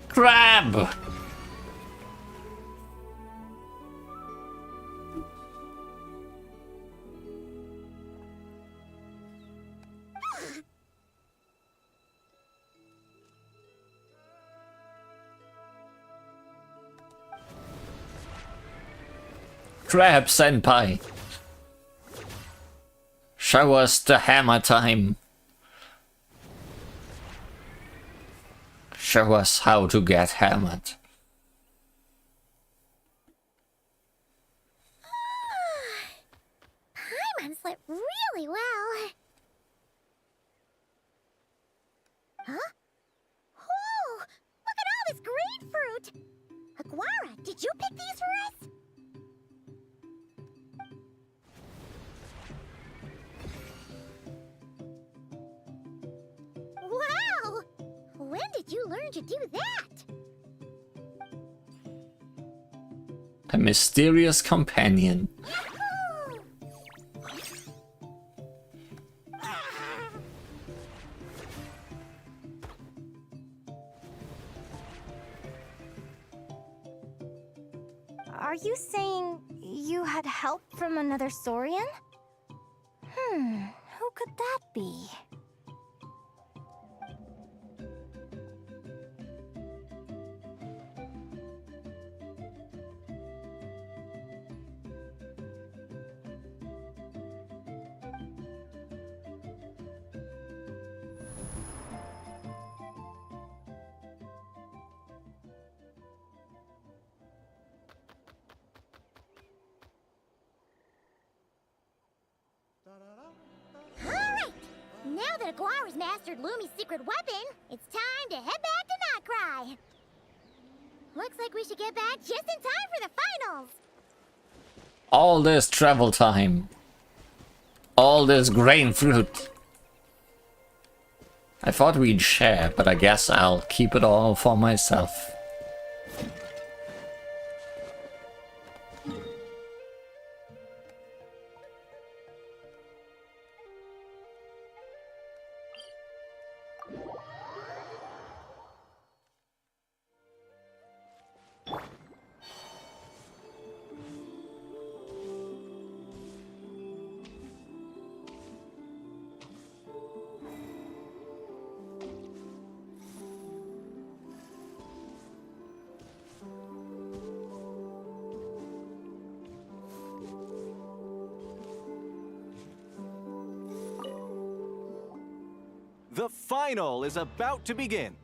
Crab! Crab Senpai! Show us the hammer time. Show us how to get hammered. Paimon slept really well. Huh? Whoa! Look at all this grapefruit! Aguara, did you pick these for us? Wow! When did you learn to do that? A mysterious companion. Are you saying you had help from another Saurian? Who could that be? Alright! Now that Aguara's mastered Lumi's secret weapon, it's time to head back to Notcry. Looks like we should get back just in time for the finals. All this travel time. All this grain fruit. I thought we'd share, but I guess I'll keep it all for myself. The final is about to begin.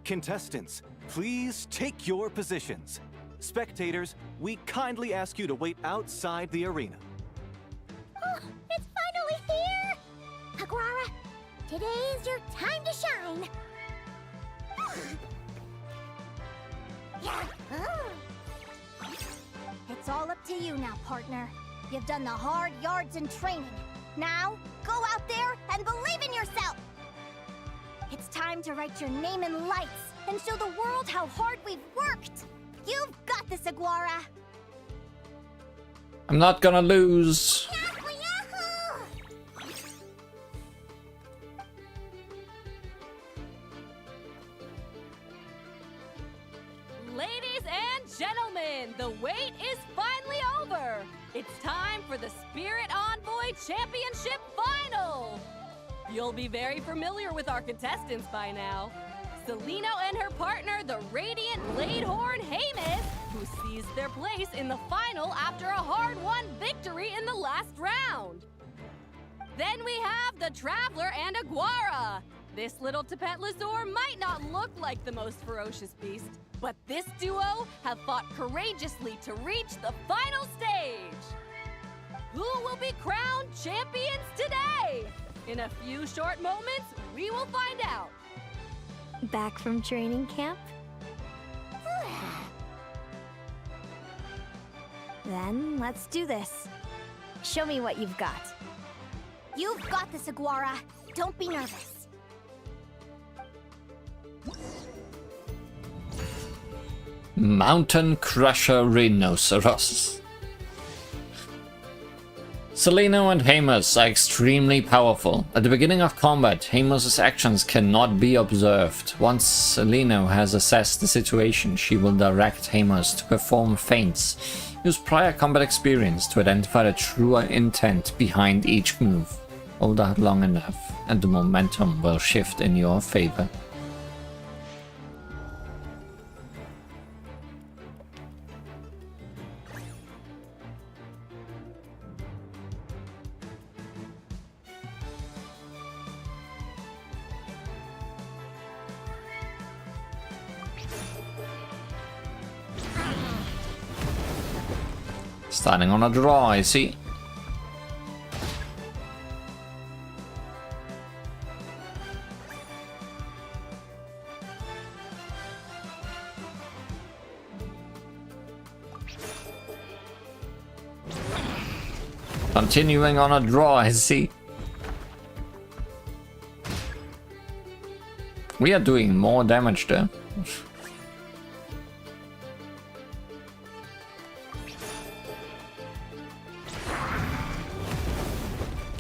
Contestants, please take your positions. Spectators, we kindly ask you to wait outside the arena. Oh, it's finally here! Aguara, today's your time to shine. It's all up to you now, partner. You've done the hard yards in training. Now, go out there and believe in yourself! It's time to write your name in lights and show the world how hard we've worked. You've got this, Aguara. I'm not gonna lose. Ladies and gentlemen, the wait is finally over. It's time for the Spirit Envoy Championship Final. You'll be very familiar with our contestants by now. Celino and her partner, the Radiant Bladehorn Hamus, who seized their place in the final after a hard-won victory in the last round. Then we have the Traveler and Aguara. This little Tapetlasaur might not look like the most ferocious beast, but this duo have fought courageously to reach the final stage. Who will be crowned champions today? In a few short moments, we will find out. Back from training camp? Then let's do this. Show me what you've got. You've got this, Aguara. Don't be nervous. Mountain Crusher Rhinoceros. Celino and Hamus are extremely powerful. At the beginning of combat, Hamus's actions cannot be observed. Once Celino has assessed the situation, she will direct Hamus to perform feints. Use prior combat experience to identify the true intent behind each move. Hold out long enough, and the momentum will shift in your favor. Starting on a draw, I see. Continuing on a draw, I see. We are doing more damage there.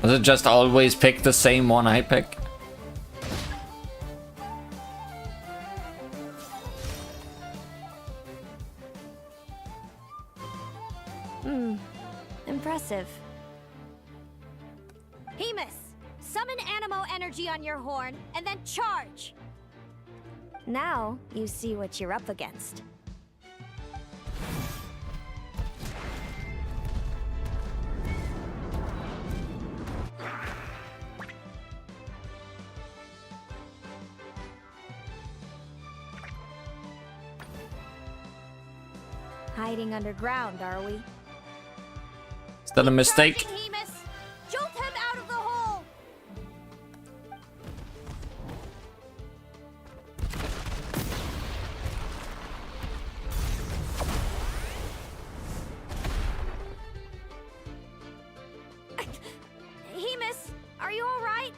Does it just always pick the same one I pick? Impressive. Hamus, summon Animo energy on your horn and then charge. Now you see what you're up against. Hiding underground, are we? Is that a mistake? Hamus, jolt him out of the hole. Hamus, are you all right?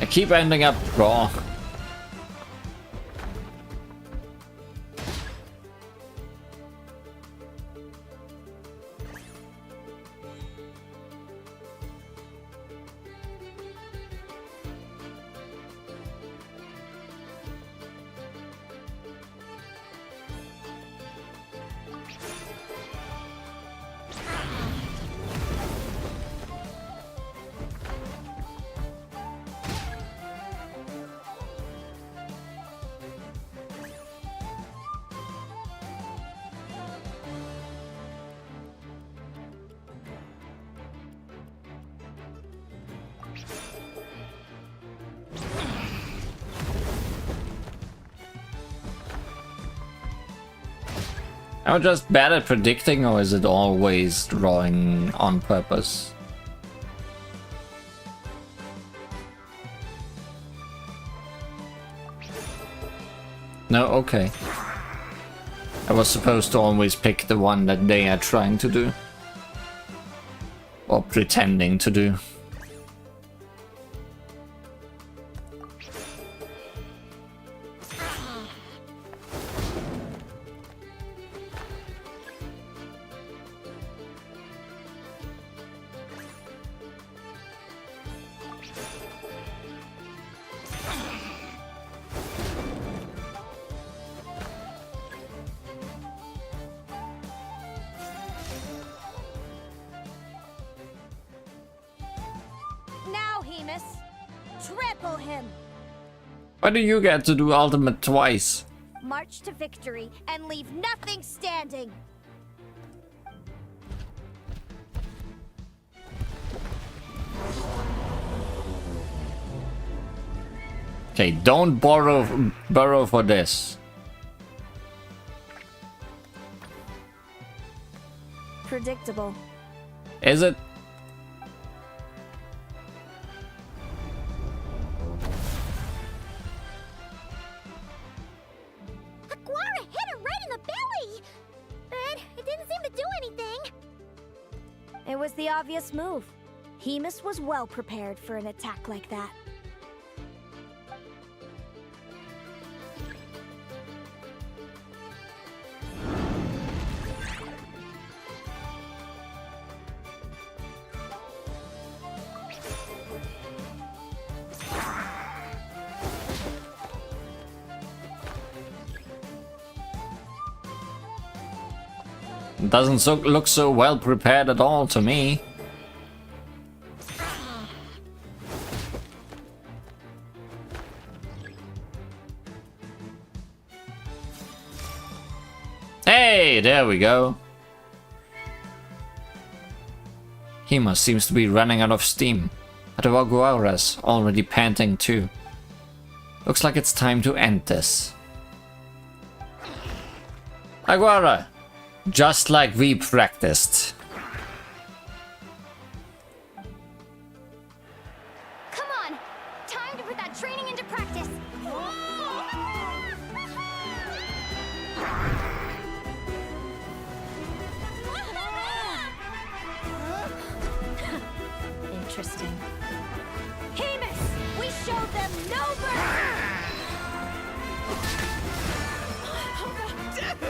I keep ending up raw. Am I just bad at predicting, or is it always drawing on purpose? No, okay. I was supposed to always pick the one that they are trying to do. Or pretending to do. Now, Hemus, triple him. Why do you get to do ultimate twice? March to victory and leave nothing standing. Okay, don't burrow for this. Predictable. Is it? Aguara hit her right in the belly! But it didn't seem to do anything. It was the obvious move. Hemus was well prepared for an attack like that. Doesn't look so well prepared at all to me. Hey, there we go. Hemus seems to be running out of steam. But Aguara's already panting too. Looks like it's time to end this. Aguara! Just like we practiced. Come on! Time to put that training into practice! Interesting. Hemus! We showed them no mercy!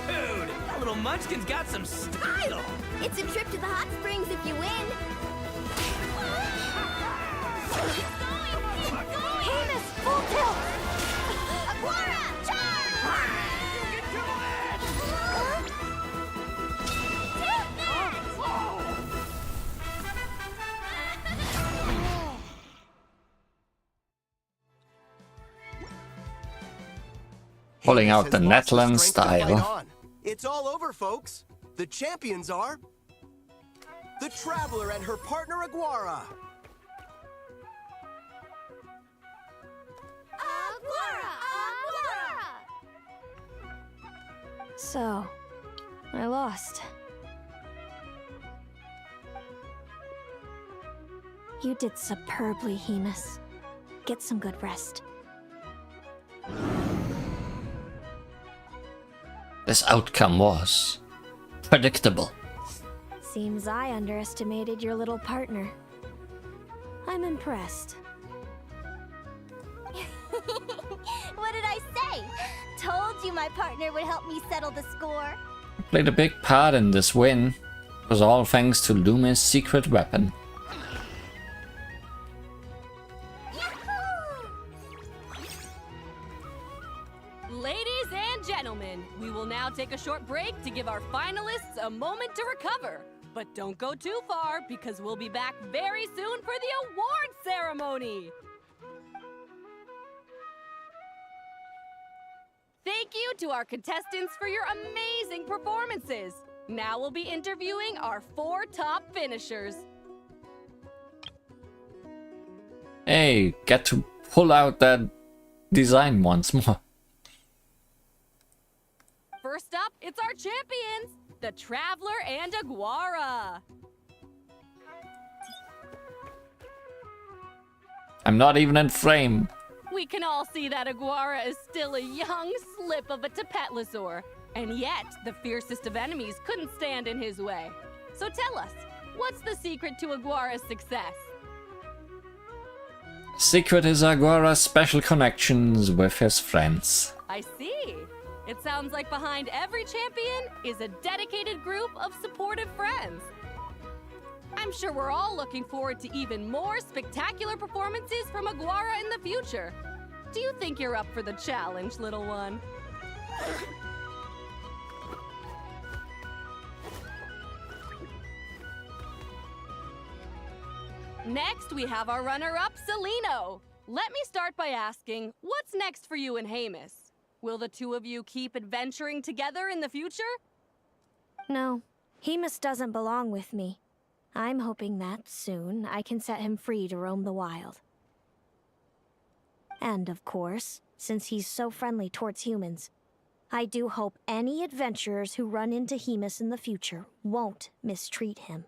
Dude! That little munchkin's got some style! It's a trip to the hot springs if you win. Hemus, full tilt! Aguara, charge! Pulling out the Has lots of Netland strength to fight style. on. It's all over, folks. The champions are the Traveler and her partner Aguara. So, I lost. You did superbly, Hemus. Get some good rest. This outcome was predictable. Seems I underestimated your little partner. I'm impressed. What did I say? Told you my partner would help me settle the score. Played a big part in this win. It was all thanks to Lumi's secret weapon. Ladies and gentlemen, we will now take a short break to give our finalists a moment to recover. But don't go too far, because we'll be back very soon for the award ceremony. Thank you to our contestants for your amazing performances. Now we'll be interviewing our 4 top finishers. Hey, get to pull out that design once more. First up, it's our champions, the Traveler and Aguara. I'm not even in frame. We can all see that Aguara is still a young slip of a Tapetlosaur, and yet the fiercest of enemies couldn't stand in his way. So tell us, what's the secret to Aguara's success? Secret is Aguara's special connections with his friends. I see. It sounds like behind every champion is a dedicated group of supportive friends. I'm sure we're all looking forward to even more spectacular performances from Aguara in the future. Do you think you're up for the challenge, little one? Next, we have our runner-up, Celino. Let me start by asking, what's next for you and Hamus? Will the two of you keep adventuring together in the future? No, Hamus doesn't belong with me. I'm hoping that soon I can set him free to roam the wild. And of course, since he's so friendly towards humans, I do hope any adventurers who run into Hamus in the future won't mistreat him.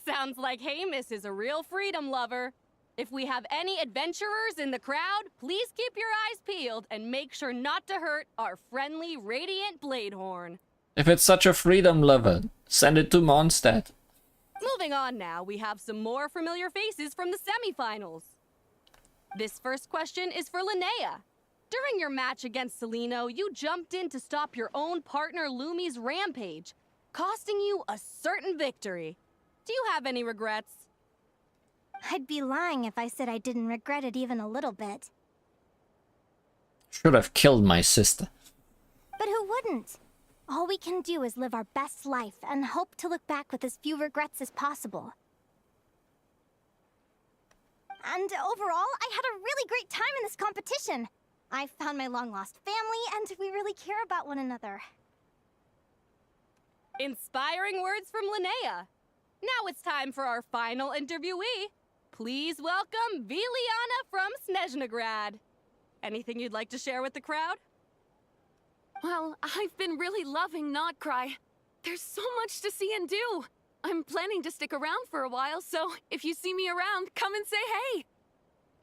Sounds like Hamus is a real freedom lover. If we have any adventurers in the crowd, please keep your eyes peeled and make sure not to hurt our friendly Radiant Bladehorn. If it's such a freedom lover, send it to Mondstadt. Moving on now, we have some more familiar faces from the semifinals. This first question is for Linnea. During your match against Celino, you jumped in to stop your own partner Lumi's rampage, costing you a certain victory. Do you have any regrets? I'd be lying if I said I didn't regret it even a little bit. Should have killed my sister. But who wouldn't? All we can do is live our best life and hope to look back with as few regrets as possible. And overall, I had a really great time in this competition. I found my long-lost family, and we really care about one another. Inspiring words from Linnea. Now it's time for our final interviewee. Please welcome Viliana from Snezhnegrad. Anything you'd like to share with the crowd? Well, I've been really loving Notcry. There's so much to see and do. I'm planning to stick around for a while, so if you see me around, come and say hey.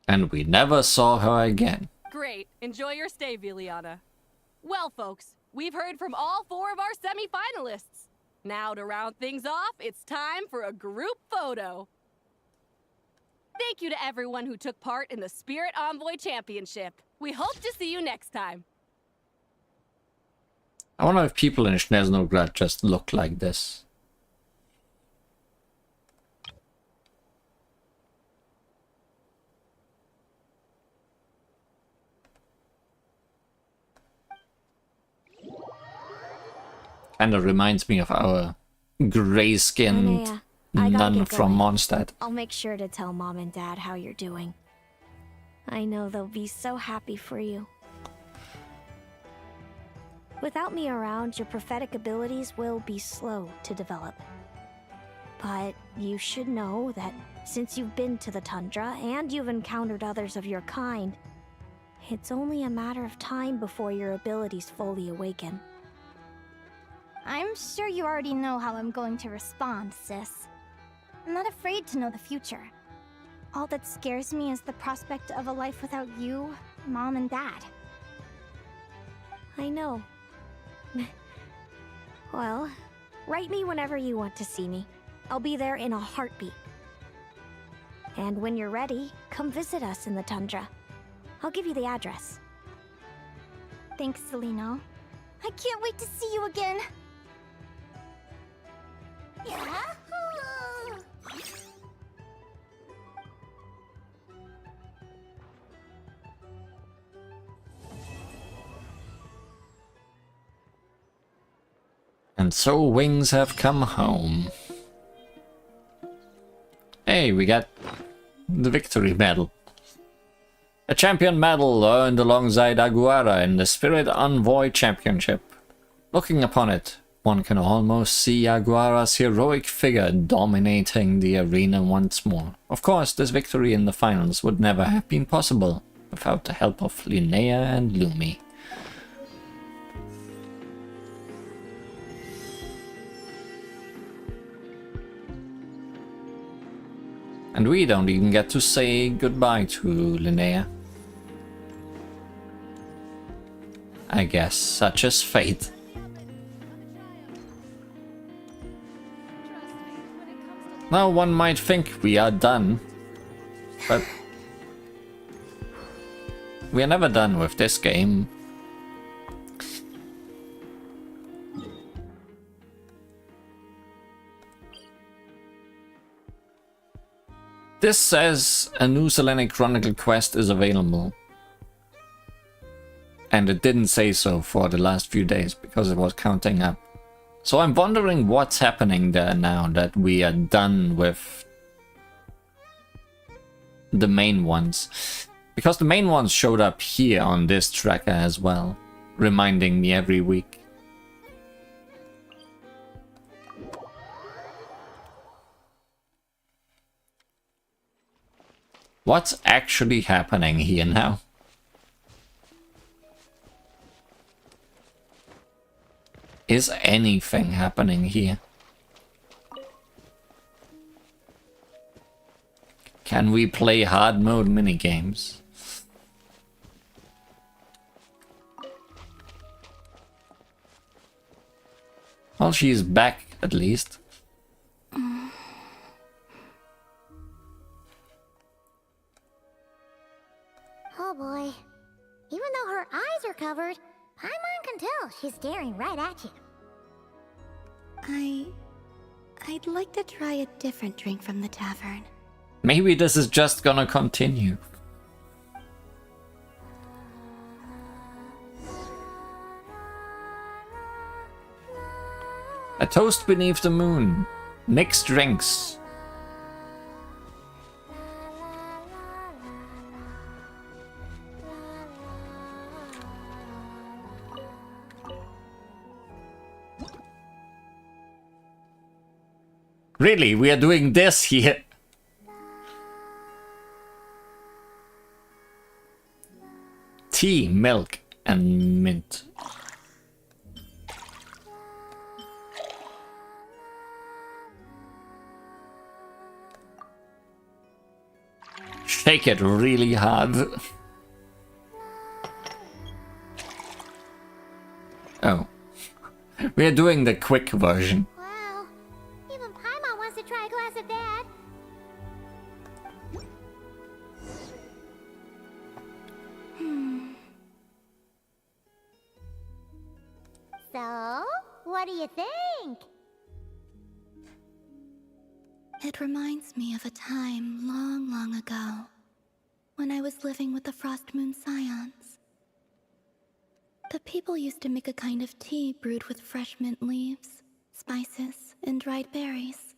And we never saw her again. Great. Enjoy your stay, Viliana. Well, folks, we've heard from all 4 of our semi-finalists. Now, to round things off, it's time for a group photo. Thank you to everyone who took part in the Spirit Envoy Championship. We hope to see you next time. I wonder if people in Snezhnegrad just look like this. Kinda reminds me of our gray-skinned nun from Mondstadt. I'll make sure to tell Mom and Dad how you're doing. I know they'll be so happy for you. Without me around, your prophetic abilities will be slow to develop. But you should know that since you've been to the tundra and you've encountered others of your kind, it's only a matter of time before your abilities fully awaken. I'm sure you already know how I'm going to respond, sis. I'm not afraid to know the future. All that scares me is the prospect of a life without you, Mom, and Dad. I know. Well, write me whenever you want to see me. I'll be there in a heartbeat. And when you're ready, come visit us in the tundra. I'll give you the address. Thanks, Celino. I can't wait to see you again. Yahoo! And so wings have come home. Hey, we got the victory medal. A champion medal earned alongside Aguara in the Spirit Envoy Championship. Looking upon it, one can almost see Aguara's heroic figure dominating the arena once more. Of course, this victory in the finals would never have been possible without the help of Linnea and Lumi. And we don't even get to say goodbye to Linnea. I guess such is fate. Now one might think we are done, but we are never done with this game. This says a new Selenic Chronicle quest is available. And it didn't say so for the last few days because it was counting up. So I'm wondering what's happening there now that we are done with the main ones. Because the main ones showed up here on this tracker as well, reminding me every week. What's actually happening here now? Is anything happening here? Can we play hard mode minigames? Well, she's back at least. Oh boy. Even though her eyes are covered, Paimon can tell she's staring right at you. I'd like to try a different drink from the tavern. Maybe this is just gonna continue. A toast beneath the moon. Mixed drinks. Really, we are doing this here. Tea, milk, and mint. Shake it really hard. Oh. We are doing the quick version. Wow. Even Paimon wants to try a glass of that. So, what do you think? It reminds me of a time long, long ago, when I was living with the Frost Moon Scions. The people used to make a kind of tea brewed with fresh mint leaves, spices, and dried berries.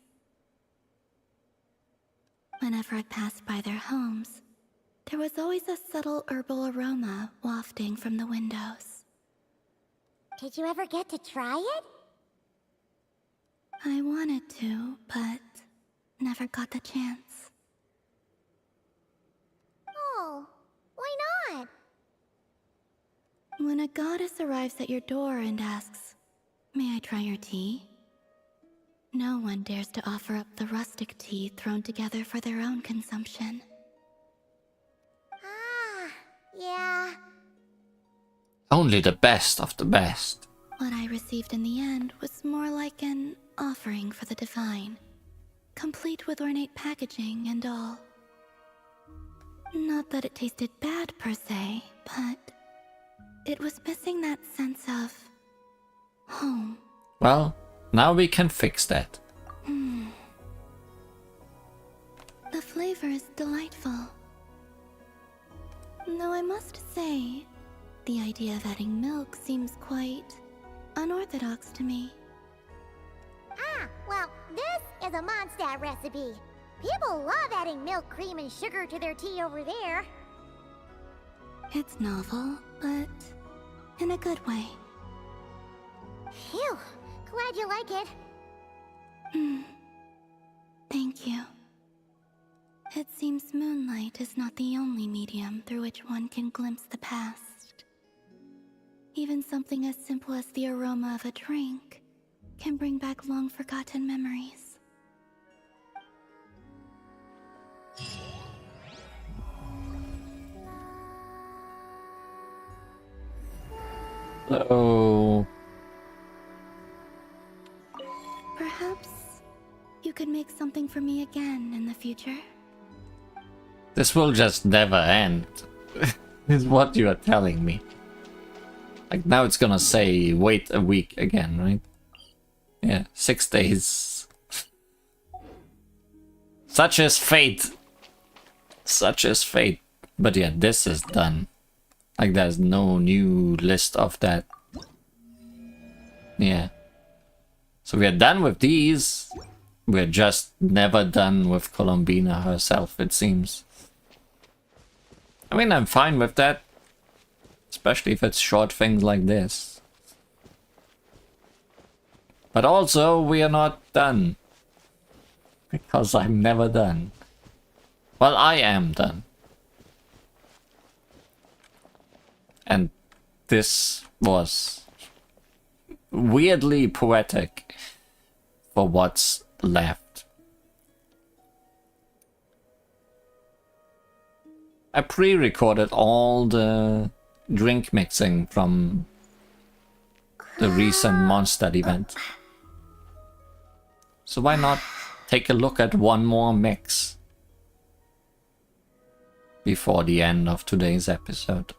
Whenever I passed by their homes, there was always a subtle herbal aroma wafting from the windows. Did you ever get to try it? I wanted to, but never got the chance. Oh, why not? When a goddess arrives at your door and asks, "May I try your tea?" no one dares to offer up the rustic tea thrown together for their own consumption. Ah, yeah. Only the best of the best. What I received in the end was more like an offering for the divine, complete with ornate packaging and all. Not that it tasted bad per se, but it was missing that sense of home. Well, now we can fix that. The flavor is delightful. Though I must say, the idea of adding milk seems quite unorthodox to me. Ah, well, this is a Mondstadt recipe. People love adding milk, cream, and sugar to their tea over there. It's novel, but in a good way. Phew, glad you like it. Thank you. It seems moonlight is not the only medium through which one can glimpse the past. Even something as simple as the aroma of a drink can bring back long-forgotten memories. So... Perhaps you could make something for me again in the future. this will just never end, is what you are telling me. Like, now it's gonna say, wait a week again, right? Yeah, 6 days. Such is fate. Such is fate. But yeah, this is done. Like, there's no new list of that. Yeah. So we are done with these. We're just never done with Columbina herself, it seems. I mean, I'm fine with that. Especially if it's short things like this. But also, we are not done. Because I'm never done. Well, I am done. And this was weirdly poetic for what's left. I pre-recorded all the drink mixing from the recent Mondstadt event. So why not take a look at one more mix before the end of today's episode?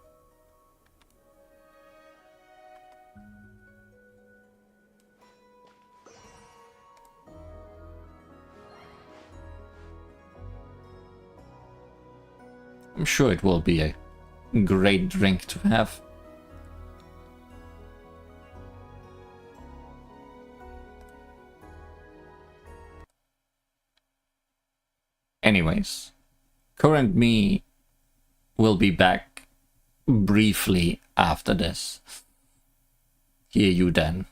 I'm sure it will be a great drink to have. Anyways, current me will be back briefly after this. Hear you then.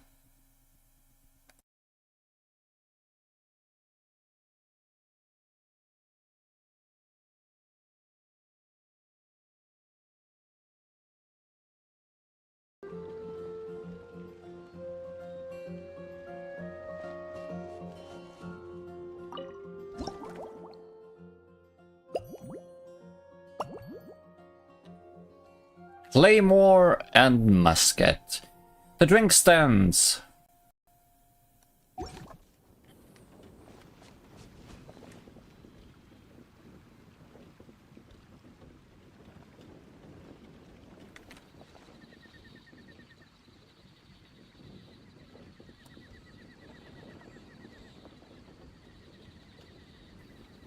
Claymore and musket. The drink stands.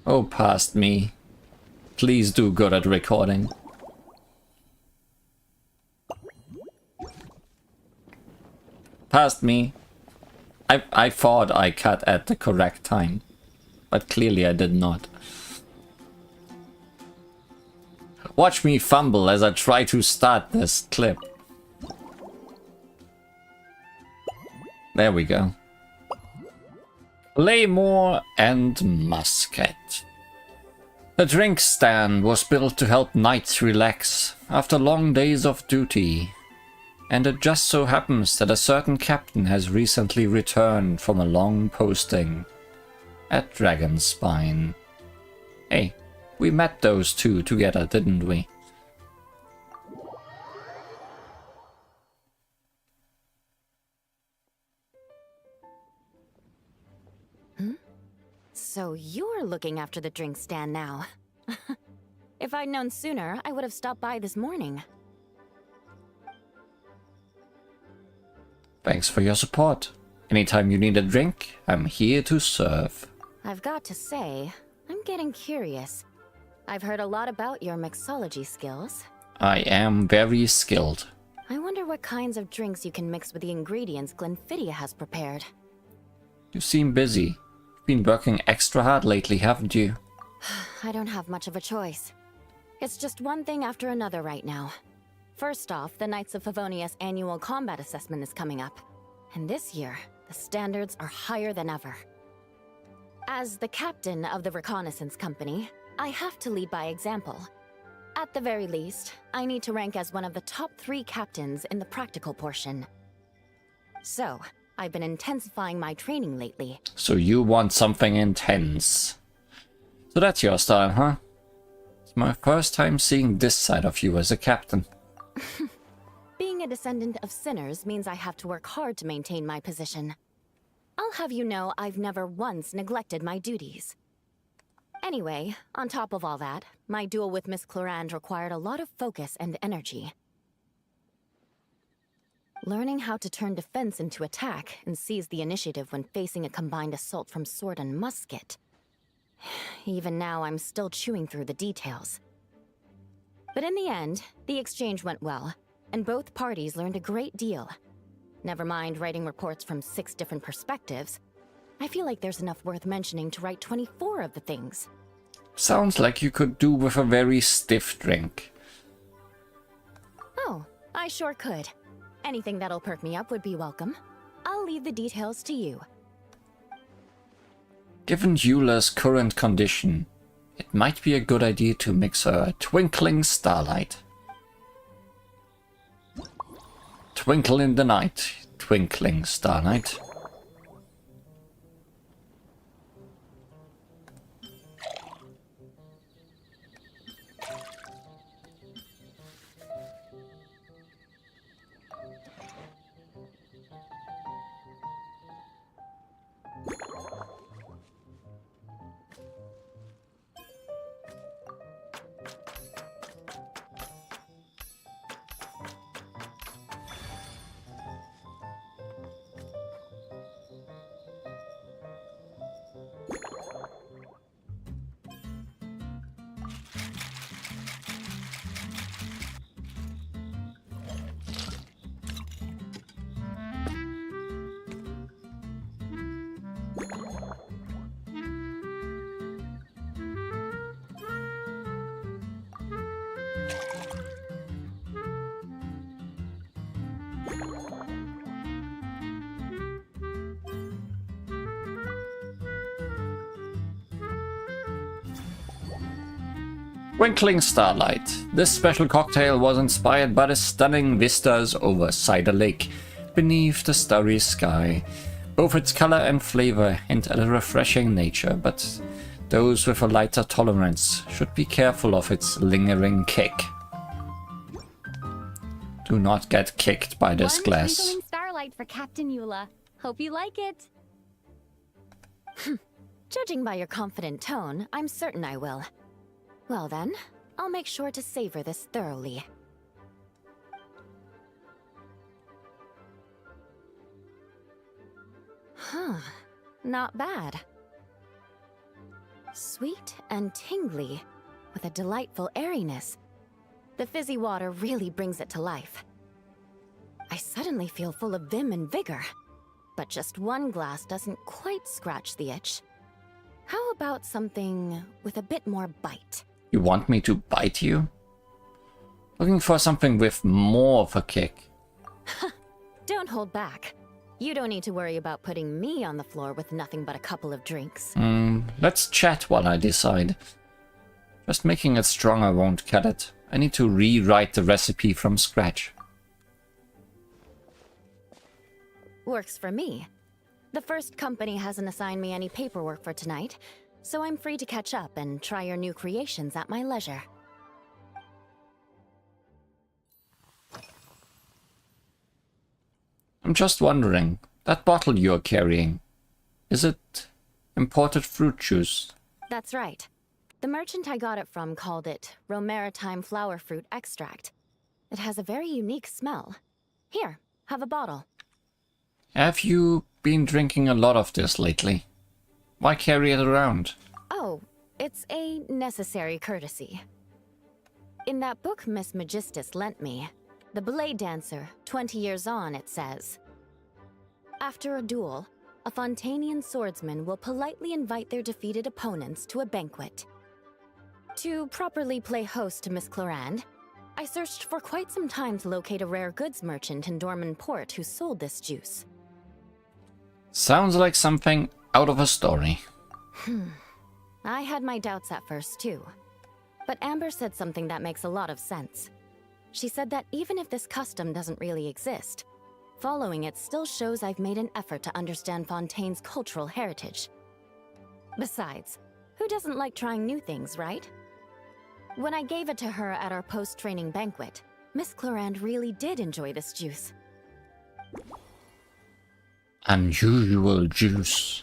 Oh, past me. Please do good at recording. Past me. I thought I cut at the correct time, but clearly I did not. Watch me fumble as I try to start this clip. There we go. Claymore and musket. The drink stand was built to help knights relax after long days of duty. And it just so happens that a certain captain has recently returned from a long posting at Dragonspine. Hey, we met those two together, didn't we? So you're looking after the drink stand now. If I'd known sooner, I would have stopped by this morning. Thanks for your support. Anytime you need a drink, I'm here to serve. I've got to say, I'm getting curious. I've heard a lot about your mixology skills. I am very skilled. I wonder what kinds of drinks you can mix with the ingredients Glenfiddich has prepared. You seem busy. You've been working extra hard lately, haven't you? I don't have much of a choice. It's just one thing after another right now. First off, the Knights of Favonia's annual combat assessment is coming up. And this year, the standards are higher than ever. As the captain of the reconnaissance company, I have to lead by example. At the very least, I need to rank as one of the top 3 captains in the practical portion. So, I've been intensifying my training lately. So you want something intense. So that's your style, huh? It's my first time seeing this side of you as a captain. Being Being a descendant of sinners means I have to work hard to maintain my position. I'll have you know I've never once neglected my duties. Anyway, on top of all that, my duel with Miss Clorand required a lot of focus and energy. Learning how to turn defense into attack and seize the initiative when facing a combined assault from sword and musket. Even now, I'm still chewing through the details. But in the end, the exchange went well, and both parties learned a great deal. Never mind writing reports from 6 different perspectives. I feel like there's enough worth mentioning to write 24 of the things. Sounds like you could do with a very stiff drink. Oh, I sure could. Anything that'll perk me up would be welcome. I'll leave the details to you. Given Eula's current condition, it might be a good idea to mix her a twinkling starlight. Twinkle in the night, twinkling starlight. Twinkling Starlight. This special cocktail was inspired by the stunning vistas over Cider Lake beneath the starry sky. Both its color and flavor hint at a refreshing nature, but those with a lighter tolerance should be careful of its lingering kick. Do not get kicked by this glass. Twinkling starlight for Captain Eula. Hope you like it. Judging by your confident tone, I'm certain I will. Well then, I'll make sure to savor this thoroughly. Huh, not bad. Sweet and tingly, with a delightful airiness. The fizzy water really brings it to life. I suddenly feel full of vim and vigor, but just one glass doesn't quite scratch the itch. How about something with a bit more bite? You want me to bite you? Looking for something with more of a kick. Don't hold back. You don't need to worry about putting me on the floor with nothing but a couple of drinks. Let's chat while I decide. Just making it stronger won't cut it. I need to rewrite the recipe from scratch. Works for me. The first company hasn't assigned me any paperwork for tonight, so I'm free to catch up and try your new creations at my leisure. I'm just wondering, that bottle you're carrying, is it imported fruit juice? That's right. The merchant I got it from called it Romaritime flower fruit extract. It has a very unique smell. Here, have a bottle. Have you been drinking a lot of this lately? Why carry it around? Oh, it's a necessary courtesy. In that book Miss Magistus lent me, The Blade Dancer, 20 Years On, it says, after a duel, a Fontanian swordsman will politely invite their defeated opponents to a banquet. To properly play host to Miss Clorand, I searched for quite some time to locate a rare goods merchant in Dorman Port who sold this juice. Sounds like something out of a story. I had my doubts at first, too. But Amber said something that makes a lot of sense. She said that even if this custom doesn't really exist, following it still shows I've made an effort to understand Fontaine's cultural heritage. Besides, who doesn't like trying new things, right? When I gave it to her at our post-training banquet, Miss Clorand really did enjoy this juice. Unusual juice.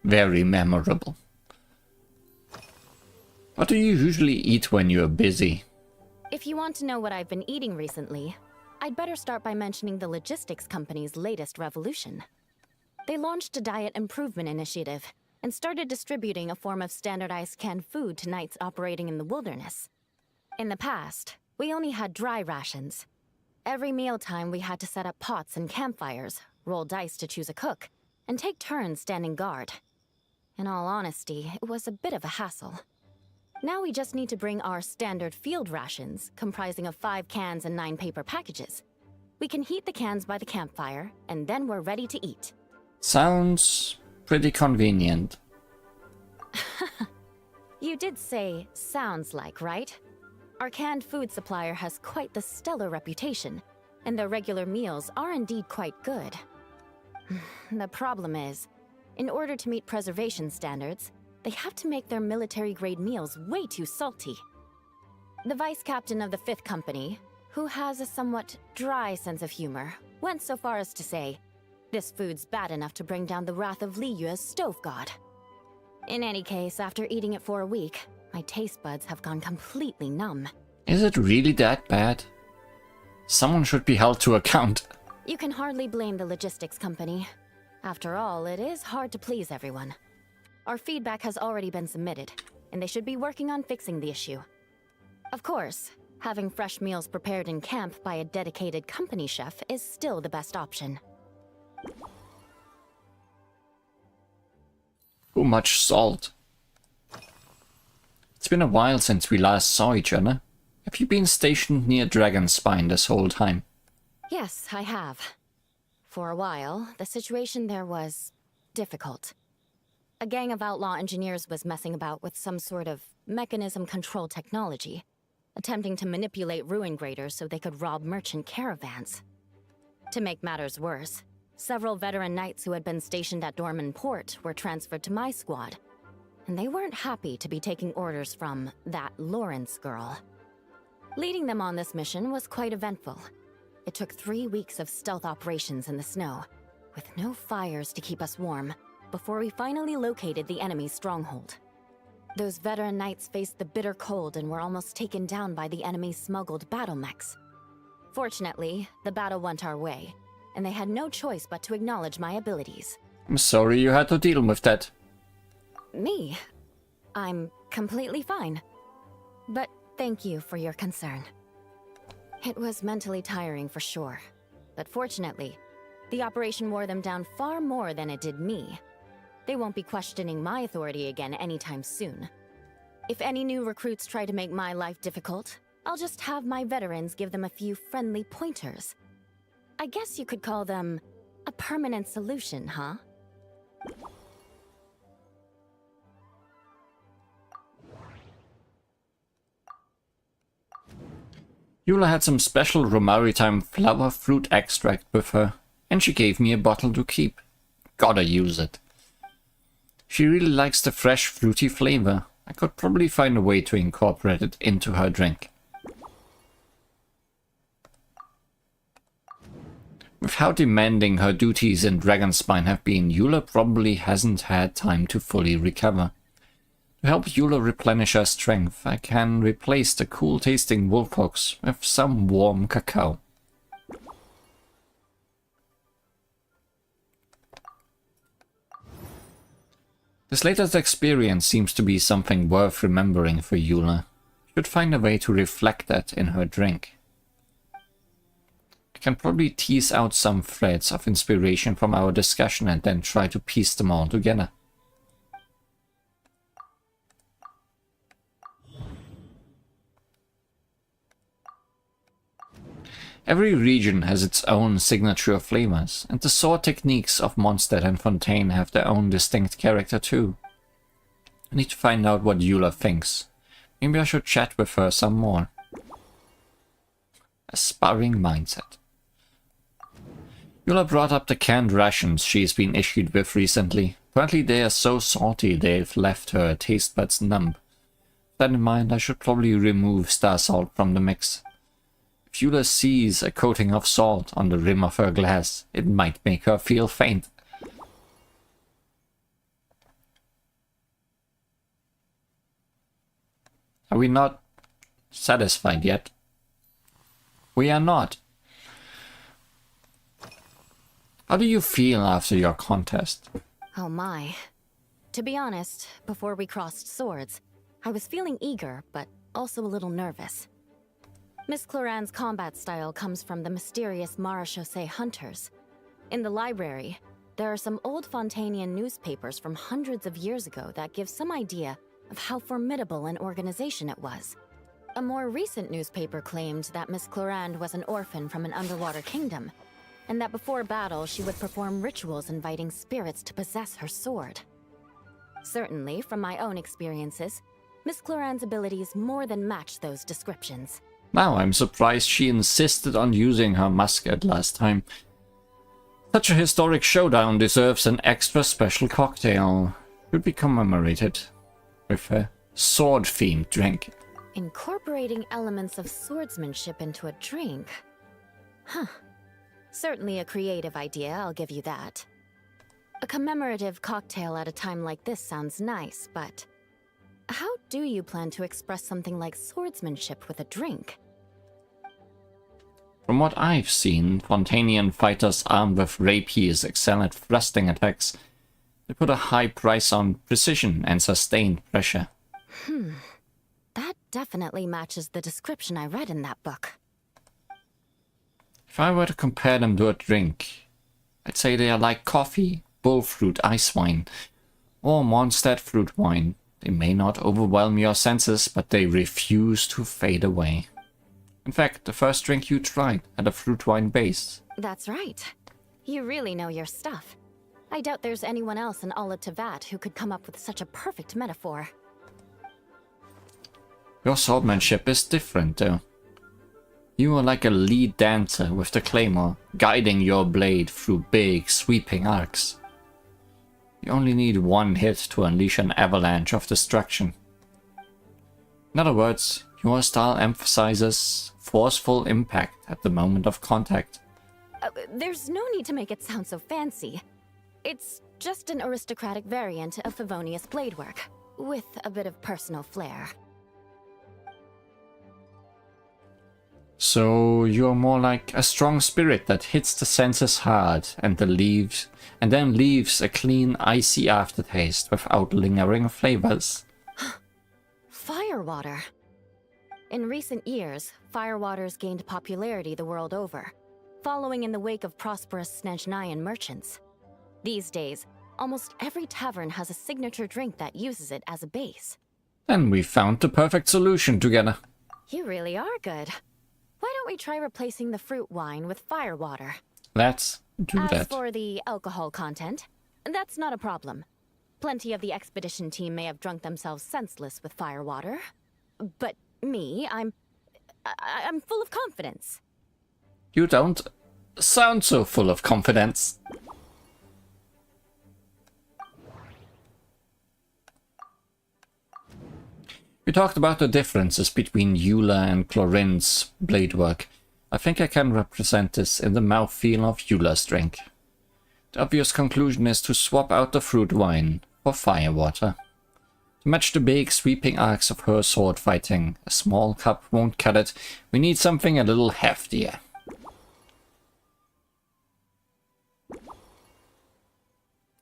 Very memorable. What do you usually eat when you're busy? If you want to know what I've been eating recently, I'd better start by mentioning the logistics company's latest revolution. They launched a diet improvement initiative and started distributing a form of standardized canned food to knights operating in the wilderness. In the past, we only had dry rations. Every mealtime we had to set up pots and campfires, roll dice to choose a cook, and take turns standing guard. In all honesty, it was a bit of a hassle. Now we just need to bring our standard field rations, comprising of 5 cans and 9 paper packages. We can heat the cans by the campfire, and then we're ready to eat. Sounds pretty convenient. You did say sounds like, right? Our canned food supplier has quite the stellar reputation, and their regular meals are indeed quite good. The problem is, in order to meet preservation standards, they have to make their military-grade meals way too salty. The vice captain of the 5th Company, who has a somewhat dry sense of humor, went so far as to say, "This food's bad enough to bring down the wrath of Liyue's stove god." In any case, after eating it for a week, my taste buds have gone completely numb. Is it really that bad? Someone should be held to account. You can hardly blame the logistics company. After all, it is hard to please everyone. Our feedback has already been submitted, and they should be working on fixing the issue. Of course, having fresh meals prepared in camp by a dedicated company chef is still the best option. Too much salt. It's been a while since we last saw each other. Have you been stationed near Dragonspine this whole time? Yes, I have. For a while, the situation there was difficult. A gang of outlaw engineers was messing about with some sort of mechanism control technology, attempting to manipulate ruin graders so they could rob merchant caravans. To make matters worse, several veteran knights who had been stationed at Dorman Port were transferred to my squad, and they weren't happy to be taking orders from that Lawrence girl. Leading them on this mission was quite eventful. It took 3 weeks of stealth operations in the snow, with no fires to keep us warm, before we finally located the enemy's stronghold. Those veteran knights faced the bitter cold and were almost taken down by the enemy's smuggled battle mechs. Fortunately, the battle went our way, and they had no choice but to acknowledge my abilities. I'm sorry you had to deal with that. Me? I'm completely fine. But thank you for your concern. It was mentally tiring for sure, but fortunately, the operation wore them down far more than it did me. They won't be questioning my authority again anytime soon. If any new recruits try to make my life difficult, I'll just have my veterans give them a few friendly pointers. I guess you could call them a permanent solution, huh? Eula had some special Romaritime flower fruit extract with her, and she gave me a bottle to keep. Gotta use it. She really likes the fresh fruity flavor. I could probably find a way to incorporate it into her drink. With how demanding her duties in Dragonspine have been, Eula probably hasn't had time to fully recover. To help Eula replenish her strength, I can replace the cool-tasting wolfhogs with some warm cacao. This latest experience seems to be something worth remembering for Eula. Should find a way to reflect that in her drink. I can probably tease out some threads of inspiration from our discussion and then try to piece them all together. Every region has its own signature flavors, and the sword techniques of Mondstadt and Fontaine have their own distinct character too. I need to find out what Eula thinks. Maybe I should chat with her some more. A sparring mindset. Eula brought up the canned rations she's been issued with recently. Apparently they are so salty they've left her taste buds numb. With that in mind, I should probably remove star salt from the mix. If Eula sees a coating of salt on the rim of her glass, it might make her feel faint. Are we not satisfied yet? We are not. How do you feel after your contest? Oh my. To be honest, before we crossed swords, I was feeling eager, but also a little nervous. Miss Cloran's combat style comes from the mysterious Marechaussee hunters. In the library, there are some old Fontanian newspapers from hundreds of years ago that give some idea of how formidable an organization it was. A more recent newspaper claimed that Miss Cloran was an orphan from an underwater kingdom, and that before battle she would perform rituals inviting spirits to possess her sword. Certainly, from my own experiences, Miss Cloran's abilities more than match those descriptions. Now I'm surprised she insisted on using her musket last time. Such a historic showdown deserves an extra special cocktail. Should be commemorated with a sword-themed drink. Incorporating elements of swordsmanship into a drink? Huh. Certainly a creative idea, I'll give you that. A commemorative cocktail at a time like this sounds nice, but how do you plan to express something like swordsmanship with a drink? From what I've seen, Fontanian fighters armed with rapiers excel at thrusting attacks. They put a high price on precision and sustained pressure. That definitely matches the description I read in that book. If I were to compare them to a drink, I'd say they are like coffee, bullfruit ice wine, or Mondstadt fruit wine. They may not overwhelm your senses, but they refuse to fade away. In fact, the first drink you tried had a fruit wine base. That's right. You really know your stuff. I doubt there's anyone else in all of Tevat who could come up with such a perfect metaphor. Your swordsmanship is different, though. You are like a lead dancer with the claymore, guiding your blade through big, sweeping arcs. You only need one hit to unleash an avalanche of destruction. In other words, your style emphasizes forceful impact at the moment of contact. There's no need to make it sound so fancy. It's just an aristocratic variant of Favonius blade work, with a bit of personal flair. So you're more like a strong spirit that hits the senses hard and then leaves a clean, icy aftertaste without lingering flavors. Firewater. In recent years, firewaters gained popularity the world over, following in the wake of prosperous Snezhnayan merchants. These days, almost every tavern has a signature drink that uses it as a base. Then we found the perfect solution together. You really are good. Why don't we try replacing the fruit wine with firewater? Let's do that. As for the alcohol content, that's not a problem. Plenty of the expedition team may have drunk themselves senseless with firewater. But me, I'm full of confidence. You don't sound so full of confidence. We talked about the differences between Eula and Clorin's blade work. I think I can represent this in the mouthfeel of Eula's drink. The obvious conclusion is to swap out the fruit wine for firewater. To match the big sweeping arcs of her sword fighting, a small cup won't cut it. We need something a little heftier.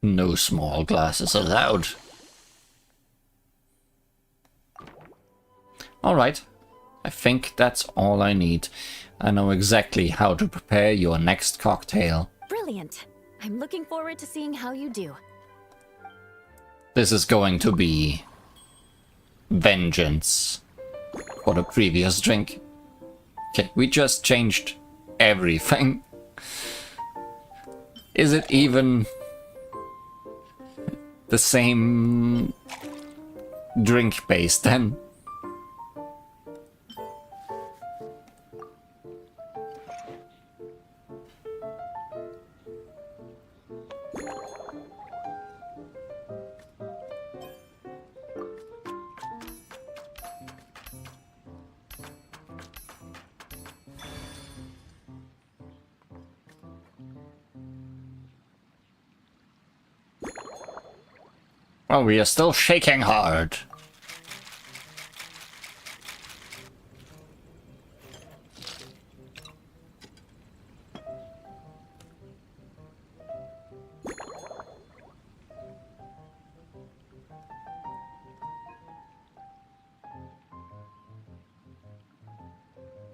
No small glasses allowed. Alright, I think that's all I need. I know exactly how to prepare your next cocktail. Brilliant. I'm looking forward to seeing how you do. This is going to be vengeance for the previous drink. Okay, we just changed everything. Is it even the same drink base then? Well, we are still shaking hard.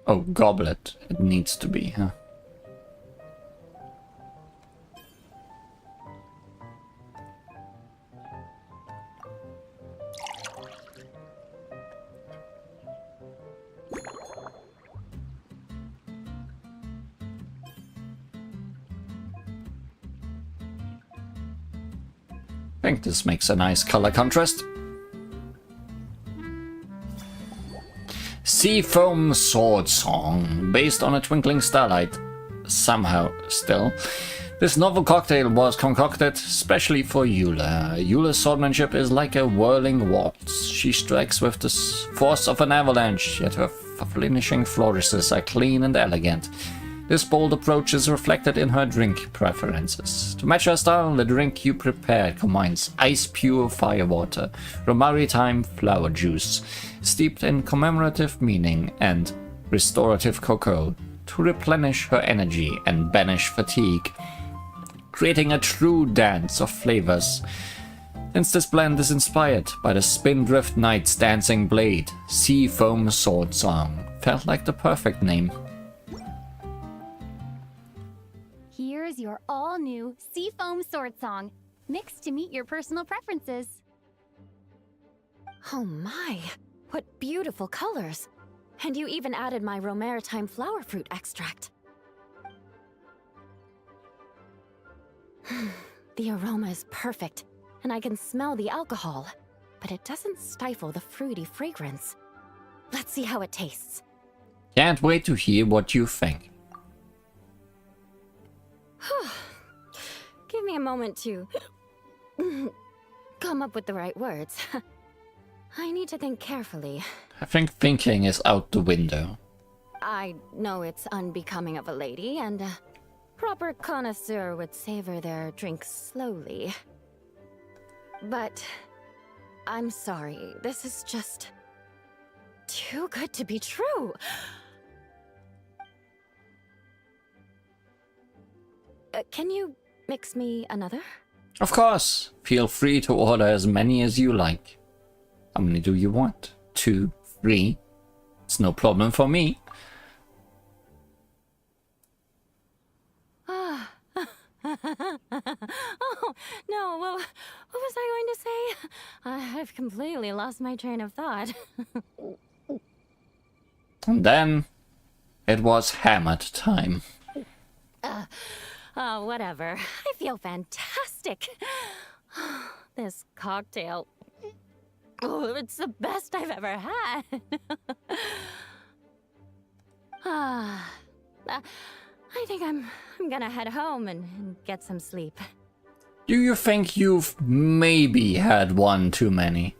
Oh, goblet. It needs to be, huh? I think this makes a nice color contrast. Seafoam Sword Song, based on a twinkling starlight. Somehow, still. This novel cocktail was concocted specially for Eula. Eula's swordmanship is like a whirling waltz. She strikes with the force of an avalanche, yet her finishing flourishes are clean and elegant. This bold approach is reflected in her drink preferences. To match her style, the drink you prepared combines ice-pure firewater, romaritime flower juice, steeped in commemorative meaning, and restorative cocoa to replenish her energy and banish fatigue, creating a true dance of flavors. Since this blend is inspired by the Spindrift Knight's dancing blade, Seafoam Sword Song felt like the perfect name. Here's your all-new Seafoam Sword Song, mixed to meet your personal preferences. Oh my, what beautiful colors. And you even added my romaritime flower fruit extract. The aroma is perfect, and I can smell the alcohol, but it doesn't stifle the fruity fragrance. Let's see how it tastes. Can't wait to hear what you think. Give me a moment to come up with the right words. I need to think carefully. I think thinking is out the window. I know it's unbecoming of a lady, and a proper connoisseur would savor their drinks slowly. But I'm sorry, this is just too good to be true. Can you mix me another? Of course! Feel free to order as many as you like. How many do you want? 2, 3? It's no problem for me. Oh, no, what was I going to say? I've completely lost my train of thought. And then it was hammered time. Whatever. I feel fantastic. This cocktail. Oh, it's the best I've ever had. I think I'm gonna head home and get some sleep. Do you think you've maybe had one too many?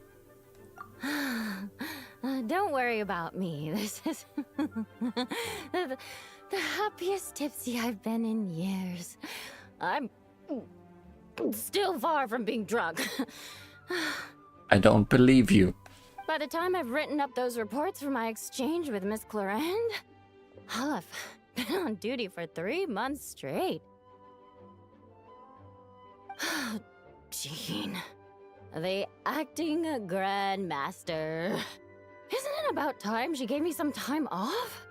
Don't worry about me. This is the happiest tipsy I've been in years. I'm still far from being drunk. I don't believe you. By the time I've written up those reports for my exchange with Miss Clarend, I'll have been on duty for 3 months straight. Jean, the acting grandmaster. Isn't it about time she gave me some time off?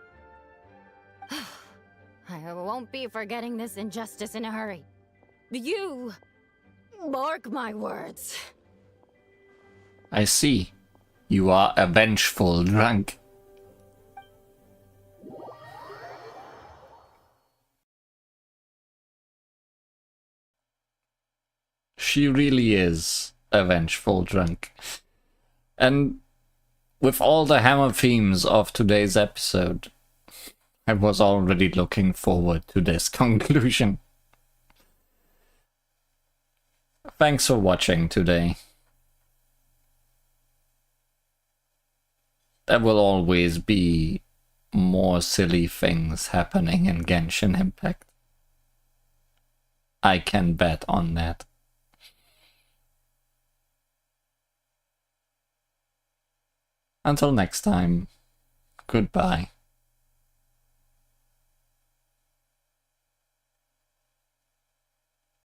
I won't be forgetting this injustice in a hurry. You mark my words. I see. You are a vengeful drunk. She really is a vengeful drunk. And with all the hammer themes of today's episode, I was already looking forward to this conclusion. Thanks for watching today. There will always be more silly things happening in Genshin Impact. I can bet on that. Until next time, goodbye.